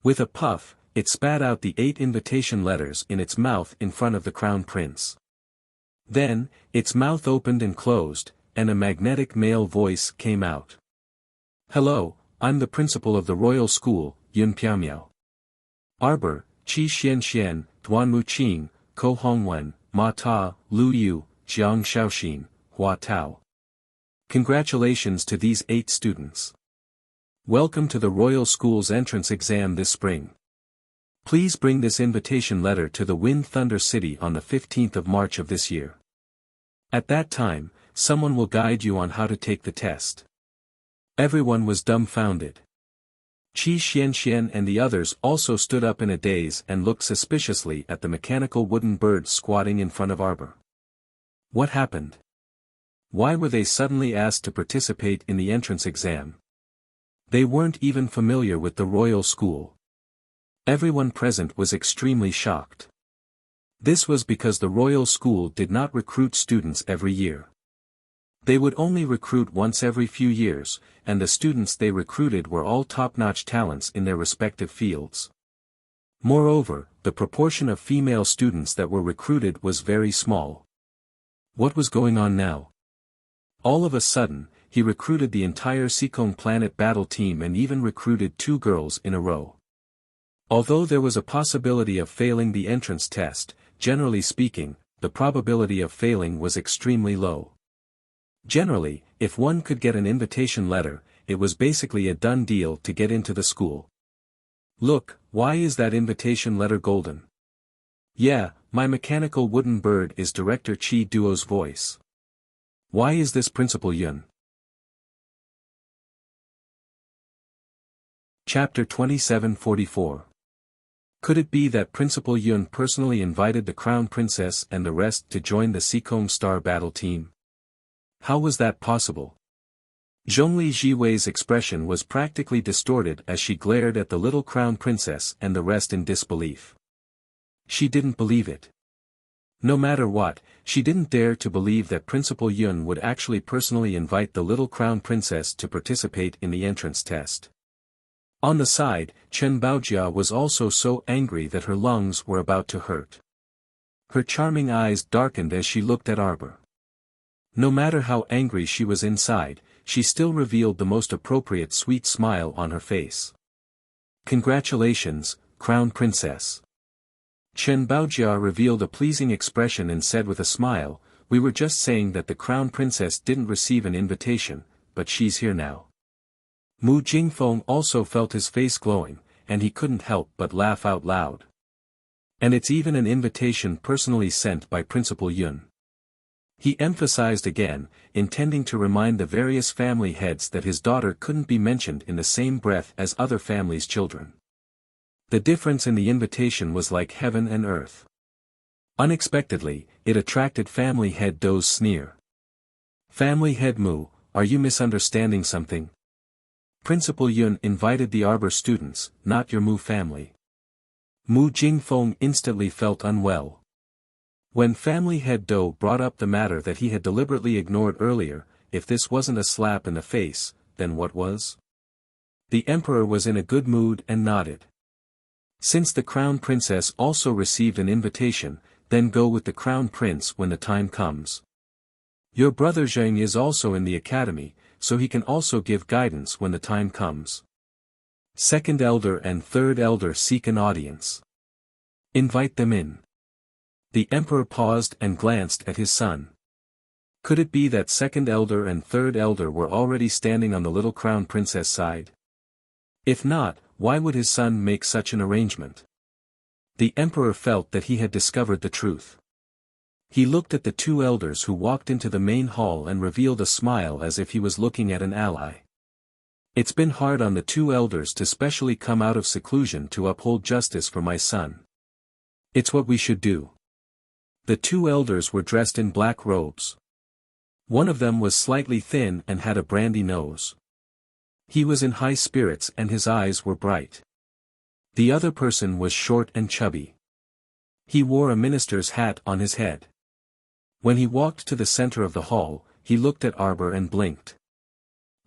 S1: With a puff, it spat out the 8 invitation letters in its mouth in front of the Crown Prince. Then, its mouth opened and closed, and a magnetic male voice came out. "Hello, I'm the principal of the royal school, Yun Piamiao. Arbor, Qi Xian Xian, Duan Mu Qing, Ko Hongwen, Ma Ta, Lu Yu, Jiang Shaoxin, Hua Tao. Congratulations to these 8 students. Welcome to the royal school's entrance exam this spring. Please bring this invitation letter to the Wind Thunder City on the 15th of March of this year. At that time, someone will guide you on how to take the test." Everyone was dumbfounded. Qi Xianxian and the others also stood up in a daze and looked suspiciously at the mechanical wooden bird squatting in front of Arbor. What happened? Why were they suddenly asked to participate in the entrance exam? They weren't even familiar with the royal school. Everyone present was extremely shocked. This was because the royal school did not recruit students every year. They would only recruit once every few years, and the students they recruited were all top-notch talents in their respective fields. Moreover, the proportion of female students that were recruited was very small. What was going on now? All of a sudden, he recruited the entire Seekong Planet battle team and even recruited 2 girls in a row. Although there was a possibility of failing the entrance test, generally speaking, the probability of failing was extremely low. Generally, if one could get an invitation letter, it was basically a done deal to get into the school. "Look, why is that invitation letter golden?" "Yeah, my mechanical wooden bird is Director Chi Duo's voice." "Why is this Principal Yun?" Chapter 2744. Could it be that Principal Yun personally invited the Crown Princess and the rest to join the Seekong Star battle team? How was that possible? Zhongli Jiwei's expression was practically distorted as she glared at the little Crown Princess and the rest in disbelief. She didn't believe it. No matter what, she didn't dare to believe that Principal Yun would actually personally invite the little Crown Princess to participate in the entrance test. On the side, Chen Baojia was also so angry that her lungs were about to hurt. Her charming eyes darkened as she looked at Arbor. No matter how angry she was inside, she still revealed the most appropriate sweet smile on her face. "Congratulations, Crown Princess." Chen Baojia revealed a pleasing expression and said with a smile, "We were just saying that the Crown Princess didn't receive an invitation, but she's here now." Mu Jingfeng also felt his face glowing, and he couldn't help but laugh out loud. "And it's even an invitation personally sent by Principal Yun." He emphasized again, intending to remind the various family heads that his daughter couldn't be mentioned in the same breath as other families' children. The difference in the invitation was like heaven and earth. Unexpectedly, it attracted family head Do's sneer. "Family head Mu, are you misunderstanding something? Principal Yun invited the Arbor students, not your Mu family." Mu Jingfeng instantly felt unwell. When family head Do brought up the matter that he had deliberately ignored earlier, if this wasn't a slap in the face, then what was? The emperor was in a good mood and nodded. "Since the Crown Princess also received an invitation, then go with the Crown Prince when the time comes. Your brother Zheng is also in the academy, so he can also give guidance when the time comes. Second elder and third elder seek an audience. Invite them in." The emperor paused and glanced at his son. Could it be that second elder and third elder were already standing on the little Crown Princess side? If not, why would his son make such an arrangement? The emperor felt that he had discovered the truth. He looked at the two elders who walked into the main hall and revealed a smile as if he was looking at an ally. It's been hard on the two elders to specially come out of seclusion to uphold justice for my son. It's what we should do. The two elders were dressed in black robes. One of them was slightly thin and had a brandy nose. He was in high spirits and his eyes were bright. The other person was short and chubby. He wore a minister's hat on his head. When he walked to the center of the hall, he looked at Arbor and blinked.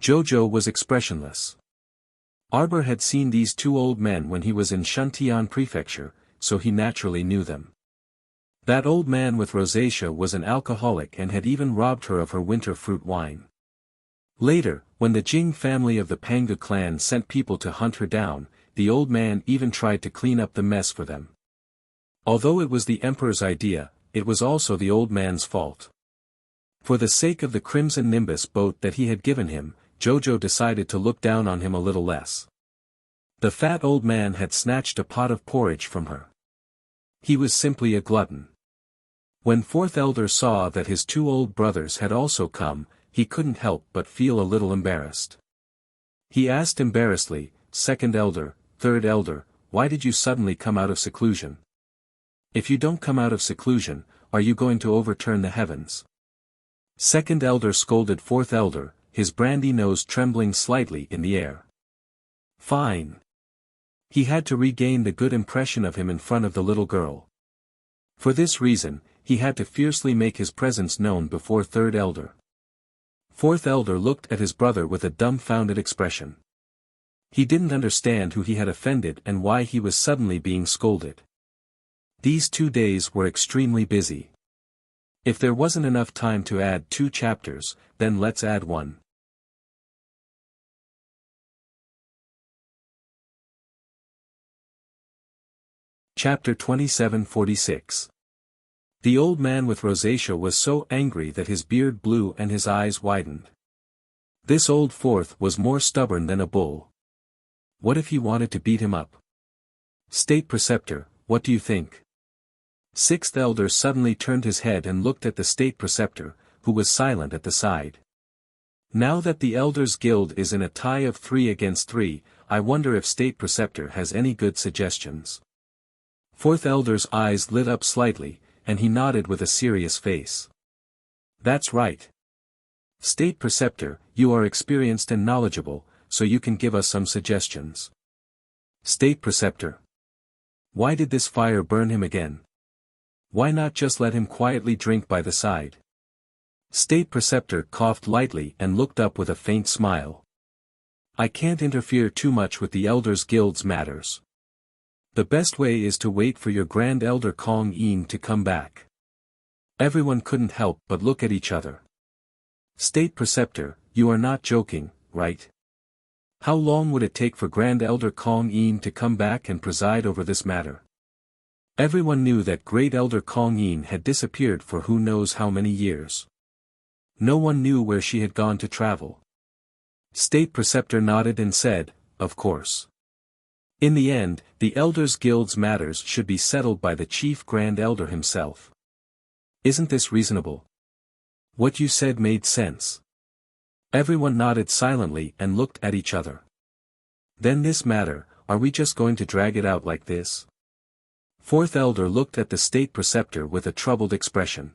S1: Jojo was expressionless. Arbor had seen these two old men when he was in Shuntian Prefecture, so he naturally knew them. That old man with rosacea was an alcoholic and had even robbed her of her winter fruit wine. Later, when the Jing family of the Panga clan sent people to hunt her down, the old man even tried to clean up the mess for them. Although it was the emperor's idea, it was also the old man's fault. For the sake of the Crimson Nimbus boat that he had given him, Jojo decided to look down on him a little less. The fat old man had snatched a pot of porridge from her. He was simply a glutton. When fourth elder saw that his two old brothers had also come, he couldn't help but feel a little embarrassed. He asked embarrassedly, "Second elder, third elder, why did you suddenly come out of seclusion? If you don't come out of seclusion, are you going to overturn the heavens?" Second elder scolded fourth elder, his brandy nose trembling slightly in the air. Fine. He had to regain the good impression of him in front of the little girl. For this reason, he had to fiercely make his presence known before third elder. Fourth elder looked at his brother with a dumbfounded expression. He didn't understand who he had offended and why he was suddenly being scolded. These 2 days were extremely busy. If there wasn't enough time to add 2 chapters, then let's add 1. Chapter 2746. The old man with rosacea was so angry that his beard blew and his eyes widened. This old fourth was more stubborn than a bull. What if he wanted to beat him up? State Preceptor, what do you think? Sixth elder suddenly turned his head and looked at the State Preceptor, who was silent at the side. Now that the Elders Guild is in a tie of 3 against 3, I wonder if State Preceptor has any good suggestions. Fourth elder's eyes lit up slightly, and he nodded with a serious face. That's right. State Preceptor, you are experienced and knowledgeable, so you can give us some suggestions. State Preceptor. Why did this fire burn him again? Why not just let him quietly drink by the side? State Preceptor coughed lightly and looked up with a faint smile. I can't interfere too much with the Elders Guild's matters. The best way is to wait for your Grand Elder Kong Yin to come back. Everyone couldn't help but look at each other. State Preceptor, you are not joking, right? How long would it take for Grand Elder Kong Yin to come back and preside over this matter? Everyone knew that Great Elder Kong Yin had disappeared for who knows how many years. No one knew where she had gone to travel. State Preceptor nodded and said, of course. In the end, the Elders Guild's matters should be settled by the Chief Grand Elder himself. Isn't this reasonable? What you said made sense. Everyone nodded silently and looked at each other. Then this matter, are we just going to drag it out like this? Fourth Elder looked at the State Preceptor with a troubled expression.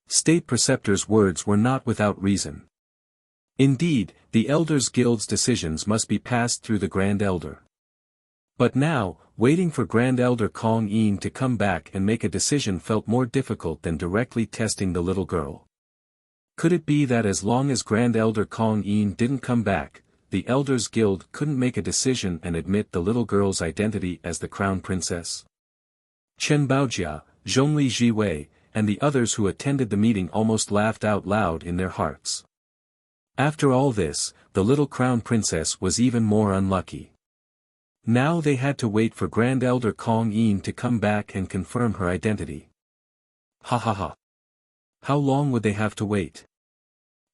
S1: State Preceptor's words were not without reason. Indeed, the Elders Guild's decisions must be passed through the Grand Elder. But now, waiting for Grand Elder Kong Yin to come back and make a decision felt more difficult than directly testing the little girl. Could it be that as long as Grand Elder Kong Yin didn't come back, the Elders Guild couldn't make a decision and admit the little girl's identity as the Crown Princess? Chen Baojia, Zhongli Jiwei, and the others who attended the meeting almost laughed out loud in their hearts. After all this, the little Crown Princess was even more unlucky. Now they had to wait for Grand Elder Kong Yin to come back and confirm her identity. Ha ha ha. How long would they have to wait?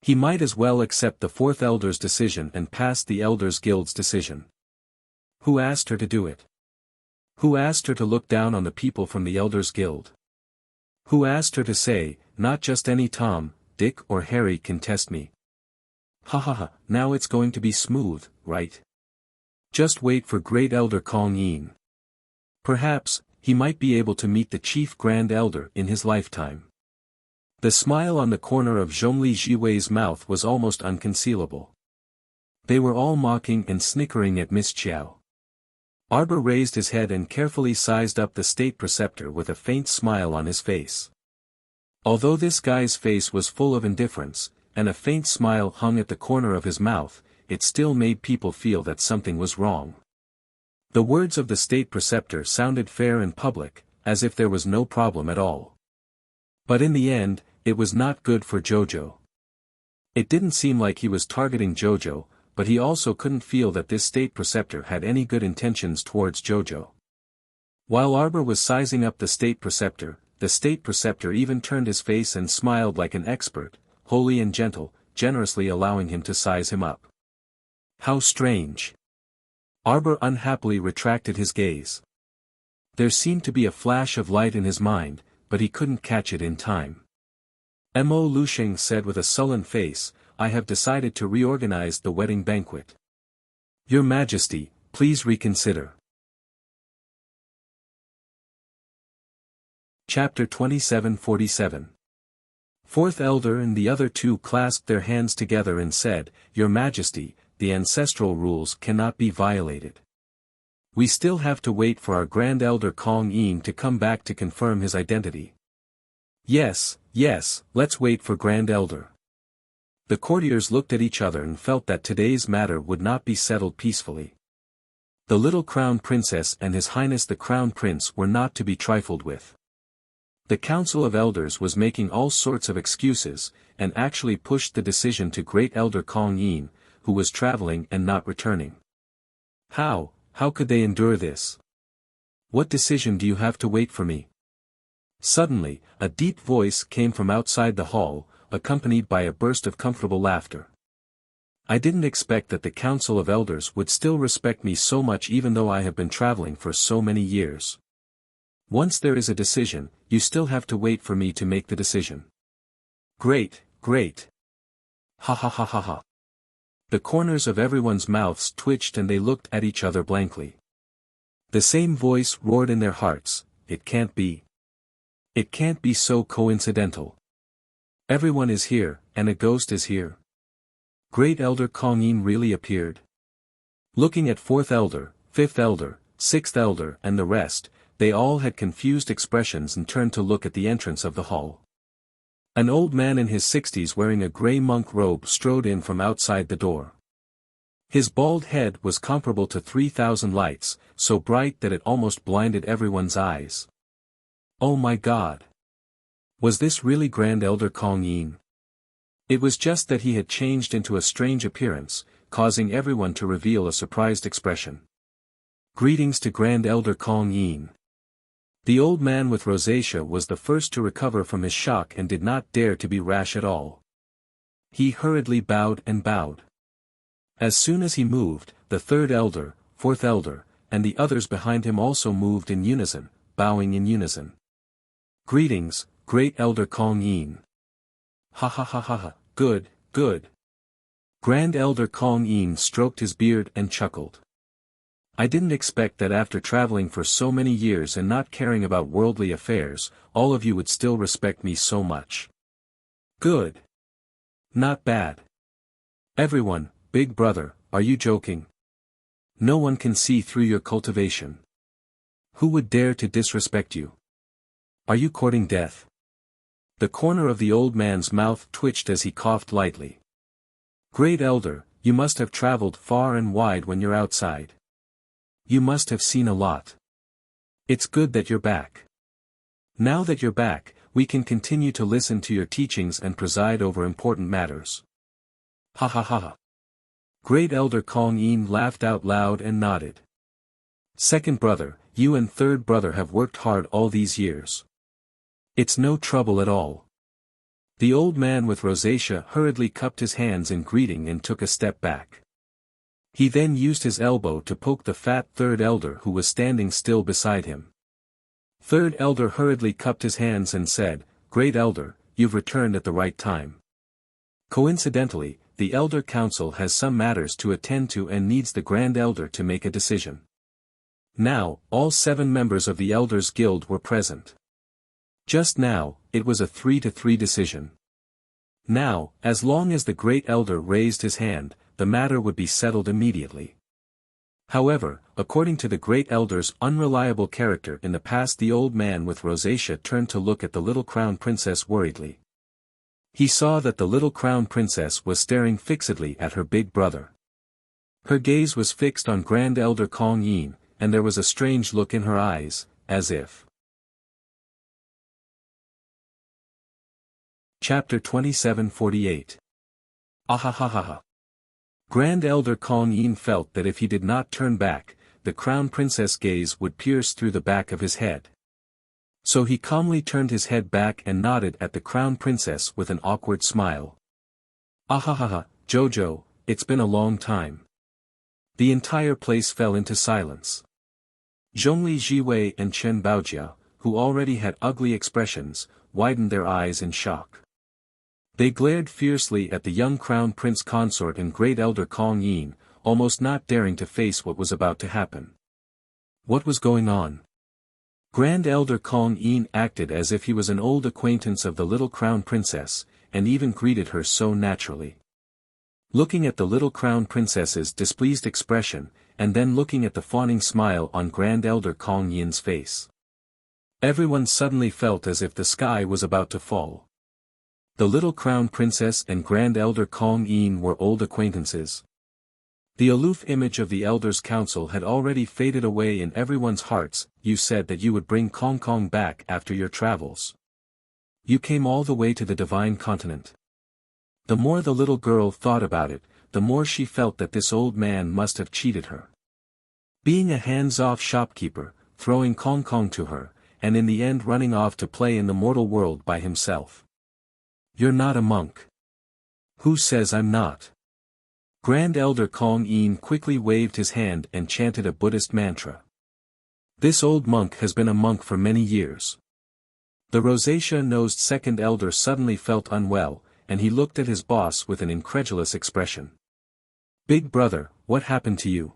S1: He might as well accept the Fourth Elder's decision and pass the Elders Guild's decision. Who asked her to do it? Who asked her to look down on the people from the Elders Guild? Who asked her to say, not just any Tom, Dick or Harry can test me? Ha ha ha, now it's going to be smooth, right? Just wait for Great Elder Kong Yin. Perhaps, he might be able to meet the Chief Grand Elder in his lifetime. The smile on the corner of Zhongli Jiwei's mouth was almost unconcealable. They were all mocking and snickering at Miss Chiao. Arbor raised his head and carefully sized up the state preceptor with a faint smile on his face. Although this guy's face was full of indifference, and a faint smile hung at the corner of his mouth, it still made people feel that something was wrong. The words of the state preceptor sounded fair and public, as if there was no problem at all. But in the end, it was not good for Jojo. It didn't seem like he was targeting Jojo, but he also couldn't feel that this state preceptor had any good intentions towards Jojo. While Arbor was sizing up the state preceptor even turned his face and smiled like an expert, holy and gentle, generously allowing him to size him up. How strange. Arbor unhappily retracted his gaze. There seemed to be a flash of light in his mind, but he couldn't catch it in time. Mo Lusheng said with a sullen face, I have decided to reorganize the wedding banquet. Your Majesty, please reconsider. Chapter 2747. Fourth Elder and the other two clasped their hands together and said, Your Majesty, the ancestral rules cannot be violated. We still have to wait for our Grand Elder Kong Yin to come back to confirm his identity. Yes, let's wait for Grand Elder. The courtiers looked at each other and felt that today's matter would not be settled peacefully. The little Crown Princess and His Highness the Crown Prince were not to be trifled with. The Council of Elders was making all sorts of excuses, and actually pushed the decision to Great Elder Kong Yin, who was traveling and not returning. How could they endure this? What decision do you have to wait for me? Suddenly, a deep voice came from outside the hall, accompanied by a burst of comfortable laughter. I didn't expect that the Council of Elders would still respect me so much even though I have been traveling for so many years. Once there is a decision, you still have to wait for me to make the decision. Great. Ha ha ha ha ha. The corners of everyone's mouths twitched and they looked at each other blankly. The same voice roared in their hearts, it can't be. It can't be so coincidental. Everyone is here, and a ghost is here. Great Elder Kong Yin really appeared. Looking at Fourth Elder, Fifth Elder, Sixth Elder and the rest, they all had confused expressions and turned to look at the entrance of the hall. An old man in his 60s wearing a grey monk robe strode in from outside the door. His bald head was comparable to 3,000 lights, so bright that it almost blinded everyone's eyes. Oh my God! Was this really Grand Elder Kong Yin? It was just that he had changed into a strange appearance, causing everyone to reveal a surprised expression. Greetings to Grand Elder Kong Yin. The old man with rosacea was the first to recover from his shock and did not dare to be rash at all. He hurriedly bowed and bowed. As soon as he moved, the Third Elder, Fourth Elder, and the others behind him also moved in unison, bowing in unison. Greetings, Great Elder Kong Yin. Ha ha ha ha ha, good. Grand Elder Kong Yin stroked his beard and chuckled. I didn't expect that after traveling for so many years and not caring about worldly affairs, all of you would still respect me so much. Good. Not bad. Everyone, big brother, are you joking? No one can see through your cultivation. Who would dare to disrespect you? Are you courting death? The corner of the old man's mouth twitched as he coughed lightly. Great Elder, you must have traveled far and wide when you're outside. You must have seen a lot. It's good that you're back. Now that you're back, we can continue to listen to your teachings and preside over important matters. Ha ha ha ha. Great Elder Kong Yin laughed out loud and nodded. Second brother, you and third brother have worked hard all these years. It's no trouble at all. The old man with rosacea hurriedly cupped his hands in greeting and took a step back. He then used his elbow to poke the fat third elder who was standing still beside him. Third elder hurriedly cupped his hands and said, "Great elder, you've returned at the right time. Coincidentally, the elder council has some matters to attend to and needs the grand elder to make a decision." Now, all 7 members of the Elders Guild were present. Just now, it was a 3-3 decision. Now, as long as the great elder raised his hand, the matter would be settled immediately. However, according to the great elder's unreliable character in the past, the old man with rosacea turned to look at the little crown princess worriedly. He saw that the little crown princess was staring fixedly at her big brother. Her gaze was fixed on Grand Elder Kong Yin, and there was a strange look in her eyes, as if. Chapter 27:48. Ahahaha. Grand Elder Kong Yin felt that if he did not turn back, the crown princess' gaze would pierce through the back of his head. So he calmly turned his head back and nodded at the crown princess with an awkward smile. Ahahaha, Jojo, it's been a long time. The entire place fell into silence. Zhongli Jiwei and Chen Baojia, who already had ugly expressions, widened their eyes in shock. They glared fiercely at the young crown prince consort and great elder Kong Yin, almost not daring to face what was about to happen. What was going on? Grand Elder Kong Yin acted as if he was an old acquaintance of the little crown princess, and even greeted her so naturally. Looking at the little crown princess's displeased expression, and then looking at the fawning smile on Grand Elder Kong Yin's face. Everyone suddenly felt as if the sky was about to fall. The little crown princess and Grand Elder Kong Yin were old acquaintances. The aloof image of the Elders' Council had already faded away in everyone's hearts. You said that you would bring Kong Kong back after your travels. You came all the way to the Divine Continent. The more the little girl thought about it, the more she felt that this old man must have cheated her. Being a hands-off shopkeeper, throwing Kong Kong to her, and in the end running off to play in the mortal world by himself. You're not a monk. Who says I'm not? Grand Elder Kong Yin quickly waved his hand and chanted a Buddhist mantra. This old monk has been a monk for many years. The rosacea-nosed second elder suddenly felt unwell, and he looked at his boss with an incredulous expression. Big brother, what happened to you?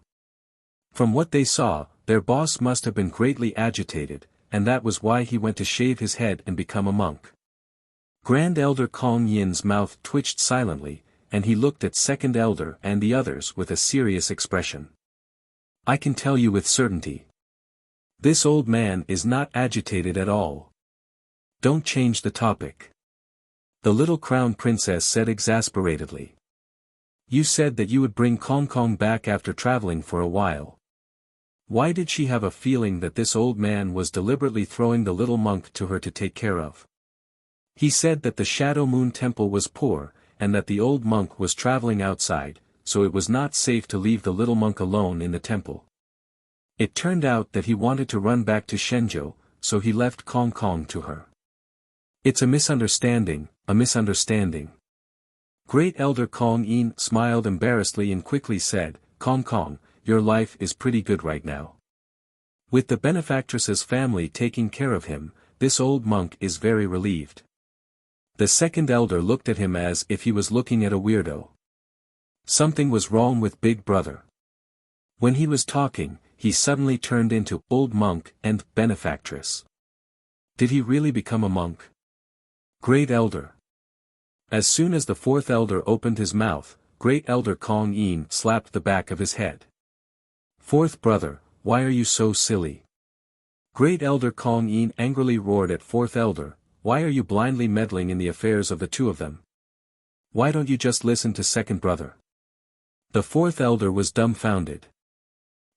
S1: From what they saw, their boss must have been greatly agitated, and that was why he went to shave his head and become a monk. Grand Elder Kong Yin's mouth twitched silently, and he looked at Second Elder and the others with a serious expression. I can tell you with certainty. This old man is not agitated at all. Don't change the topic. The little crown princess said exasperatedly. You said that you would bring Kong Kong back after traveling for a while. Why did she have a feeling that this old man was deliberately throwing the little monk to her to take care of? He said that the Shadow Moon Temple was poor, and that the old monk was traveling outside, so it was not safe to leave the little monk alone in the temple. It turned out that he wanted to run back to Shenzhou, so he left Kong Kong to her. It's a misunderstanding, a misunderstanding. Great Elder Kong Yin smiled embarrassedly and quickly said, Kong Kong, your life is pretty good right now. With the benefactress's family taking care of him, this old monk is very relieved. The second elder looked at him as if he was looking at a weirdo. Something was wrong with Big Brother. When he was talking, he suddenly turned into old monk and benefactress. Did he really become a monk? Great Elder. As soon as the fourth elder opened his mouth, Great Elder Kong Yin slapped the back of his head. Fourth brother, why are you so silly? Great Elder Kong Yin angrily roared at fourth elder, why are you blindly meddling in the affairs of the two of them? Why don't you just listen to second brother? The fourth elder was dumbfounded.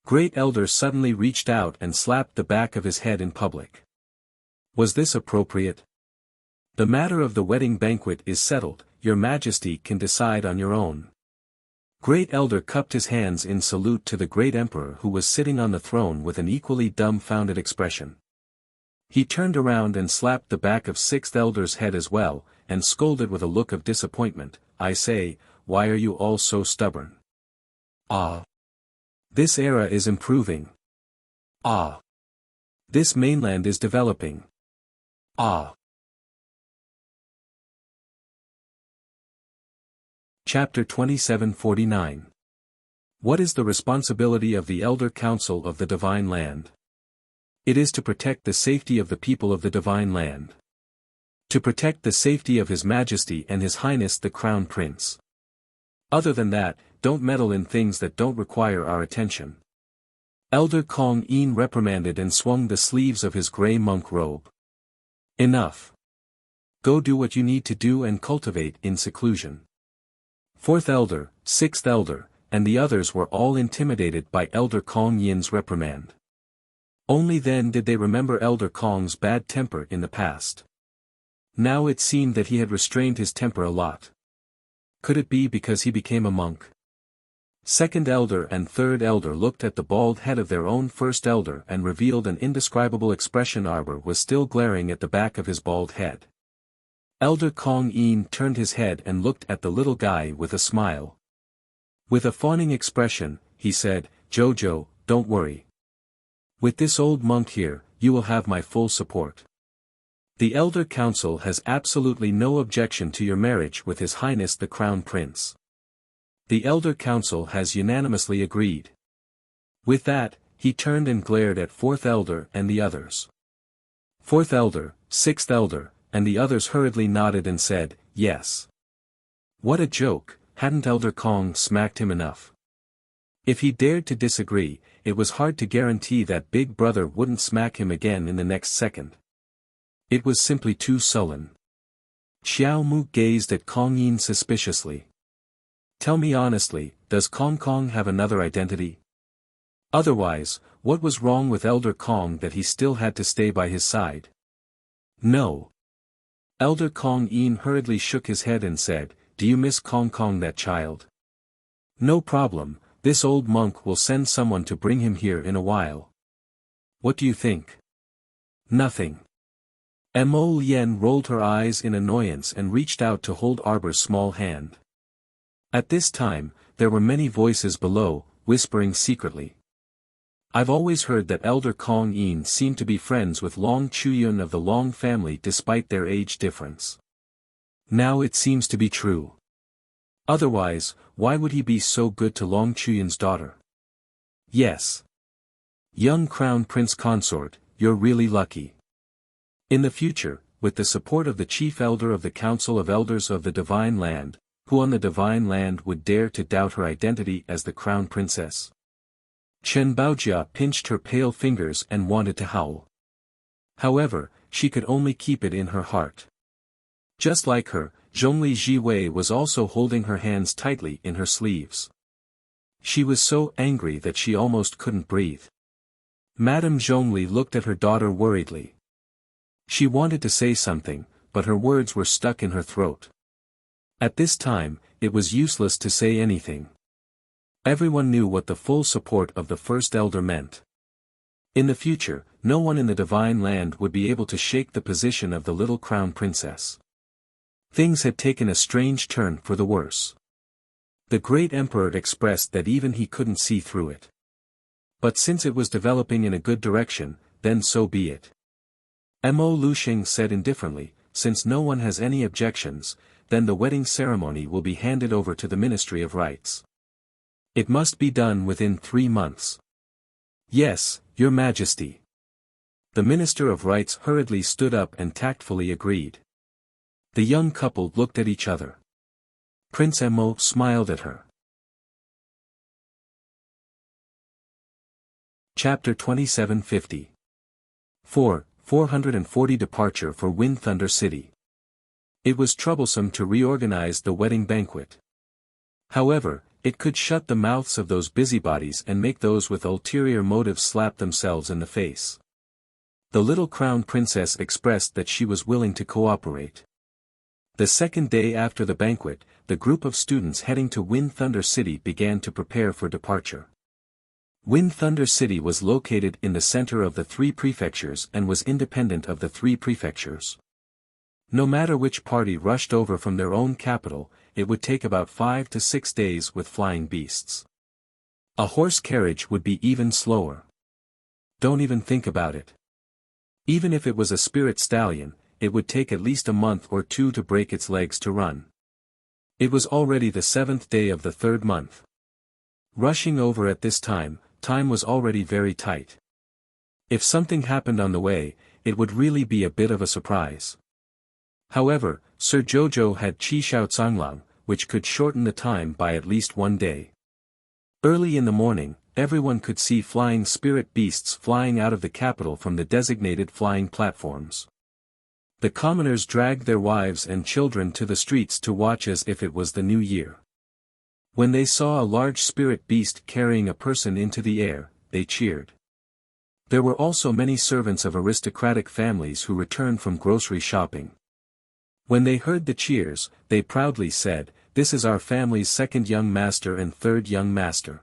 S1: Great Elder suddenly reached out and slapped the back of his head in public. Was this appropriate? The matter of the wedding banquet is settled, your majesty can decide on your own. Great Elder cupped his hands in salute to the great emperor who was sitting on the throne with an equally dumbfounded expression. He turned around and slapped the back of sixth elder's head as well, and scolded with a look of disappointment, I say, why are you all so stubborn? Ah! This era is improving. Ah. This mainland is developing. Ah. Chapter 2749. What is the responsibility of the Elder Council of the Divine Land? It is to protect the safety of the people of the Divine Land. To protect the safety of His Majesty and His Highness the Crown Prince. Other than that, don't meddle in things that don't require our attention. Elder Kong Yin reprimanded and swung the sleeves of his grey monk robe. Enough. Go do what you need to do and cultivate in seclusion. Fourth Elder, Sixth Elder, and the others were all intimidated by Elder Kong Yin's reprimand. Only then did they remember Elder Kong's bad temper in the past. Now it seemed that he had restrained his temper a lot. Could it be because he became a monk? Second Elder and Third Elder looked at the bald head of their own First Elder and revealed an indescribable expression. Arbor was still glaring at the back of his bald head. Elder Kong Yin turned his head and looked at the little guy with a smile. With a fawning expression, he said, "Jojo, don't worry. With this old monk here, you will have my full support. The Elder Council has absolutely no objection to your marriage with His Highness the Crown Prince. The Elder Council has unanimously agreed." With that, he turned and glared at Fourth Elder and the others. Fourth Elder, Sixth Elder, and the others hurriedly nodded and said, "Yes." What a joke, hadn't Elder Kong smacked him enough? If he dared to disagree, it was hard to guarantee that Big Brother wouldn't smack him again in the next second. It was simply too sullen. Xiao Mu gazed at Kong Yin suspiciously. "Tell me honestly, does Kong Kong have another identity? Otherwise, what was wrong with Elder Kong that he still had to stay by his side?" "No." Elder Kong Yin hurriedly shook his head and said, "Do you miss Kong Kong, that child? No problem, this old monk will send someone to bring him here in a while. What do you think?" "Nothing." Mo Lien rolled her eyes in annoyance and reached out to hold Arbor's small hand. At this time, there were many voices below, whispering secretly. "I've always heard that Elder Kong Yin seemed to be friends with Long Chuyun of the Long family despite their age difference. Now it seems to be true. Otherwise, why would he be so good to Long Chuyun's daughter? Yes. Young Crown Prince Consort, you're really lucky. In the future, with the support of the Chief Elder of the Council of Elders of the Divine Land, who on the Divine Land would dare to doubt her identity as the Crown Princess?" Chen Baojia pinched her pale fingers and wanted to howl. However, she could only keep it in her heart. Just like her, Zhongli Jiwei was also holding her hands tightly in her sleeves. She was so angry that she almost couldn't breathe. Madame Zhongli looked at her daughter worriedly. She wanted to say something, but her words were stuck in her throat. At this time, it was useless to say anything. Everyone knew what the full support of the First Elder meant. In the future, no one in the Divine Land would be able to shake the position of the little Crown Princess. Things had taken a strange turn for the worse. The great Emperor expressed that even he couldn't see through it. But since it was developing in a good direction, then so be it. Mo Lushing said indifferently, "Since no one has any objections, then the wedding ceremony will be handed over to the Ministry of Rites. It must be done within 3 months. "Yes, Your Majesty." The Minister of Rites hurriedly stood up and tactfully agreed. The young couple looked at each other. Prince Mo smiled at her. Chapter 2750. 440 Departure for Wind Thunder City. It was troublesome to reorganize the wedding banquet. However, it could shut the mouths of those busybodies and make those with ulterior motives slap themselves in the face. The little Crown Princess expressed that she was willing to cooperate. The second day after the banquet, the group of students heading to Wind Thunder City began to prepare for departure. Wind Thunder City was located in the center of the 3 prefectures and was independent of the 3 prefectures. No matter which party rushed over from their own capital, it would take about 5 to 6 days with flying beasts. A horse carriage would be even slower. Don't even think about it. Even if it was a spirit stallion, it would take at least a month or two to break its legs to run. It was already the 7th day of the 3rd month. Rushing over at this time was already very tight. If something happened on the way, it would really be a bit of a surprise. However, Sir Jojo had Qi Shao Zanglang, which could shorten the time by at least 1 day. Early in the morning, everyone could see flying spirit beasts flying out of the capital from the designated flying platforms. The commoners dragged their wives and children to the streets to watch as if it was the new year. When they saw a large spirit beast carrying a person into the air, they cheered. There were also many servants of aristocratic families who returned from grocery shopping. When they heard the cheers, they proudly said, "This is our family's 2nd young master and 3rd young master.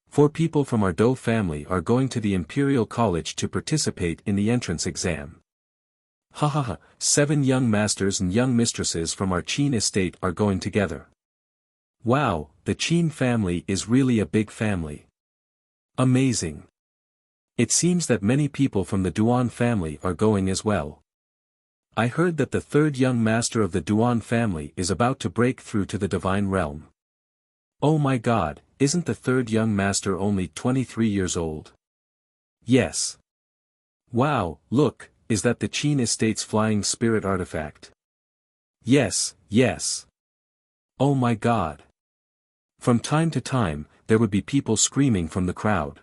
S1: 4 people from our Dou family are going to the Imperial College to participate in the entrance exam. Ha ha ha, 7 young masters and young mistresses from our Qin estate are going together. Wow, the Qin family is really a big family. Amazing. It seems that many people from the Duan family are going as well. I heard that the 3rd young master of the Duan family is about to break through to the divine realm. Oh my god, isn't the 3rd young master only 23 years old? Yes. Wow, look, is that the Qin estate's flying spirit artifact? Yes, yes. Oh my god. From time to time, there would be people screaming from the crowd.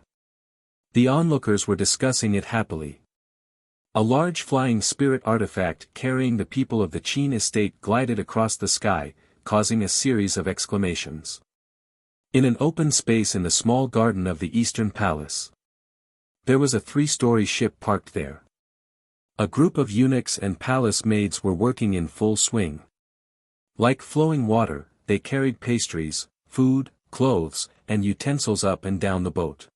S1: The onlookers were discussing it happily. A large flying spirit artifact carrying the people of the Qin estate glided across the sky, causing a series of exclamations. In an open space in the small garden of the Eastern Palace, there was a 3-story ship parked there. A group of eunuchs and palace maids were working in full swing. Like flowing water, they carried pastries, food, clothes, and utensils up and down the boat.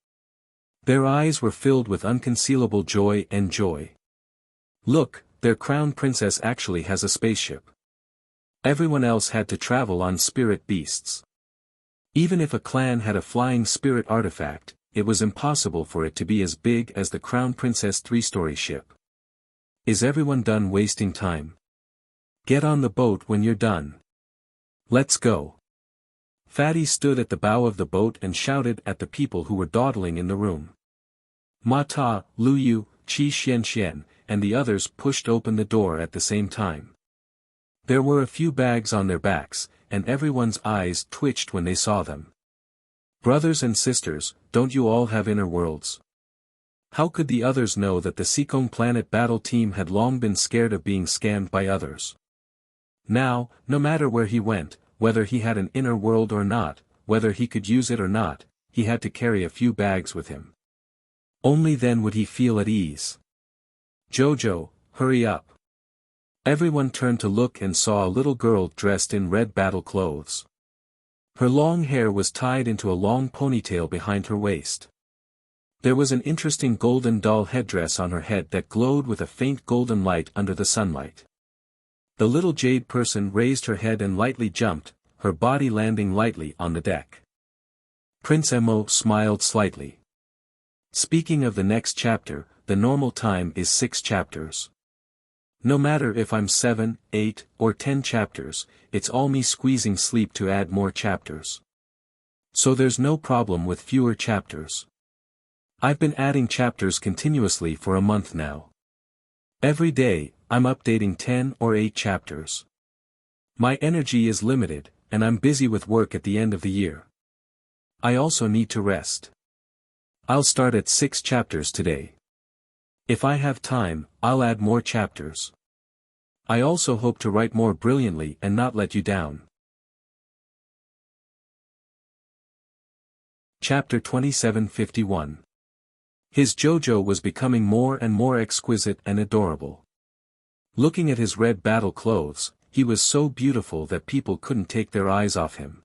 S1: Their eyes were filled with unconcealable joy and joy. Look, their crown princess actually has a spaceship. Everyone else had to travel on spirit beasts. Even if a clan had a flying spirit artifact, it was impossible for it to be as big as the crown princess 3-story ship. Is everyone done wasting time? Get on the boat when you're done. Let's go. Fatty stood at the bow of the boat and shouted at the people who were dawdling in the room. Ma Ta, Lu Yu, Qi Xian, and the others pushed open the door at the same time. There were a few bags on their backs, and everyone's eyes twitched when they saw them. Brothers and sisters, don't you all have inner worlds? How could the others know that the Seekong Planet battle team had long been scared of being scammed by others? Now, no matter where he went, whether he had an inner world or not, whether he could use it or not, he had to carry a few bags with him. Only then would he feel at ease. Jojo, hurry up. Everyone turned to look and saw a little girl dressed in red battle clothes. Her long hair was tied into a long ponytail behind her waist. There was an interesting golden doll headdress on her head that glowed with a faint golden light under the sunlight. The little jade person raised her head and lightly jumped, her body landing lightly on the deck. Prince Mo smiled slightly. Speaking of the next chapter, the normal time is 6 chapters. No matter if I'm 7, 8, or 10 chapters, it's all me squeezing sleep to add more chapters. So there's no problem with fewer chapters. I've been adding chapters continuously for a month now. Every day, I'm updating 10 or 8 chapters. My energy is limited, and I'm busy with work at the end of the year. I also need to rest. I'll start at 6 chapters today. If I have time, I'll add more chapters. I also hope to write more brilliantly and not let you down. Chapter 2751. His Jojo was becoming more and more exquisite and adorable. Looking at his red battle clothes, he was so beautiful that people couldn't take their eyes off him.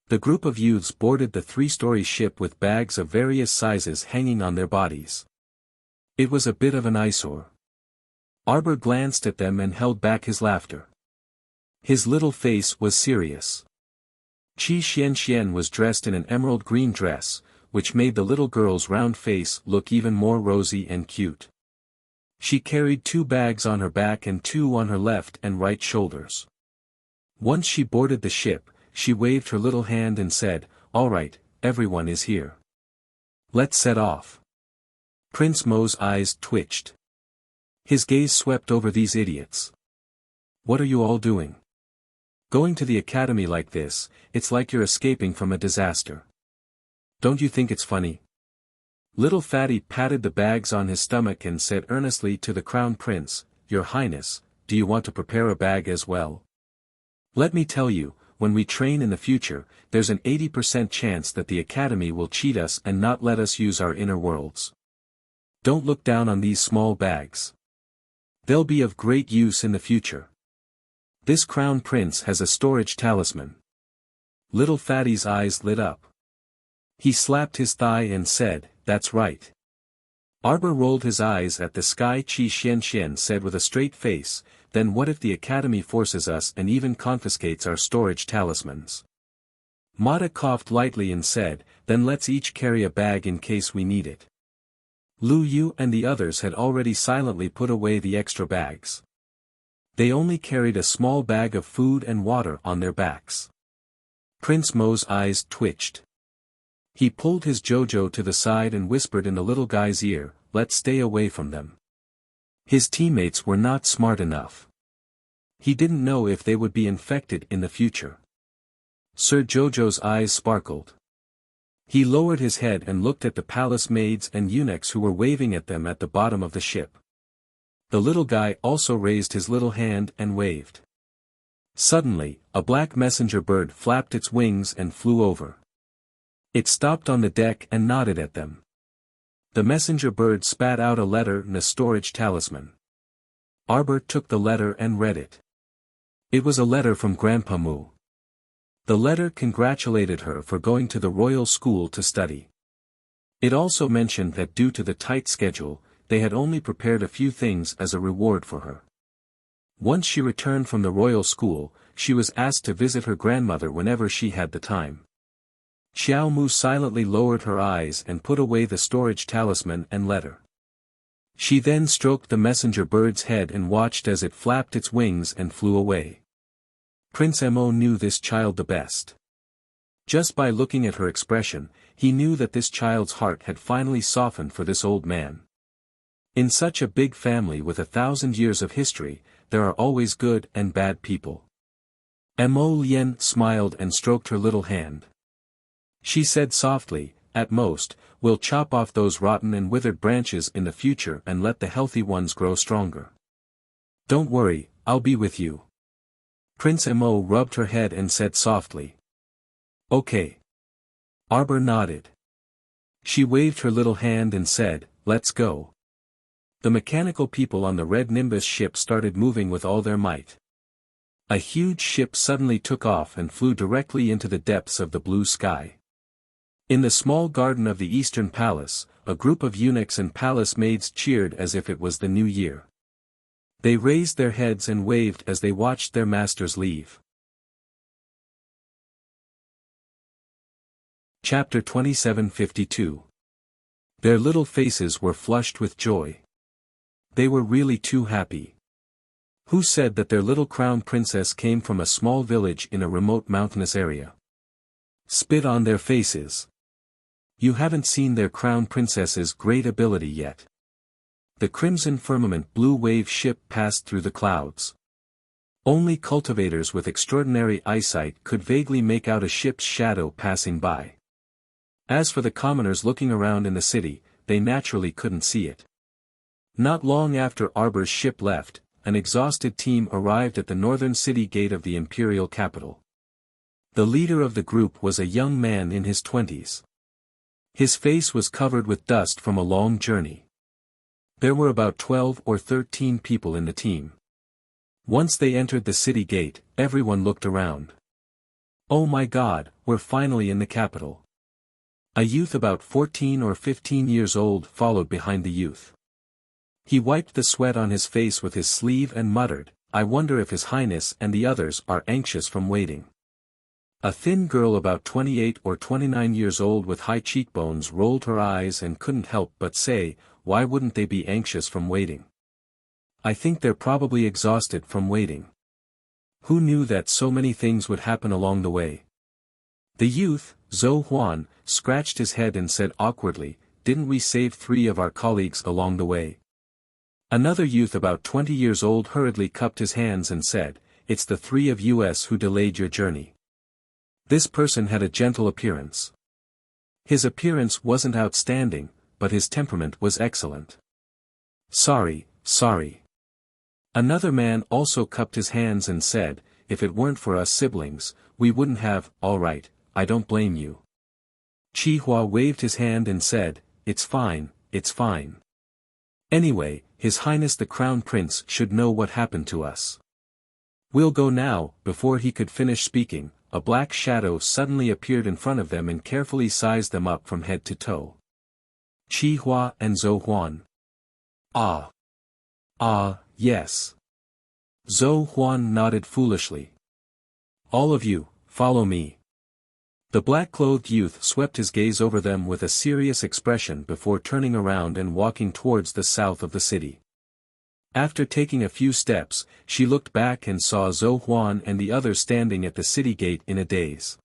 S1: The group of youths boarded the 3-story ship with bags of various sizes hanging on their bodies. It was a bit of an eyesore. Arbor glanced at them and held back his laughter. His little face was serious. Qi Xianxian was dressed in an emerald green dress, which made the little girl's round face look even more rosy and cute. She carried 2 bags on her back and 2 on her left and right shoulders. Once she boarded the ship, she waved her little hand and said, "All right, everyone is here. Let's set off." Prince Mo's eyes twitched. His gaze swept over these idiots. What are you all doing? Going to the academy like this, it's like you're escaping from a disaster. Don't you think it's funny? Little Fatty patted the bags on his stomach and said earnestly to the Crown Prince, "Your Highness, do you want to prepare a bag as well? Let me tell you, when we train in the future, there's an 80% chance that the academy will cheat us and not let us use our inner worlds. Don't look down on these small bags. They'll be of great use in the future. This Crown Prince has a storage talisman." Little Fatty's eyes lit up. He slapped his thigh and said, "That's right." Arbor rolled his eyes at the sky. Qi Xianxian said with a straight face, "Then what if the academy forces us and even confiscates our storage talismans?" Mata coughed lightly and said, "Then let's each carry a bag in case we need it." Lu Yu and the others had already silently put away the extra bags. They only carried a small bag of food and water on their backs. Prince Mo's eyes twitched. He pulled his Jojo to the side and whispered in the little guy's ear, "Let's stay away from them. His teammates were not smart enough. He didn't know if they would be infected in the future." Sir Jojo's eyes sparkled. He lowered his head and looked at the palace maids and eunuchs who were waving at them at the bottom of the ship. The little guy also raised his little hand and waved. Suddenly, a black messenger bird flapped its wings and flew over. It stopped on the deck and nodded at them. The messenger bird spat out a letter and a storage talisman. Arbor took the letter and read it. It was a letter from Grandpa Mu. The letter congratulated her for going to the royal school to study. It also mentioned that due to the tight schedule, they had only prepared a few things as a reward for her. Once she returned from the royal school, she was asked to visit her grandmother whenever she had the time. Xiao Mu silently lowered her eyes and put away the storage talisman and letter. She then stroked the messenger bird's head and watched as it flapped its wings and flew away. Prince Mo knew this child the best. Just by looking at her expression, he knew that this child's heart had finally softened for this old man. In such a big family with 1,000 years of history, there are always good and bad people. Mo Lien smiled and stroked her little hand. She said softly, "At most, we'll chop off those rotten and withered branches in the future and let the healthy ones grow stronger. Don't worry, I'll be with you." Prince Mo rubbed her head and said softly, "Okay." Arbor nodded. She waved her little hand and said, "Let's go." The mechanical people on the red Nimbus ship started moving with all their might. A huge ship suddenly took off and flew directly into the depths of the blue sky. In the small garden of the Eastern Palace, a group of eunuchs and palace maids cheered as if it was the new year. They raised their heads and waved as they watched their masters leave. Chapter 2752. Their little faces were flushed with joy. They were really too happy. Who said that their little crown princess came from a small village in a remote mountainous area? Spit on their faces. You haven't seen their crown princess's great ability yet. The crimson firmament blue wave ship passed through the clouds. Only cultivators with extraordinary eyesight could vaguely make out a ship's shadow passing by. As for the commoners looking around in the city, they naturally couldn't see it. Not long after Arbor's ship left, an exhausted team arrived at the northern city gate of the imperial capital. The leader of the group was a young man in his 20s. His face was covered with dust from a long journey. There were about 12 or 13 people in the team. Once they entered the city gate, everyone looked around. "Oh my God, we're finally in the capital." A youth about 14 or 15 years old followed behind the youth. He wiped the sweat on his face with his sleeve and muttered, "I wonder if His Highness and the others are anxious from waiting." A thin girl about 28 or 29 years old with high cheekbones rolled her eyes and couldn't help but say, why wouldn't they be anxious from waiting? I think they're probably exhausted from waiting. Who knew that so many things would happen along the way? The youth, Zhou Huan, scratched his head and said awkwardly, didn't we save 3 of our colleagues along the way? Another youth about 20 years old hurriedly cupped his hands and said, it's the 3 of us who delayed your journey. This person had a gentle appearance. His appearance wasn't outstanding, but his temperament was excellent. Sorry. Another man also cupped his hands and said, if it weren't for us siblings, we wouldn't have, all right, I don't blame you. Chi Hua waved his hand and said, it's fine. Anyway, His Highness the Crown Prince should know what happened to us. We'll go now. Before he could finish speaking, a black shadow suddenly appeared in front of them and carefully sized them up from head to toe. Chi Hua and Zhou Huan. Yes. Zhou Huan nodded foolishly. All of you, follow me. The black-clothed youth swept his gaze over them with a serious expression before turning around and walking towards the south of the city. After taking a few steps, she looked back and saw Zhou Huan and the others standing at the city gate in a daze.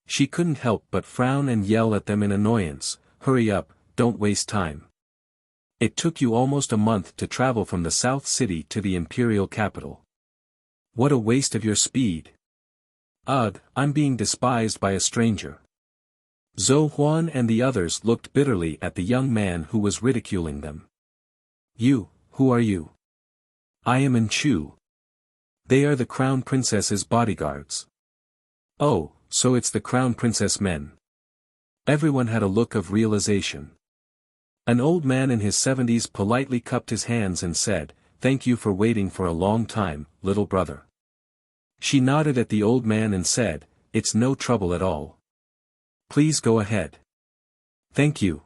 S1: She couldn't help but frown and yell at them in annoyance, hurry up, don't waste time. It took you almost a month to travel from the South City to the imperial capital. What a waste of your speed. Ugh, I'm being despised by a stranger. Zhou Huan and the others looked bitterly at the young man who was ridiculing them. You, who are you? I am Enchu. They are the Crown Princess's bodyguards. Oh, so it's the Crown Princess men. Everyone had a look of realization. An old man in his 70s politely cupped his hands and said, thank you for waiting for a long time, little brother. She nodded at the old man and said, it's no trouble at all. Please go ahead. Thank you.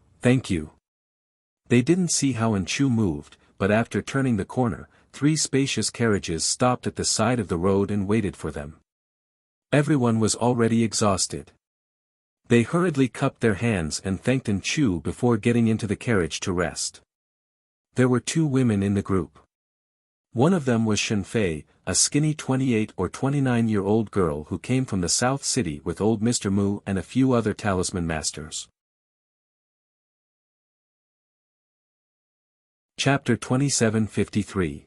S1: They didn't see how Enchu moved, but after turning the corner, 3 spacious carriages stopped at the side of the road and waited for them. Everyone was already exhausted. They hurriedly cupped their hands and thanked Enchu before getting into the carriage to rest. There were 2 women in the group. One of them was Shenfei, a skinny 28 or 29-year-old girl who came from the South City with old Mr. Mu and a few other talisman masters. Chapter 2753.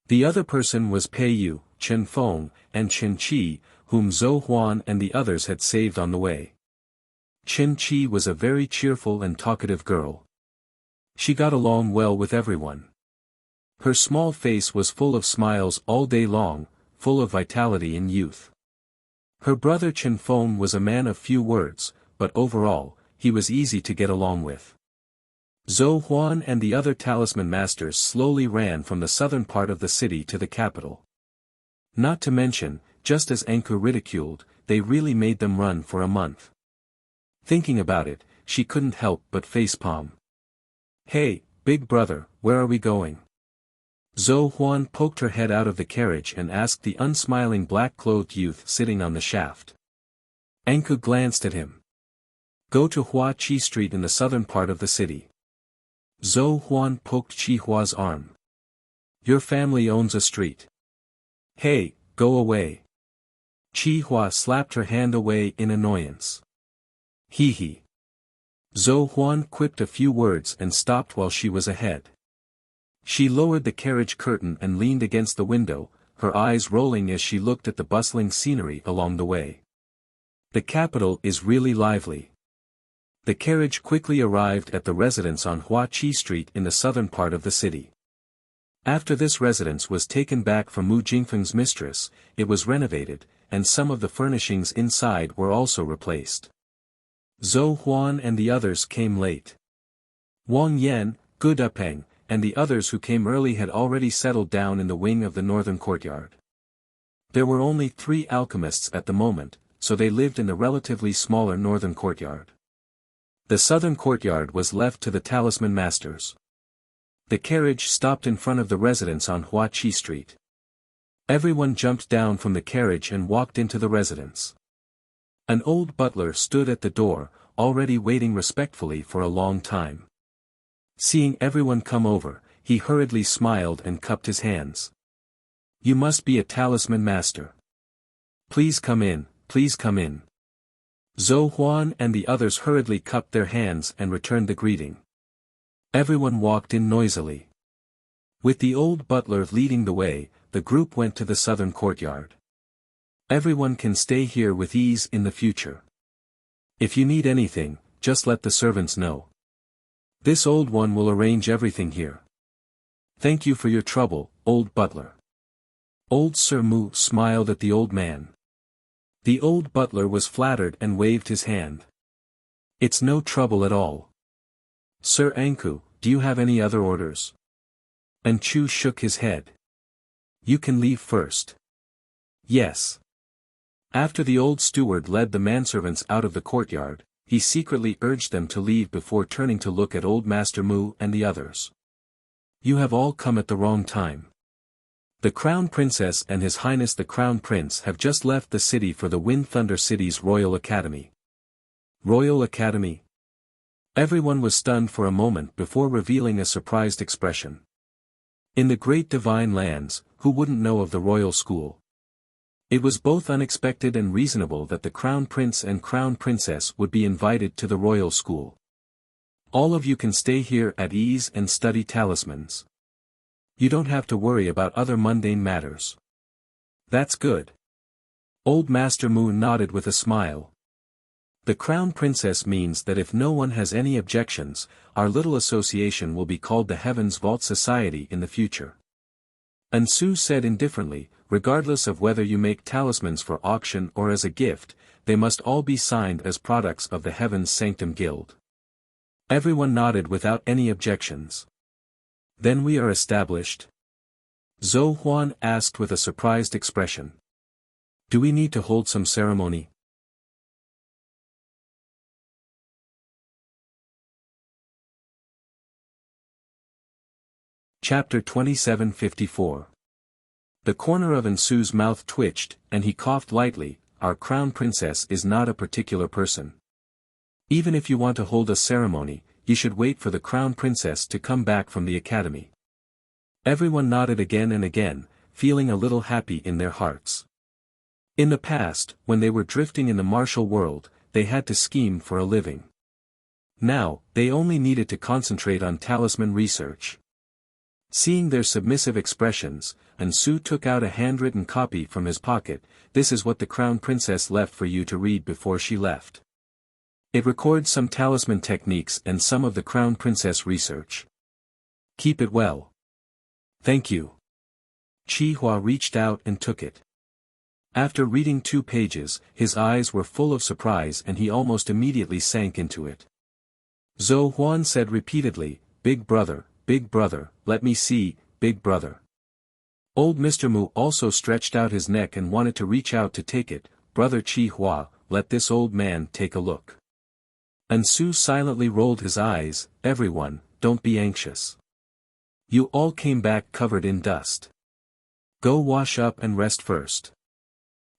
S1: The other person was Pei Yu, Chen Feng, and Chen Qi, whom Zhou Huan and the others had saved on the way. Chen Qi was a very cheerful and talkative girl. She got along well with everyone. Her small face was full of smiles all day long, full of vitality and youth. Her brother Chen Feng was a man of few words, but overall, he was easy to get along with. Zhou Huan and the other talisman masters slowly ran from the southern part of the city to the capital. Not to mention, just as Anku ridiculed, they really made them run for a month. Thinking about it, she couldn't help but facepalm. Hey, big brother, where are we going? Zhou Huan poked her head out of the carriage and asked the unsmiling black-clothed youth sitting on the shaft. Anku glanced at him. Go to Hua Chi Street in the southern part of the city. Zhou Huan poked Chi Hua's arm. Your family owns a street. Hey, go away. Chi Hua slapped her hand away in annoyance. Hee. Zhou Huan quipped a few words and stopped while she was ahead. She lowered the carriage curtain and leaned against the window, her eyes rolling as she looked at the bustling scenery along the way. The capital is really lively. The carriage quickly arrived at the residence on Hua Chi Street in the southern part of the city. After this residence was taken back from Mu Jingfeng's mistress, it was renovated, and some of the furnishings inside were also replaced. Zhou Huan and the others came late. Wang Yan, Gu Depeng, and the others who came early had already settled down in the wing of the northern courtyard. There were only 3 alchemists at the moment, so they lived in the relatively smaller northern courtyard. The southern courtyard was left to the talisman masters. The carriage stopped in front of the residence on Hua Chi Street. Everyone jumped down from the carriage and walked into the residence. An old butler stood at the door, already waiting respectfully for a long time. Seeing everyone come over, he hurriedly smiled and cupped his hands. "You must be a talisman master. Please come in, please come in." Zhou Huan and the others hurriedly cupped their hands and returned the greeting. Everyone walked in noisily. With the old butler leading the way, the group went to the southern courtyard. "Everyone can stay here with ease in the future. If you need anything, just let the servants know. This old one will arrange everything here. Thank you for your trouble, old butler." Old Sir Mu smiled at the old man. The old butler was flattered and waved his hand. "It's no trouble at all. Sir Anku, do you have any other orders?" And Chu shook his head. "You can leave first." "Yes." After the old steward led the manservants out of the courtyard, he secretly urged them to leave before turning to look at old Master Mu and the others. "You have all come at the wrong time. The Crown Princess and His Highness the Crown Prince have just left the city for the Wind Thunder City's Royal Academy." Royal Academy? Everyone was stunned for a moment before revealing a surprised expression. In the great divine lands, who wouldn't know of the royal school? It was both unexpected and reasonable that the Crown Prince and Crown Princess would be invited to the royal school. "All of you can stay here at ease and study talismans. You don't have to worry about other mundane matters." "That's good." Old Master Mu nodded with a smile. "The Crown Princess means that if no one has any objections, our little association will be called the Heaven's Vault Society in the future." And Su said indifferently, "Regardless of whether you make talismans for auction or as a gift, they must all be signed as products of the Heaven's Sanctum Guild." Everyone nodded without any objections. "Then we are established?" Zhou Huan asked with a surprised expression. "Do we need to hold some ceremony?" Chapter 2754. The corner of Ensu's mouth twitched, and he coughed lightly. "Our Crown Princess is not a particular person. Even if you want to hold a ceremony, you should wait for the Crown Princess to come back from the academy." Everyone nodded again and again, feeling a little happy in their hearts. In the past, when they were drifting in the martial world, they had to scheme for a living. Now, they only needed to concentrate on talisman research. Seeing their submissive expressions, Ensu took out a handwritten copy from his pocket. "This is what the Crown Princess left for you to read before she left. It records some talisman techniques and some of the Crown Princess research. Keep it well." "Thank you." Chi Hua reached out and took it. After reading 2 pages, his eyes were full of surprise and he almost immediately sank into it. Zhou Huan said repeatedly, Big brother, let me see, big brother." Old Mr. Mu also stretched out his neck and wanted to reach out to take it. "Brother Chi Hua, let this old man take a look." And Su silently rolled his eyes. "Everyone, don't be anxious. You all came back covered in dust. Go wash up and rest first.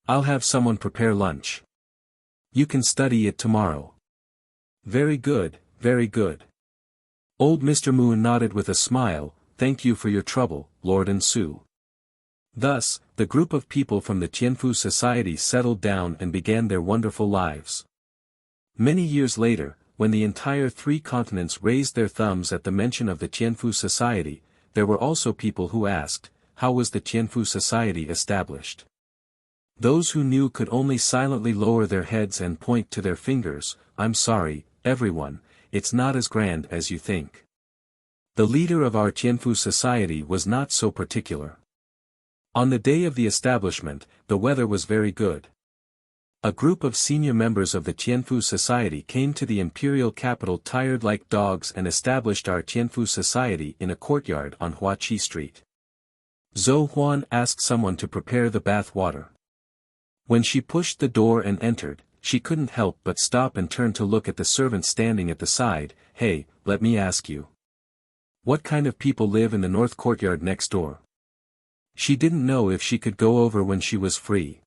S1: I'll have someone prepare lunch. You can study it tomorrow." Very good, very good." Old Mr. Mu nodded with a smile. "Thank you for your trouble, Lord Ensu." Thus, the group of people from the Tianfu Society settled down and began their wonderful lives. Many years later, when the entire 3 continents raised their thumbs at the mention of the Tianfu Society, there were also people who asked, how was the Tianfu Society established? Those who knew could only silently lower their heads and point to their fingers. "I'm sorry, everyone, it's not as grand as you think. The leader of our Tianfu Society was not so particular." On the day of the establishment, the weather was very good. A group of senior members of the Tianfu Society came to the imperial capital tired like dogs and established our Tianfu Society in a courtyard on Huaqi Street. Zhou Huan asked someone to prepare the bath water. When she pushed the door and entered, she couldn't help but stop and turn to look at the servant standing at the side. "Hey, let me ask you. What kind of people live in the north courtyard next door?" She didn't know if she could go over when she was free.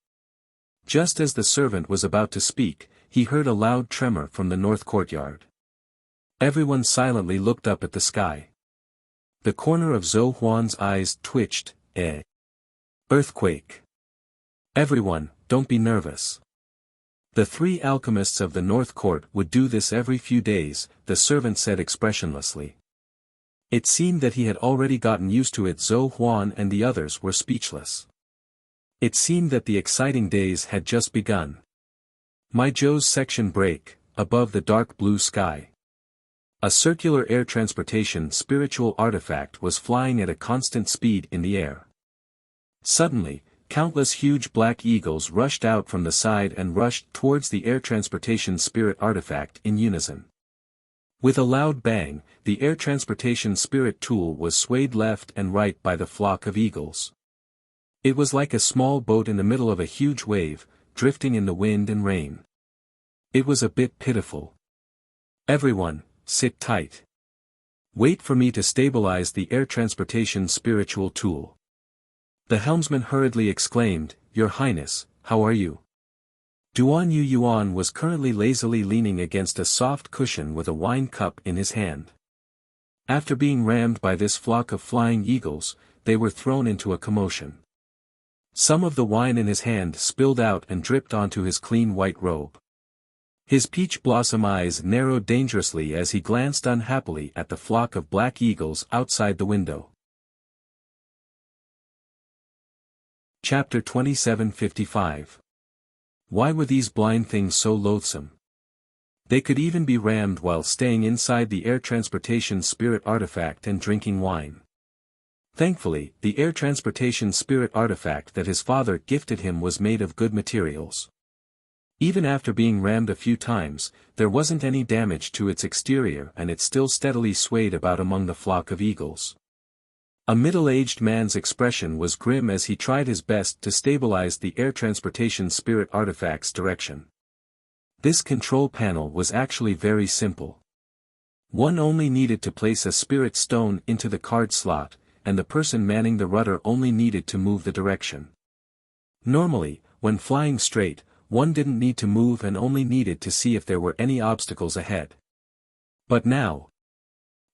S1: Just as the servant was about to speak, he heard a loud tremor from the north courtyard. Everyone silently looked up at the sky. The corner of Zhou Huan's eyes twitched. Earthquake. Everyone, don't be nervous. The three alchemists of the North Court would do this every few days, the servant said expressionlessly. It seemed that he had already gotten used to it. Zhou Huan and the others were speechless. It seemed that the exciting days had just begun. My Zhou's section break, above the dark blue sky. A circular air transportation spiritual artifact was flying at a constant speed in the air. Suddenly, countless huge black eagles rushed out from the side and rushed towards the air transportation spirit artifact in unison. With a loud bang, the air transportation spirit tool was swayed left and right by the flock of eagles. It was like a small boat in the middle of a huge wave, drifting in the wind and rain. It was a bit pitiful. Everyone, sit tight. Wait for me to stabilize the air transportation spiritual tool. The helmsman hurriedly exclaimed, Your Highness, how are you? Duan Yuan was currently lazily leaning against a soft cushion with a wine cup in his hand. After being rammed by this flock of flying eagles, they were thrown into a commotion. Some of the wine in his hand spilled out and dripped onto his clean white robe. His peach blossom eyes narrowed dangerously as he glanced unhappily at the flock of black eagles outside the window. Chapter 2755. Why were these blind things so loathsome? They could even be rammed while staying inside the air transportation spirit artifact and drinking wine. Thankfully, the air transportation spirit artifact that his father gifted him was made of good materials. Even after being rammed a few times, there wasn't any damage to its exterior and it still steadily swayed about among the flock of eagles. A middle-aged man's expression was grim as he tried his best to stabilize the air transportation spirit artifact's direction. This control panel was actually very simple. One only needed to place a spirit stone into the card slot, and the person manning the rudder only needed to move the direction. Normally, when flying straight, one didn't need to move and only needed to see if there were any obstacles ahead. But now,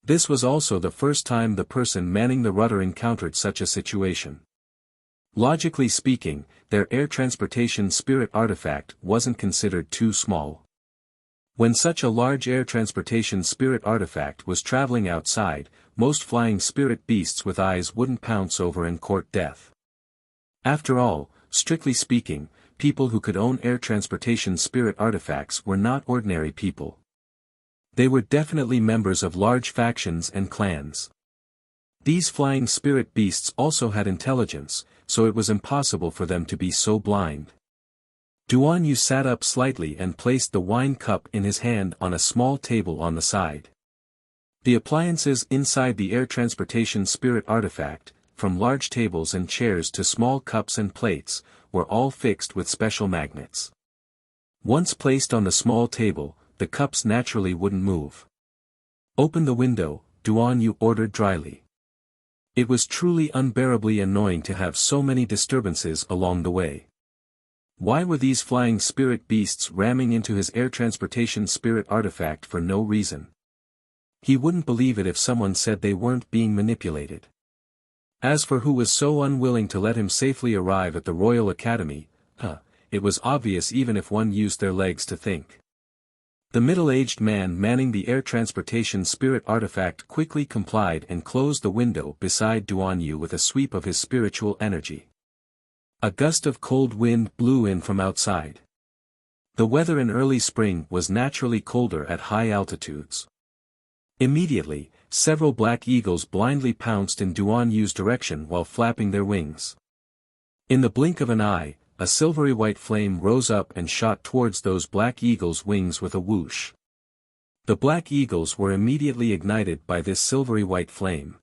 S1: this was also the first time the person manning the rudder encountered such a situation. Logically speaking, their air transportation spirit artifact wasn't considered too small. When such a large air transportation spirit artifact was traveling outside, most flying spirit beasts with eyes wouldn't pounce over and court death. After all, strictly speaking, people who could own air transportation spirit artifacts were not ordinary people. They were definitely members of large factions and clans. These flying spirit beasts also had intelligence, so it was impossible for them to be so blind. Duan Yu sat up slightly and placed the wine cup in his hand on a small table on the side. The appliances inside the air transportation spirit artifact, from large tables and chairs to small cups and plates, were all fixed with special magnets. Once placed on the small table, the cups naturally wouldn't move. Open the window, Duan Yu ordered dryly. It was truly unbearably annoying to have so many disturbances along the way. Why were these flying spirit beasts ramming into his air transportation spirit artifact for no reason? He wouldn't believe it if someone said they weren't being manipulated. As for who was so unwilling to let him safely arrive at the Royal Academy, it was obvious even if one used their legs to think. The middle-aged man manning the air transportation spirit artifact quickly complied and closed the window beside Duan Yu with a sweep of his spiritual energy. A gust of cold wind blew in from outside. The weather in early spring was naturally colder at high altitudes. Immediately, several black eagles blindly pounced in Duan Yu's direction while flapping their wings. In the blink of an eye, a silvery white flame rose up and shot towards those black eagles' wings with a whoosh. The black eagles were immediately ignited by this silvery white flame.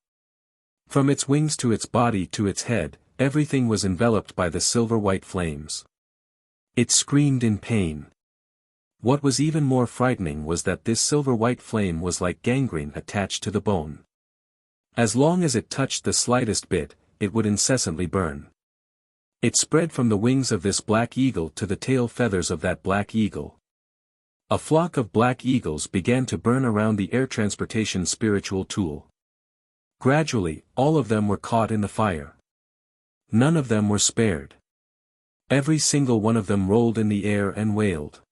S1: From its wings to its body to its head, everything was enveloped by the silver white flames. It screamed in pain. What was even more frightening was that this silver white flame was like gangrene attached to the bone. As long as it touched the slightest bit, it would incessantly burn. It spread from the wings of this black eagle to the tail feathers of that black eagle. A flock of black eagles began to burn around the air transportation spiritual tool. Gradually, all of them were caught in the fire. None of them were spared. Every single one of them rolled in the air and wailed.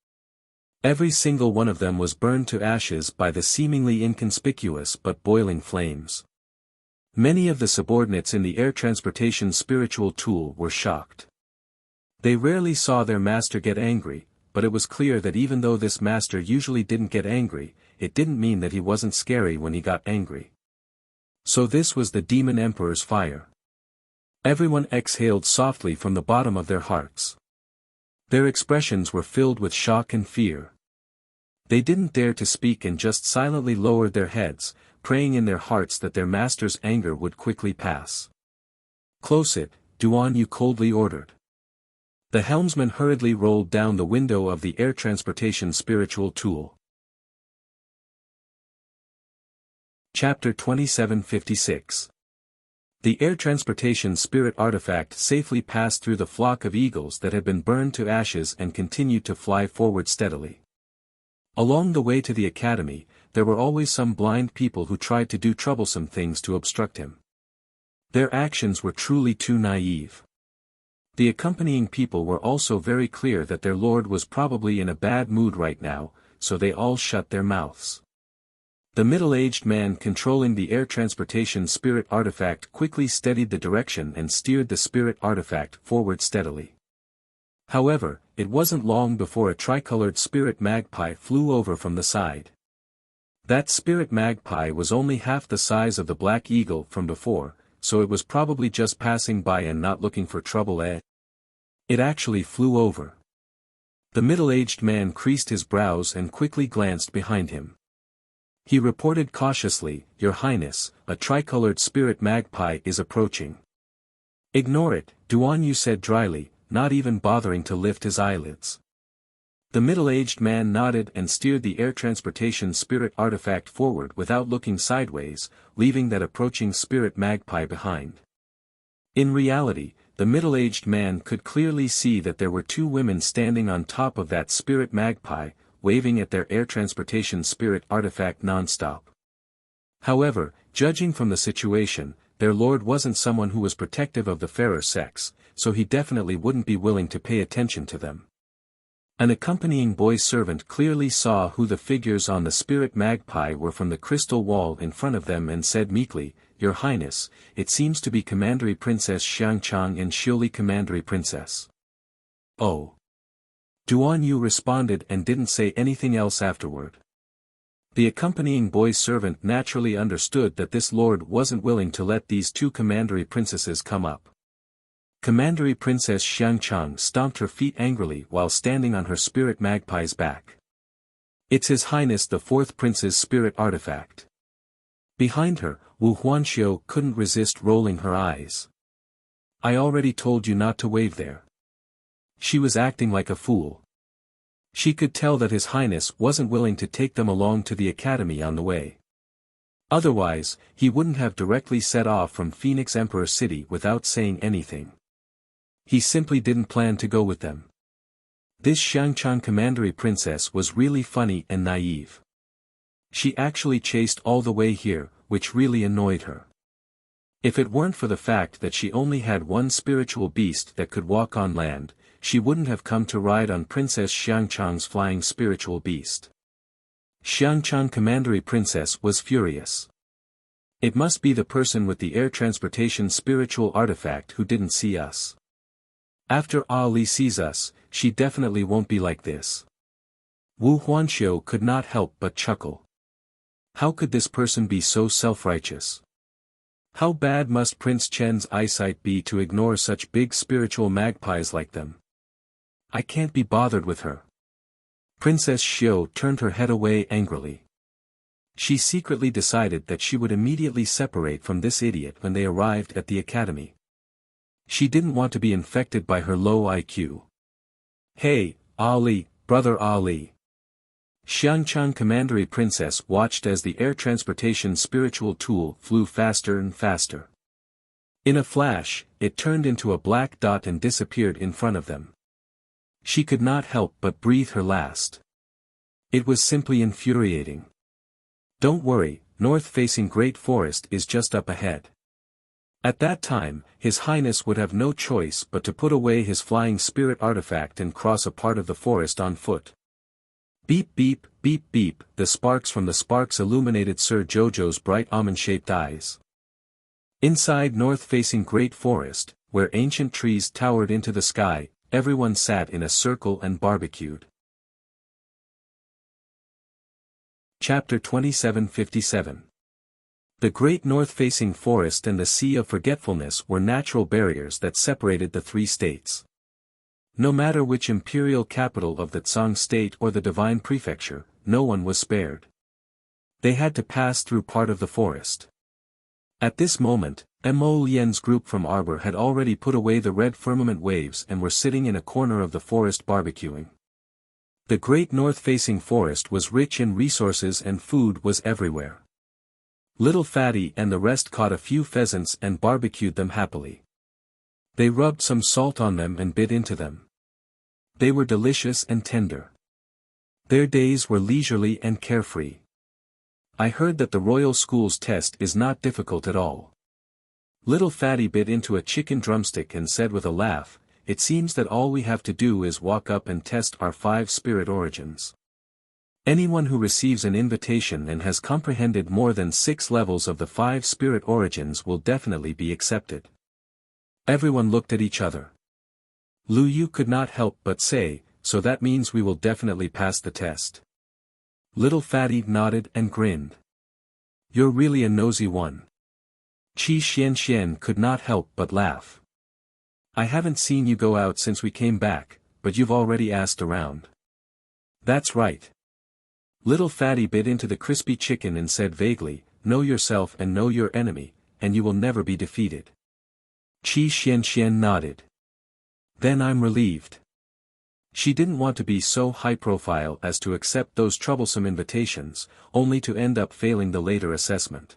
S1: Every single one of them was burned to ashes by the seemingly inconspicuous but boiling flames. Many of the subordinates in the air transportation spiritual tool were shocked. They rarely saw their master get angry, but it was clear that even though this master usually didn't get angry, it didn't mean that he wasn't scary when he got angry. So this was the demon emperor's fire. Everyone exhaled softly from the bottom of their hearts. Their expressions were filled with shock and fear. They didn't dare to speak and just silently lowered their heads, praying in their hearts that their master's anger would quickly pass. "Close it, Duan," Yu coldly ordered. The helmsman hurriedly rolled down the window of the air transportation spiritual tool. Chapter 2756. The air transportation spirit artifact safely passed through the flock of eagles that had been burned to ashes and continued to fly forward steadily. Along the way to the academy, there were always some blind people who tried to do troublesome things to obstruct him. Their actions were truly too naive. The accompanying people were also very clear that their lord was probably in a bad mood right now, so they all shut their mouths. The middle-aged man controlling the air transportation spirit artifact quickly steadied the direction and steered the spirit artifact forward steadily. However, it wasn't long before a tricolored spirit magpie flew over from the side. That spirit magpie was only half the size of the black eagle from before, so it was probably just passing by and not looking for trouble. It actually flew over. The middle-aged man creased his brows and quickly glanced behind him. He reported cautiously, "Your Highness, a tricolored spirit magpie is approaching." "Ignore it," Duan Yu said dryly, not even bothering to lift his eyelids. The middle-aged man nodded and steered the air transportation spirit artifact forward without looking sideways, leaving that approaching spirit magpie behind. In reality, the middle-aged man could clearly see that there were two women standing on top of that spirit magpie, waving at their air transportation spirit artifact non-stop. However, judging from the situation, their lord wasn't someone who was protective of the fairer sex, so he definitely wouldn't be willing to pay attention to them. An accompanying boy servant clearly saw who the figures on the spirit magpie were from the crystal wall in front of them and said meekly, "Your Highness, it seems to be Commandery Princess Xiangchang and Shioli Commandery Princess." "Oh." Duan Yu responded and didn't say anything else afterward. The accompanying boy servant naturally understood that this lord wasn't willing to let these two commandery princesses come up. Commandery Princess Xiangchang stomped her feet angrily while standing on her spirit magpie's back. "It's His Highness the Fourth Prince's spirit artifact." Behind her, Wu Huanxiu couldn't resist rolling her eyes. "I already told you not to wave there." She was acting like a fool. She could tell that His Highness wasn't willing to take them along to the academy on the way. Otherwise, he wouldn't have directly set off from Phoenix Emperor City without saying anything. He simply didn't plan to go with them. This Xiangchang Commandery Princess was really funny and naive. She actually chased all the way here, which really annoyed her. If it weren't for the fact that she only had one spiritual beast that could walk on land, she wouldn't have come to ride on Princess Xiangchang's flying spiritual beast. Xiangchang Commandery Princess was furious. It must be the person with the air transportation spiritual artifact who didn't see us. After Ali sees us, she definitely won't be like this. Wu Huanxiu could not help but chuckle. How could this person be so self-righteous? How bad must Prince Chen's eyesight be to ignore such big spiritual magpies like them? I can't be bothered with her. Princess Xiu turned her head away angrily. She secretly decided that she would immediately separate from this idiot when they arrived at the academy. She didn't want to be infected by her low IQ. "Hey, Ali, brother Ali." Xiangchang Commandery Princess watched as the air transportation spiritual tool flew faster and faster. In a flash, it turned into a black dot and disappeared in front of them. She could not help but breathe her last. It was simply infuriating. Don't worry, north-facing Great Forest is just up ahead. At that time, His Highness would have no choice but to put away his flying spirit artifact and cross a part of the forest on foot. Beep beep, beep beep, the sparks from the sparks illuminated Sir Jojo's bright almond-shaped eyes. Inside north-facing Great Forest, where ancient trees towered into the sky, everyone sat in a circle and barbecued. Chapter 2757. The great north-facing forest and the Sea of Forgetfulness were natural barriers that separated the three states. No matter which imperial capital of the Tsang state or the Divine Prefecture, no one was spared. They had to pass through part of the forest. At this moment, Mo Lian's group from Arbor had already put away the red firmament waves and were sitting in a corner of the forest barbecuing. The great north-facing forest was rich in resources and food was everywhere. Little Fatty and the rest caught a few pheasants and barbecued them happily. They rubbed some salt on them and bit into them. They were delicious and tender. Their days were leisurely and carefree. I heard that the royal school's test is not difficult at all. Little Fatty bit into a chicken drumstick and said with a laugh, "It seems that all we have to do is walk up and test our 5 spirit origins. Anyone who receives an invitation and has comprehended more than 6 levels of the 5 spirit origins will definitely be accepted." Everyone looked at each other. Lu Yu could not help but say, "So that means we will definitely pass the test." Little Fatty nodded and grinned. "You're really a nosy one." Qi Xian could not help but laugh. "I haven't seen you go out since we came back, but you've already asked around." "That's right." Little Fatty bit into the crispy chicken and said vaguely, "Know yourself and know your enemy, and you will never be defeated." Qi Xian nodded. "Then I'm relieved." She didn't want to be so high-profile as to accept those troublesome invitations, only to end up failing the later assessment.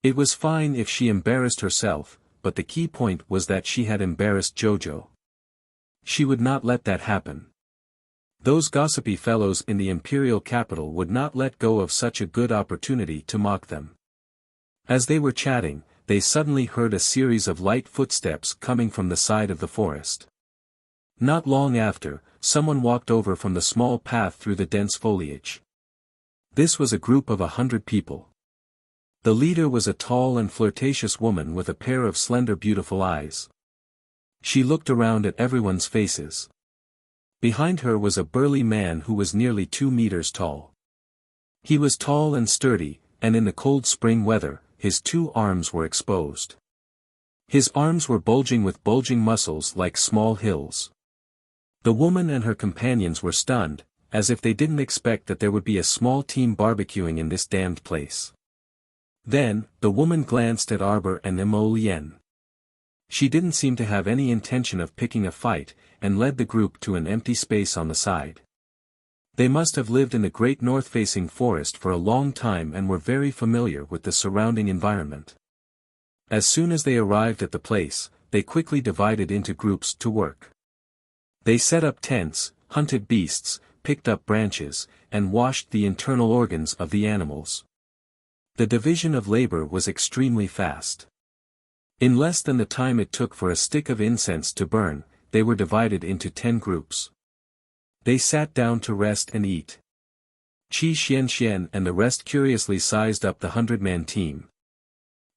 S1: It was fine if she embarrassed herself, but the key point was that she had embarrassed Jojo. She would not let that happen. Those gossipy fellows in the imperial capital would not let go of such a good opportunity to mock them. As they were chatting, they suddenly heard a series of light footsteps coming from the side of the forest. Not long after, someone walked over from the small path through the dense foliage. This was a group of 100 people. The leader was a tall and flirtatious woman with a pair of slender beautiful eyes. She looked around at everyone's faces. Behind her was a burly man who was nearly 2 meters tall. He was tall and sturdy, and in the cold spring weather, his 2 arms were exposed. His arms were bulging with bulging muscles like small hills. The woman and her companions were stunned, as if they didn't expect that there would be a small team barbecuing in this damned place. Then, the woman glanced at Arbor and Mo Lian. She didn't seem to have any intention of picking a fight, and led the group to an empty space on the side. They must have lived in the great north-facing forest for a long time and were very familiar with the surrounding environment. As soon as they arrived at the place, they quickly divided into groups to work. They set up tents, hunted beasts, picked up branches, and washed the internal organs of the animals. The division of labor was extremely fast. In less than the time it took for a stick of incense to burn, they were divided into 10 groups. They sat down to rest and eat. Qi Xian and the rest curiously sized up the 100-man team.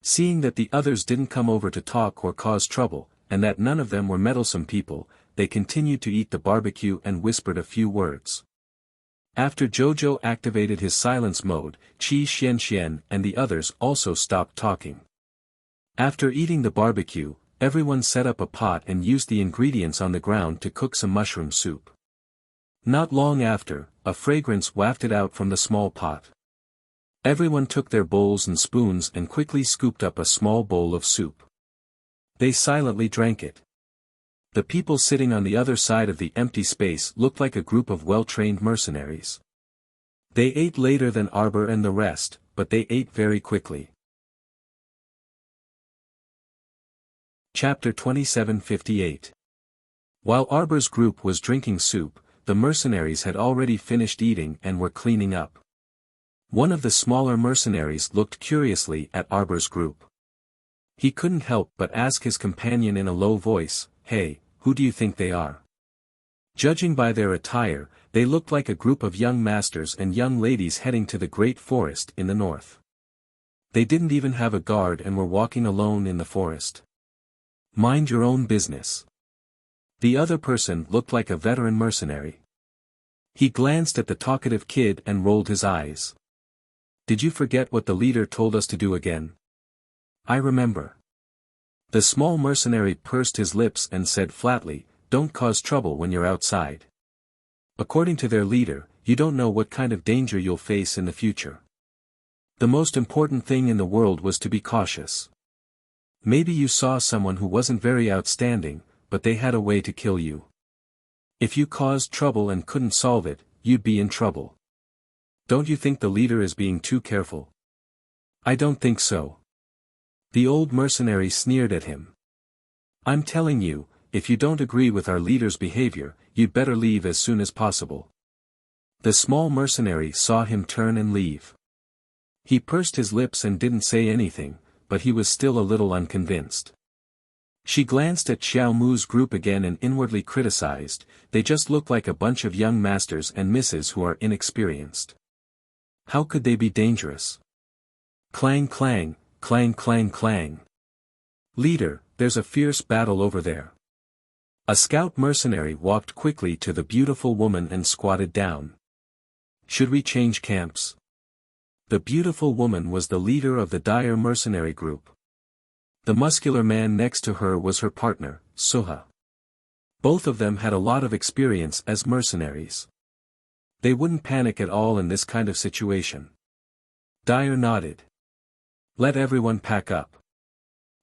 S1: Seeing that the others didn't come over to talk or cause trouble, and that none of them were meddlesome people, they continued to eat the barbecue and whispered a few words. After Jojo activated his silence mode, Qi Xian and the others also stopped talking. After eating the barbecue, everyone set up a pot and used the ingredients on the ground to cook some mushroom soup. Not long after, a fragrance wafted out from the small pot. Everyone took their bowls and spoons and quickly scooped up a small bowl of soup. They silently drank it. The people sitting on the other side of the empty space looked like a group of well-trained mercenaries. They ate later than Arbor and the rest, but they ate very quickly. Chapter 2758. While Arbor's group was drinking soup, the mercenaries had already finished eating and were cleaning up. One of the smaller mercenaries looked curiously at Arbor's group. He couldn't help but ask his companion in a low voice, "Hey, who do you think they are?" Judging by their attire, they looked like a group of young masters and young ladies heading to the great forest in the north. They didn't even have a guard and were walking alone in the forest. "Mind your own business." The other person looked like a veteran mercenary. He glanced at the talkative kid and rolled his eyes. "Did you forget what the leader told us to do again?" "I remember." The small mercenary pursed his lips and said flatly, "Don't cause trouble when you're outside. According to their leader, you don't know what kind of danger you'll face in the future. The most important thing in the world was to be cautious. Maybe you saw someone who wasn't very outstanding, but they had a way to kill you. If you caused trouble and couldn't solve it, you'd be in trouble. Don't you think the leader is being too careful?" "I don't think so." The old mercenary sneered at him. "I'm telling you, if you don't agree with our leader's behavior, you'd better leave as soon as possible." The small mercenary saw him turn and leave. He pursed his lips and didn't say anything, but he was still a little unconvinced. She glanced at Xiao Mu's group again and inwardly criticized, "They just look like a bunch of young masters and misses who are inexperienced. How could they be dangerous?" Clang clang, clang clang clang. "Leader, there's a fierce battle over there." A scout mercenary walked quickly to the beautiful woman and squatted down. "Should we change camps?" The beautiful woman was the leader of the dire mercenary group. The muscular man next to her was her partner, Suha. Both of them had a lot of experience as mercenaries. They wouldn't panic at all in this kind of situation. Dyer nodded. "Let everyone pack up."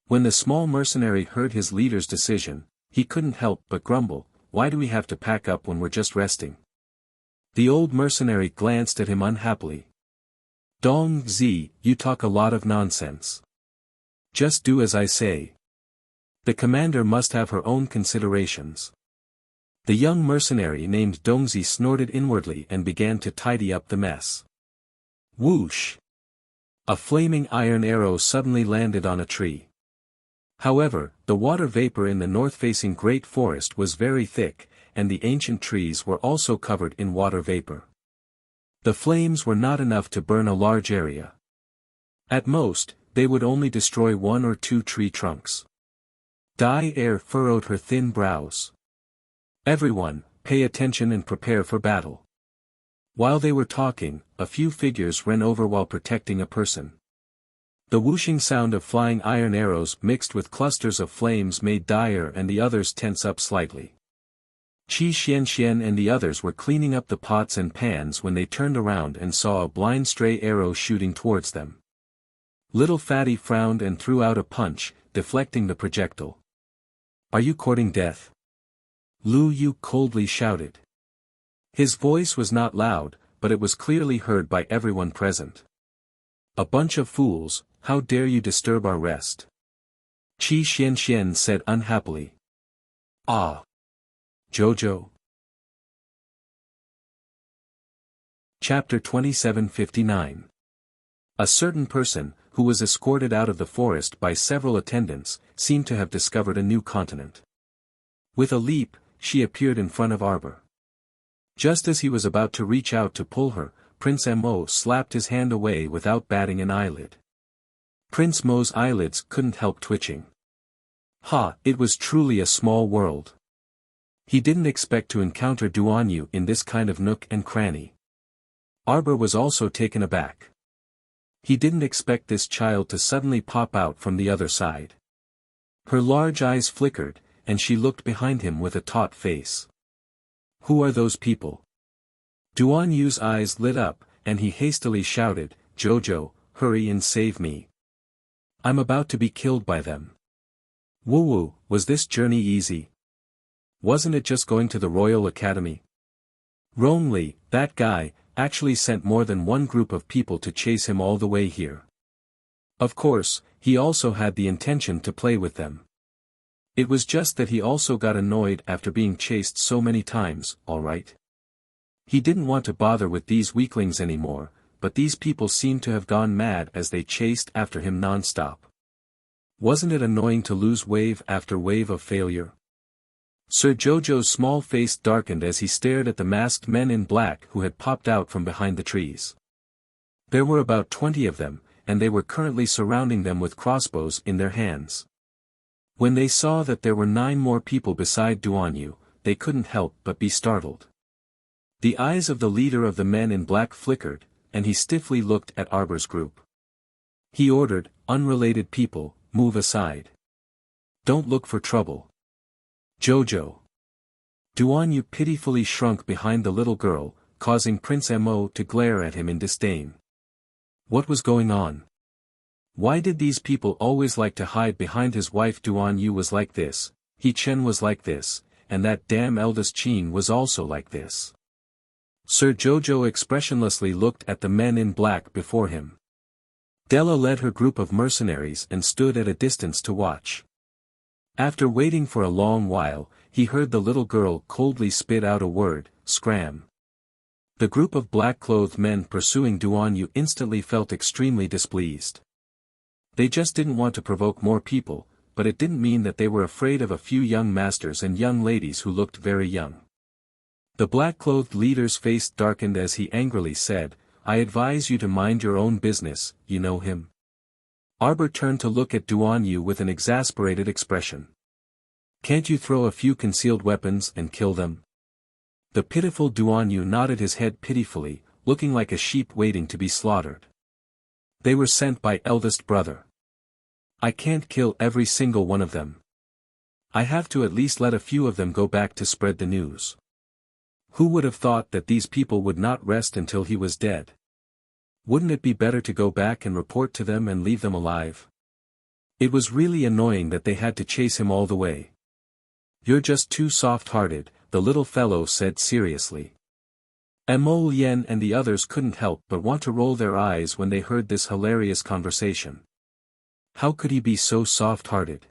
S1: When the small mercenary heard his leader's decision, he couldn't help but grumble, "Why do we have to pack up when we're just resting?" The old mercenary glanced at him unhappily. "Dong Zi, you talk a lot of nonsense. Just do as I say. The commander must have her own considerations." The young mercenary named Dongzi snorted inwardly and began to tidy up the mess. Whoosh! A flaming iron arrow suddenly landed on a tree. However, the water vapor in the north-facing great forest was very thick, and the ancient trees were also covered in water vapor. The flames were not enough to burn a large area. At most, they would only destroy one or two tree trunks. Dai Air furrowed her thin brows. "Everyone, pay attention and prepare for battle." While they were talking, a few figures ran over while protecting a person. The whooshing sound of flying iron arrows mixed with clusters of flames made Dyer and the others tense up slightly. Qi Xianxian and the others were cleaning up the pots and pans when they turned around and saw a blind stray arrow shooting towards them. Little Fatty frowned and threw out a punch, deflecting the projectile. "Are you courting death?" Lu Yu coldly shouted. His voice was not loud, but it was clearly heard by everyone present. "A bunch of fools, how dare you disturb our rest?" Qi Xianxian said unhappily. "Ah! Jojo." Chapter 2759. A certain person, who was escorted out of the forest by several attendants, seemed to have discovered a new continent. With a leap, she appeared in front of Arbor. Just as he was about to reach out to pull her, Prince Mo slapped his hand away without batting an eyelid. Prince Mo's eyelids couldn't help twitching. Ha! It was truly a small world. He didn't expect to encounter Duanyu in this kind of nook and cranny. Arbor was also taken aback. He didn't expect this child to suddenly pop out from the other side. Her large eyes flickered, and she looked behind him with a taut face. "Who are those people?" Duanyu's eyes lit up, and he hastily shouted, "Jojo, hurry and save me. I'm about to be killed by them." "Woo-woo, was this journey easy? Wasn't it just going to the Royal Academy?" "Wrongly, that guy actually sent more than one group of people to chase him all the way here. Of course, he also had the intention to play with them. It was just that he also got annoyed after being chased so many times, alright? He didn't want to bother with these weaklings anymore, but these people seemed to have gone mad as they chased after him non-stop. Wasn't it annoying to lose wave after wave of failure? Sir Jojo's small face darkened as he stared at the masked men in black who had popped out from behind the trees. There were about 20 of them, and they were currently surrounding them with crossbows in their hands. When they saw that there were 9 more people beside Duanyu, they couldn't help but be startled. The eyes of the leader of the men in black flickered, and he stiffly looked at Arbor's group. He ordered, "Unrelated people, move aside. Don't look for trouble." Jojo. Duanyu pitifully shrunk behind the little girl, causing Prince Mo to glare at him in disdain. What was going on? Why did these people always like to hide behind his wife? Duanyu was like this, He Chen was like this, and that damn eldest Qin was also like this. Sir Jojo expressionlessly looked at the men in black before him. Della led her group of mercenaries and stood at a distance to watch. After waiting for a long while, he heard the little girl coldly spit out a word, "Scram." The group of black-clothed men pursuing Duanyu instantly felt extremely displeased. They just didn't want to provoke more people, but it didn't mean that they were afraid of a few young masters and young ladies who looked very young. The black-clothed leader's face darkened as he angrily said, "I advise you to mind your own business, you know him?" Arbor turned to look at Duanyu with an exasperated expression. "Can't you throw a few concealed weapons and kill them?" The pitiful Duanyu nodded his head pitifully, looking like a sheep waiting to be slaughtered. "They were sent by eldest brother. I can't kill every single one of them. I have to at least let a few of them go back to spread the news." Who would have thought that these people would not rest until he was dead? Wouldn't it be better to go back and report to them and leave them alive? It was really annoying that they had to chase him all the way. "You're just too soft-hearted," the little fellow said seriously. Mo Lien and the others couldn't help but want to roll their eyes when they heard this hilarious conversation. How could he be so soft-hearted?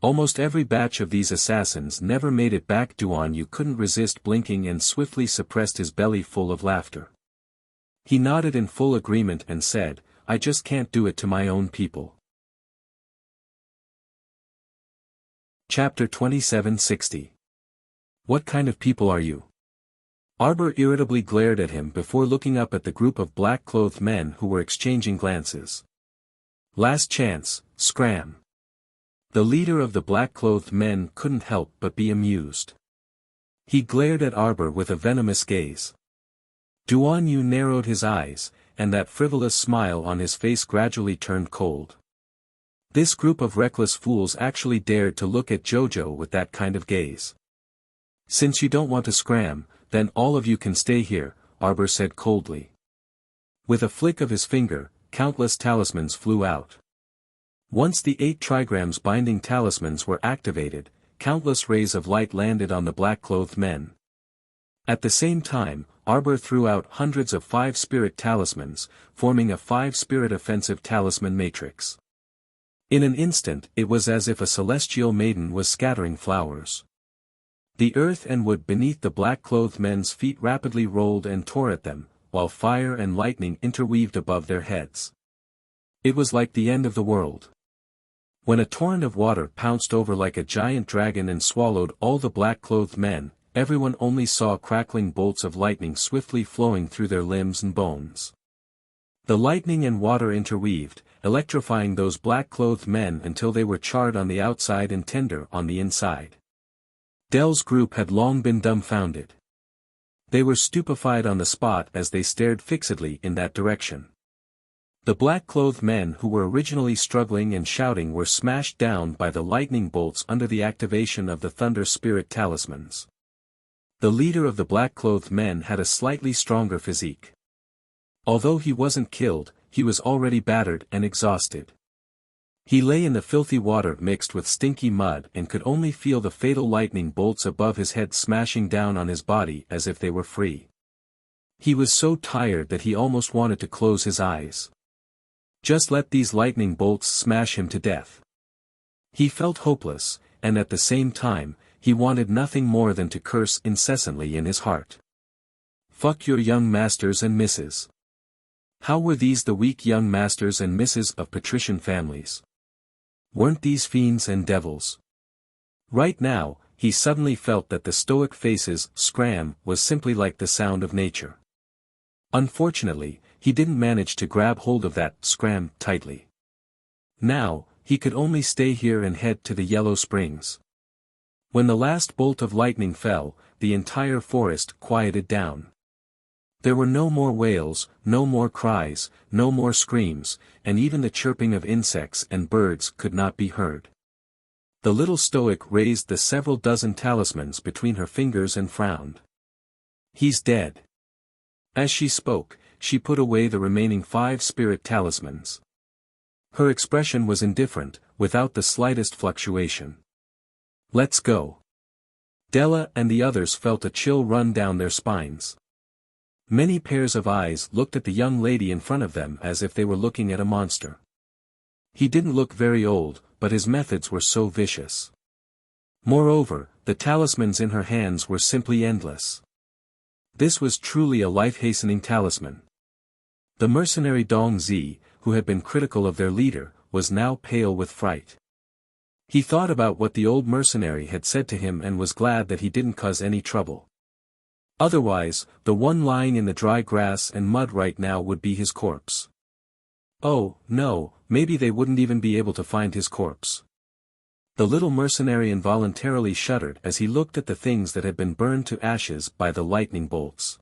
S1: Almost every batch of these assassins never made it back. Duanyu couldn't resist blinking and swiftly suppressed his belly full of laughter. He nodded in full agreement and said, "I just can't do it to my own people." Chapter 2760. What kind of people are you? Arbor irritably glared at him before looking up at the group of black-clothed men who were exchanging glances. "Last chance, scram." The leader of the black-clothed men couldn't help but be amused. He glared at Arbor with a venomous gaze. Duanyu narrowed his eyes, and that frivolous smile on his face gradually turned cold. This group of reckless fools actually dared to look at Jojo with that kind of gaze. "Since you don't want to scram, then all of you can stay here," Arbor said coldly. With a flick of his finger, countless talismans flew out. Once the 8 trigrams binding talismans were activated, countless rays of light landed on the black-clothed men. At the same time, Arbor threw out hundreds of 5-spirit talismans, forming a 5-spirit offensive talisman matrix. In an instant it was as if a celestial maiden was scattering flowers. The earth and wood beneath the black-clothed men's feet rapidly rolled and tore at them, while fire and lightning interweaved above their heads. It was like the end of the world. When a torrent of water pounced over like a giant dragon and swallowed all the black-clothed men, everyone only saw crackling bolts of lightning swiftly flowing through their limbs and bones. The lightning and water interweaved, electrifying those black-clothed men until they were charred on the outside and tender on the inside. Dell's group had long been dumbfounded. They were stupefied on the spot as they stared fixedly in that direction. The black-clothed men who were originally struggling and shouting were smashed down by the lightning bolts under the activation of the Thunder Spirit talismans. The leader of the black-clothed men had a slightly stronger physique. Although he wasn't killed, he was already battered and exhausted. He lay in the filthy water mixed with stinky mud and could only feel the fatal lightning bolts above his head smashing down on his body as if they were free. He was so tired that he almost wanted to close his eyes. Just let these lightning bolts smash him to death. He felt hopeless, and at the same time, he wanted nothing more than to curse incessantly in his heart. Fuck your young masters and misses. How were these the weak young masters and misses of patrician families? Weren't these fiends and devils? Right now, he suddenly felt that the stoic face's scram was simply like the sound of nature. Unfortunately, he didn't manage to grab hold of that scram tightly. Now, he could only stay here and head to the Yellow Springs. When the last bolt of lightning fell, the entire forest quieted down. There were no more wails, no more cries, no more screams, and even the chirping of insects and birds could not be heard. The little stoic raised the several dozen talismans between her fingers and frowned. He's dead. As she spoke, she put away the remaining 5 spirit talismans. Her expression was indifferent, without the slightest fluctuation. Let's go. Della and the others felt a chill run down their spines. Many pairs of eyes looked at the young lady in front of them as if they were looking at a monster. He didn't look very old, but his methods were so vicious. Moreover, the talismans in her hands were simply endless. This was truly a life-hastening talisman. The mercenary Dong Zi, who had been critical of their leader, was now pale with fright. He thought about what the old mercenary had said to him and was glad that he didn't cause any trouble. Otherwise, the one lying in the dry grass and mud right now would be his corpse. Oh, no, maybe they wouldn't even be able to find his corpse. The little mercenary involuntarily shuddered as he looked at the things that had been burned to ashes by the lightning bolts.